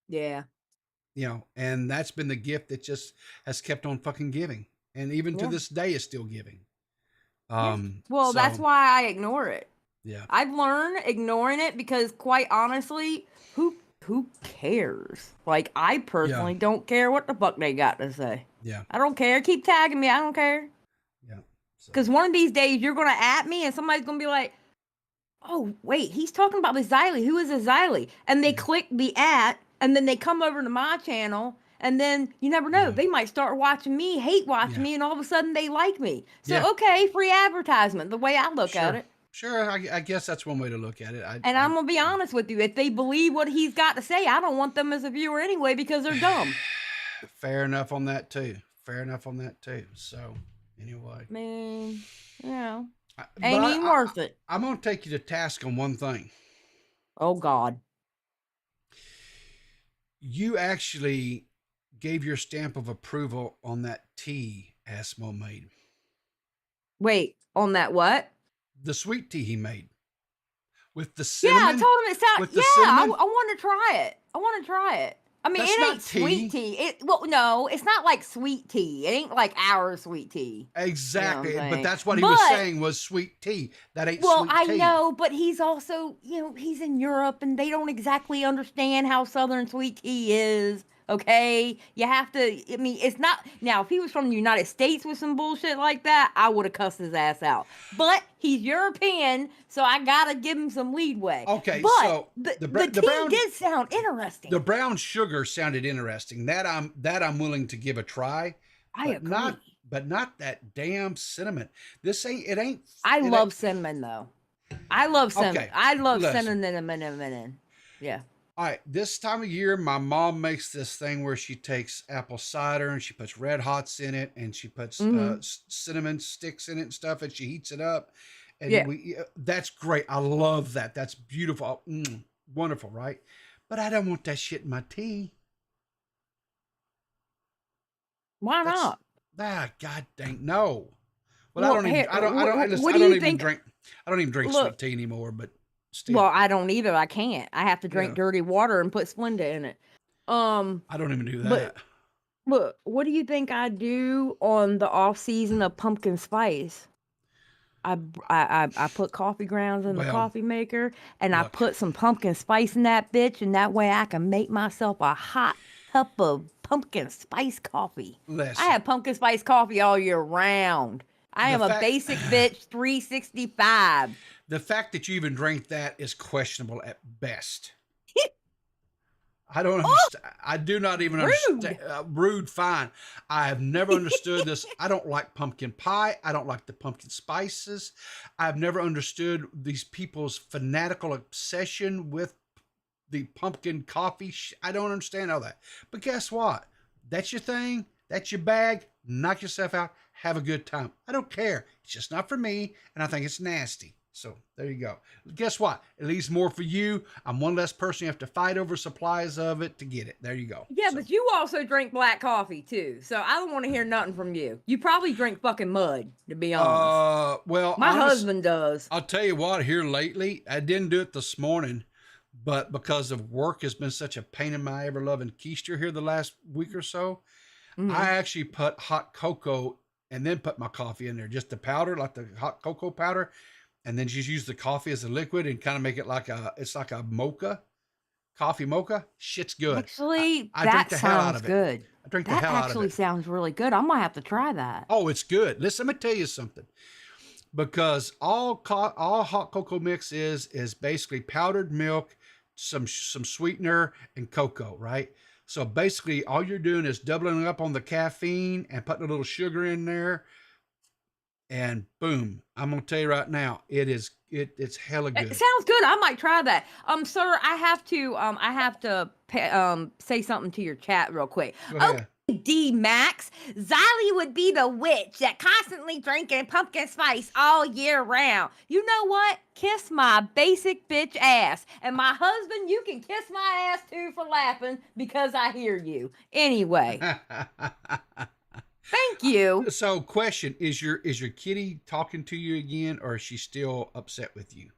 [SPEAKER 10] Yeah.
[SPEAKER 1] And that's been the gift that just has kept on fucking giving. And even to this day is still giving.
[SPEAKER 10] Well, that's why I ignore it.
[SPEAKER 1] Yeah.
[SPEAKER 10] I've learned ignoring it because quite honestly, who cares? Like, I personally don't care what the fuck they got to say.
[SPEAKER 1] Yeah.
[SPEAKER 10] I don't care. Keep tagging me. I don't care.
[SPEAKER 1] Yeah.
[SPEAKER 10] Because one of these days you're going to at me and somebody's going to be like, oh, wait, he's talking about this Xylee. Who is this Xylee? And they click the at, and then they come over to my channel, and then you never know. They might start watching me, hate watching me, and all of a sudden they like me. So, okay, free advertisement, the way I look at it.
[SPEAKER 1] Sure, I guess that's one way to look at it.
[SPEAKER 10] I'm going to be honest with you. If they believe what he's got to say, I don't want them as a viewer anyway because they're dumb.
[SPEAKER 1] Fair enough on that, too. So, anyway.
[SPEAKER 10] Man, ain't even worth it.
[SPEAKER 1] I'm going to take you to task on one thing.
[SPEAKER 10] Oh, God.
[SPEAKER 1] You actually gave your stamp of approval on that tea Asmo made.
[SPEAKER 10] Wait, on that what?
[SPEAKER 1] The sweet tea he made with the
[SPEAKER 10] Yeah, I
[SPEAKER 1] cinnamon.
[SPEAKER 10] told him it sounded.
[SPEAKER 1] With the
[SPEAKER 10] Yeah,
[SPEAKER 1] cinnamon?
[SPEAKER 10] I want to try it. I want to try it. I mean,
[SPEAKER 1] That's
[SPEAKER 10] it
[SPEAKER 1] not
[SPEAKER 10] ain't sweet tea. Well, no, it's not like sweet tea. It ain't like our sweet tea.
[SPEAKER 1] Exactly,
[SPEAKER 10] You know what I'm
[SPEAKER 1] but
[SPEAKER 10] saying?
[SPEAKER 1] that's what he was saying was sweet tea. That ain't
[SPEAKER 10] Well,
[SPEAKER 1] sweet
[SPEAKER 10] I
[SPEAKER 1] tea.
[SPEAKER 10] know, but he's also, he's in Europe and they don't exactly understand how Southern sweet tea is. Okay, you have to. I mean, it's not now. If he was from the United States with some bullshit like that, I would have cussed his ass out. But he's European, so I gotta give him some leadway.
[SPEAKER 1] Okay,
[SPEAKER 10] but
[SPEAKER 1] so
[SPEAKER 10] the tea
[SPEAKER 1] brown
[SPEAKER 10] did sound interesting.
[SPEAKER 1] the brown sugar sounded interesting. That I'm willing to give a try.
[SPEAKER 10] I agree.
[SPEAKER 1] But not that damn cinnamon. This ain't. It ain't.
[SPEAKER 10] I love cinnamon though. I love cinnamon.
[SPEAKER 1] Okay,
[SPEAKER 10] I love
[SPEAKER 1] listen.
[SPEAKER 10] cinnamon. Yeah.
[SPEAKER 1] All right, this time of year, my mom makes this thing where she takes apple cider and she puts red hots in it and she puts cinnamon sticks in it and stuff and she heats it up. And that's great. I love that. That's beautiful. Wonderful, right? But I don't want that shit in my tea.
[SPEAKER 10] Why not?
[SPEAKER 1] God dang, no. Well,
[SPEAKER 10] Well,
[SPEAKER 1] I don't even.
[SPEAKER 10] hey,
[SPEAKER 1] I don't. I don't. Listen,
[SPEAKER 10] what
[SPEAKER 1] I
[SPEAKER 10] do
[SPEAKER 1] don't
[SPEAKER 10] you
[SPEAKER 1] even
[SPEAKER 10] think-
[SPEAKER 1] drink. I don't even drink
[SPEAKER 10] Look.
[SPEAKER 1] sweet tea anymore. But still,
[SPEAKER 10] Well, I don't either. I can't. I have to drink
[SPEAKER 1] Yeah.
[SPEAKER 10] dirty water and put Splenda in it.
[SPEAKER 1] I don't even do that.
[SPEAKER 10] But look, what do you think I do on the off season of pumpkin spice? I put coffee grounds in the
[SPEAKER 1] Well,
[SPEAKER 10] coffee maker, and I
[SPEAKER 1] look.
[SPEAKER 10] put some pumpkin spice in that bitch, and that way I can make myself a hot cup of pumpkin spice coffee.
[SPEAKER 1] Listen.
[SPEAKER 10] I have pumpkin spice coffee all year round. I am a
[SPEAKER 1] fact-
[SPEAKER 10] basic bitch 365.
[SPEAKER 1] The fact that you even drink that is questionable at best. I don't understand. I do not even understand. Rude, fine. I have never understood this. I don't like pumpkin pie. I don't like the pumpkin spices. I've never understood these people's fanatical obsession with the pumpkin coffee. I don't understand all that. But guess what? That's your thing. That's your bag. Knock yourself out. Have a good time. I don't care. It's just not for me, and I think it's nasty. So there you go. Guess what? It leaves more for you. I'm one less person you have to fight over supplies of it to get it. There you go.
[SPEAKER 10] Yeah, but you also drink black coffee too, so I don't want to hear nothing from you. You probably drink fucking mud, to be honest.
[SPEAKER 1] Well,
[SPEAKER 10] My husband does.
[SPEAKER 1] I'll tell you what, here lately, I didn't do it this morning, but because of work has been such a pain in my ever-loving keister here the last week or so, I actually put hot cocoa and then put my coffee in there, just the powder, like the hot cocoa powder, and then just use the coffee as a liquid and kind of make it like it's like a mocha, coffee mocha. Shit's good.
[SPEAKER 10] Actually,
[SPEAKER 1] I drink
[SPEAKER 10] that
[SPEAKER 1] the hell out
[SPEAKER 10] sounds
[SPEAKER 1] of it.
[SPEAKER 10] good.
[SPEAKER 1] I drink the
[SPEAKER 10] That
[SPEAKER 1] hell out of
[SPEAKER 10] actually
[SPEAKER 1] it.
[SPEAKER 10] sounds really good. I might have to try that.
[SPEAKER 1] Oh, it's good. Listen, let me tell you something. Because all hot cocoa mix is basically powdered milk, some sweetener, and cocoa, right? So basically, all you're doing is doubling up on the caffeine and putting a little sugar in there, and boom! I'm gonna tell you right now, it's hella good.
[SPEAKER 10] It sounds good. I might try that. Sir, I have to say something to your chat real quick.
[SPEAKER 1] Go ahead.
[SPEAKER 10] D Max, Ziley would be the witch that constantly drinking pumpkin spice all year round. You know what? Kiss my basic bitch ass. And my husband, you can kiss my ass too for laughing because I hear you. Anyway. Thank you.
[SPEAKER 1] So, question: is your kitty talking to you again, or is she still upset with you?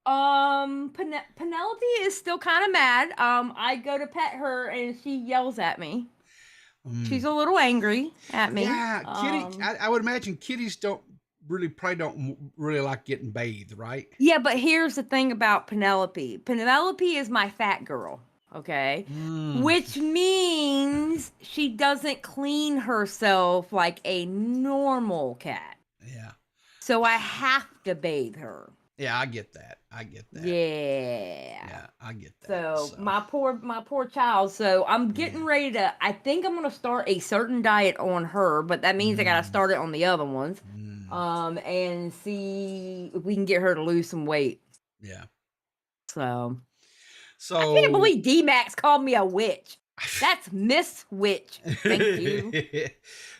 [SPEAKER 10] Penelope is still kind of mad. I go to pet her and she yells at me. She's a little angry at me.
[SPEAKER 1] Yeah, kitty. I would imagine kitties probably don't really like getting bathed, right?
[SPEAKER 10] Yeah, but here's the thing about Penelope. Penelope is my fat girl, okay? Which means she doesn't clean herself like a normal cat.
[SPEAKER 1] Yeah.
[SPEAKER 10] So I have to bathe her.
[SPEAKER 1] Yeah, I get that.
[SPEAKER 10] Yeah,
[SPEAKER 1] I get that.
[SPEAKER 10] So my poor child. So I'm getting ready to. I think I'm gonna start a certain diet on her, but that means I gotta start it on the other ones. And see if we can get her to lose some weight.
[SPEAKER 1] Yeah.
[SPEAKER 10] So I can't believe D-Max called me a witch. That's Miss Witch. Thank you.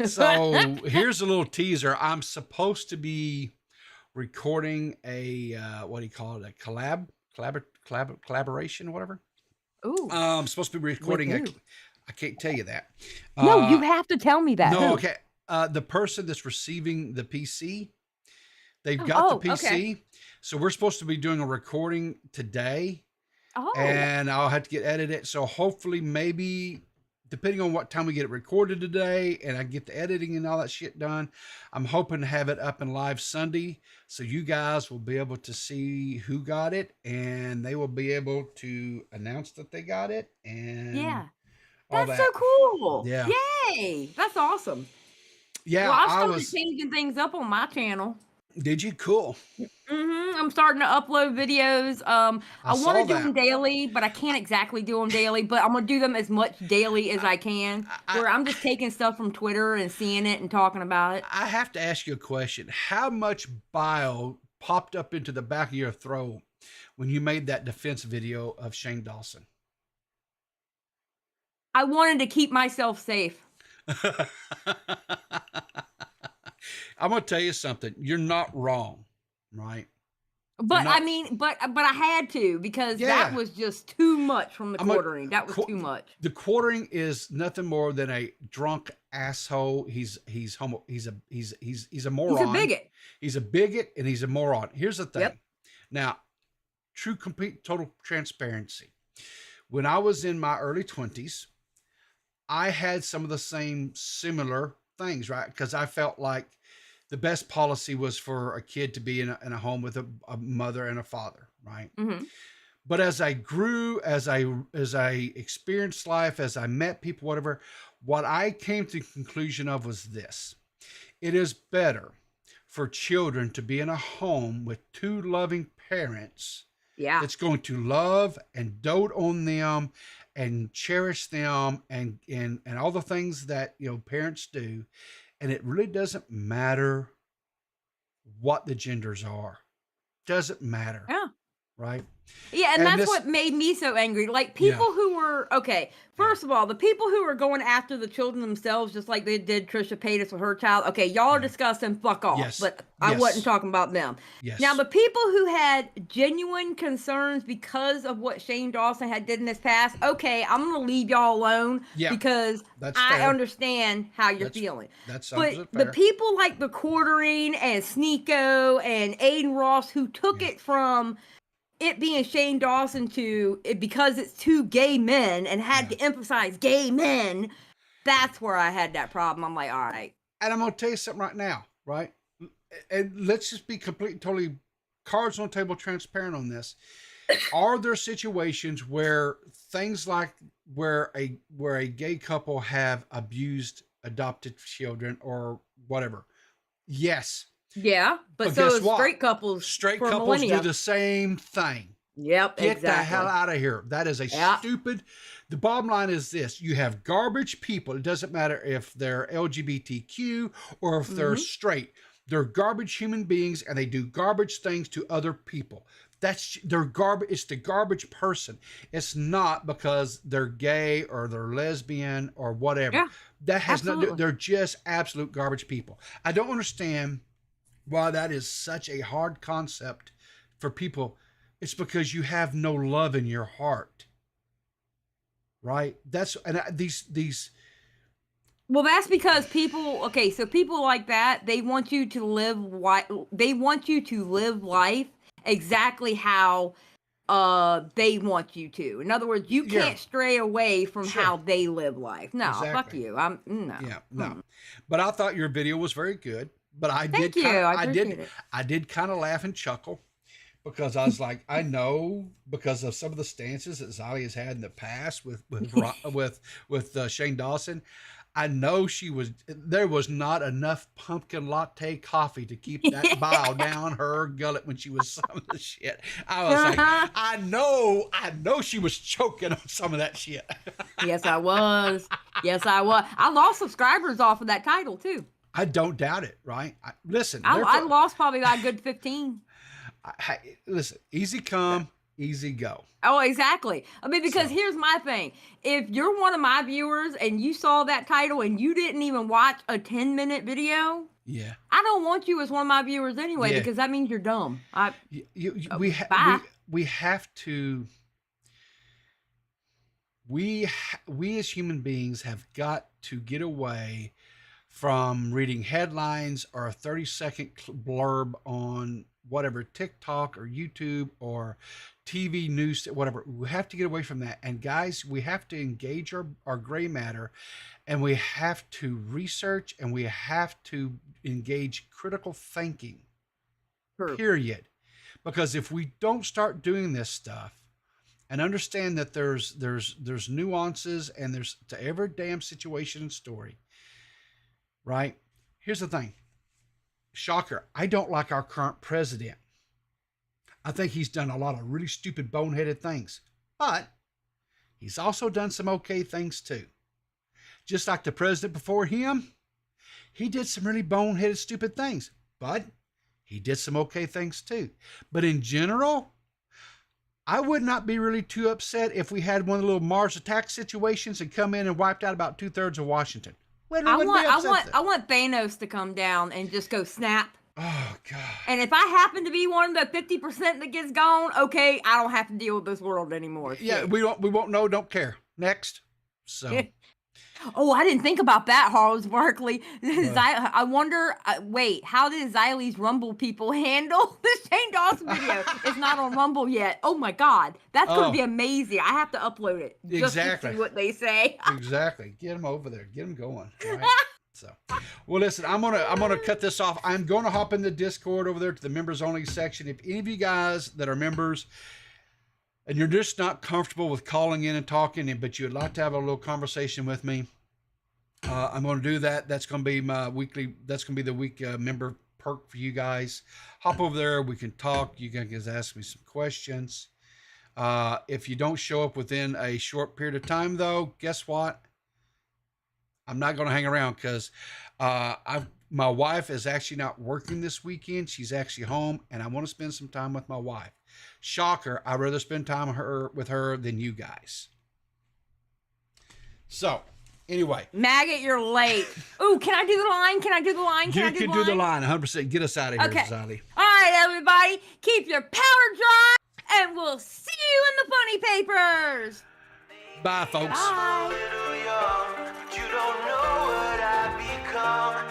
[SPEAKER 1] So here's a little teaser. I'm supposed to be recording a what do you call it? A collaboration, whatever.
[SPEAKER 10] Ooh.
[SPEAKER 1] I'm supposed to be recording I can't tell you that.
[SPEAKER 10] No, you have to tell me that.
[SPEAKER 1] No,
[SPEAKER 10] Who?
[SPEAKER 1] okay. The person that's receiving the PC, they've got the PC.
[SPEAKER 10] Okay.
[SPEAKER 1] So we're supposed to be doing a recording today.
[SPEAKER 10] Oh.
[SPEAKER 1] And I'll have to get edited. So hopefully, maybe depending on what time we get it recorded today and I get the editing and all that shit done, I'm hoping to have it up and live Sunday. So you guys will be able to see who got it and they will be able to announce that they got it. And
[SPEAKER 10] Yeah.
[SPEAKER 1] all
[SPEAKER 10] That's
[SPEAKER 1] that.
[SPEAKER 10] so cool.
[SPEAKER 1] Yeah.
[SPEAKER 10] Yay. That's awesome.
[SPEAKER 1] Yeah.
[SPEAKER 10] Well, I started changing things up on my channel.
[SPEAKER 1] Did you? Cool.
[SPEAKER 10] I'm starting to upload videos. I want to do them daily, but I can't exactly do them daily. But I'm gonna do them as much daily as I can. Where I'm just taking stuff from Twitter and seeing it and talking about it.
[SPEAKER 1] I have to ask you a question. How much bile popped up into the back of your throat when you made that defense video of Shane Dawson?
[SPEAKER 10] I wanted to keep myself safe.
[SPEAKER 1] I'm gonna tell you something. You're not wrong, right?
[SPEAKER 10] But I mean, but I had to because that was just too much from the quartering. That was too much.
[SPEAKER 1] The quartering is nothing more than a drunk asshole. He's a moron. He's a
[SPEAKER 10] bigot.
[SPEAKER 1] He's a bigot and he's a moron. Here's the thing. Now, true, complete, total transparency. When I was in my early 20s, I had some of the same similar things, right? Because I felt like the best policy was for a kid to be in a home with a mother and a father, right?
[SPEAKER 10] Mm-hmm.
[SPEAKER 1] But as I grew, as I experienced life, as I met people, whatever, what I came to the conclusion of was this: it is better for children to be in a home with two loving parents.
[SPEAKER 10] Yeah,
[SPEAKER 1] that's going to love and dote on them and cherish them and all the things that parents do. And it really doesn't matter what the genders are. Doesn't matter.
[SPEAKER 10] Yeah.
[SPEAKER 1] Right?
[SPEAKER 10] Yeah, and that's what made me so angry. Like, people who were, first of all, the people who were going after the children themselves, just like they did Trisha Paytas with her child, y'all are disgusting, fuck off.
[SPEAKER 1] Yes.
[SPEAKER 10] But I wasn't talking about them.
[SPEAKER 1] Yes.
[SPEAKER 10] Now, the people who had genuine concerns because of what Shane Dawson had did in his past, I'm going to leave y'all alone because I understand how you're feeling.
[SPEAKER 1] That's
[SPEAKER 10] But the people like the Quartering and Sneeko and Aiden Ross who took it from it being Shane Dawson to it because it's two gay men and had to emphasize gay men, that's where I had that problem. I'm like, all right.
[SPEAKER 1] And I'm going to tell you something right now, right? And let's just be totally cards on the table, transparent on this. Are there situations where things like where a gay couple have abused adopted children or whatever? Yes.
[SPEAKER 10] Yeah, but so is straight couples.
[SPEAKER 1] Straight couples do the same thing.
[SPEAKER 10] Yep,
[SPEAKER 1] Get the hell out of here. That is a stupid. The bottom line is this: you have garbage people. It doesn't matter if they're LGBTQ or if they're straight. They're garbage human beings, and they do garbage things to other people. They're garbage. It's the garbage person. It's not because they're gay or they're lesbian or whatever. Yeah, that has nothing. They're just absolute garbage people. I don't understand why that is such a hard concept for people. It's because you have no love in your heart, right? These.
[SPEAKER 10] Well, that's because people. Okay, so people like that, they want you to live. They want you to live life exactly how they want you to. In other words, you can't stray away from how they live life. No, fuck you. No.
[SPEAKER 1] Yeah, no. But I thought your video was very good. But I
[SPEAKER 10] did
[SPEAKER 1] kind of laugh and chuckle because I was like, I know because of some of the stances that Zali has had in the past with Shane Dawson. I know there was not enough pumpkin latte coffee to keep that bile down her gullet when she was some of the shit. I was like, I know she was choking on some of that shit.
[SPEAKER 10] Yes, I was. I lost subscribers off of that title too.
[SPEAKER 1] I don't doubt it, right? Listen.
[SPEAKER 10] I lost probably about a good 15.
[SPEAKER 1] Listen, easy come, easy go.
[SPEAKER 10] Oh, exactly. I mean, because here's my thing. If you're one of my viewers and you saw that title and you didn't even watch a 10-minute video, I don't want you as one of my viewers anyway because that means you're dumb.
[SPEAKER 1] We have to we as human beings have got to get away from reading headlines or a 30-second blurb on whatever TikTok or YouTube or TV news, whatever. We have to get away from that. And guys, we have to engage our gray matter, and we have to research, and we have to engage critical thinking.
[SPEAKER 10] True.
[SPEAKER 1] Period. Because if we don't start doing this stuff and understand that there's nuances and there's to every damn situation and story, right? Here's the thing. Shocker. I don't like our current president. I think he's done a lot of really stupid, boneheaded things, but he's also done some okay things too. Just like the president before him, he did some really boneheaded, stupid things, but he did some okay things too. But in general, I would not be really too upset if we had one of the little Mars attack situations and come in and wiped out about 2/3 of Washington.
[SPEAKER 10] I want Thanos to come down and just go snap.
[SPEAKER 1] Oh God!
[SPEAKER 10] And if I happen to be one of the 50% that gets gone, okay, I don't have to deal with this world anymore.
[SPEAKER 1] Yeah, we won't know, don't care. Next. So.
[SPEAKER 10] Oh, I didn't think about that, Harles Barkley. I wonder. Wait, how did Xylee's Rumble people handle the Shane Dawson video? It's not on Rumble yet. Oh my God, that's gonna be amazing. I have to upload it just to see what they say.
[SPEAKER 1] Exactly. Get them over there. Get them going. Right? So, well, listen, I'm gonna cut this off. I'm gonna hop in the Discord over there to the members only section. If any of you guys that are members and you're just not comfortable with calling in and talking, but you'd like to have a little conversation with me, I'm going to do that. That's going to be my weekly. That's going to be the week member perk for you guys. Hop over there. We can talk. You guys ask me some questions. If you don't show up within a short period of time, though, guess what? I'm not going to hang around because my wife is actually not working this weekend. She's actually home, and I want to spend some time with my wife. Shocker, I'd rather spend time with her than you guys. So, anyway.
[SPEAKER 10] Maggot, you're late. Ooh, can I do the line?
[SPEAKER 1] You can do the line 100%. Get us out of here,
[SPEAKER 10] okay.
[SPEAKER 1] Xylee.
[SPEAKER 10] All right, everybody. Keep your powder dry, and we'll see you in the funny papers.
[SPEAKER 1] Bye, folks.
[SPEAKER 10] Bye.
[SPEAKER 12] You don't know what I've become.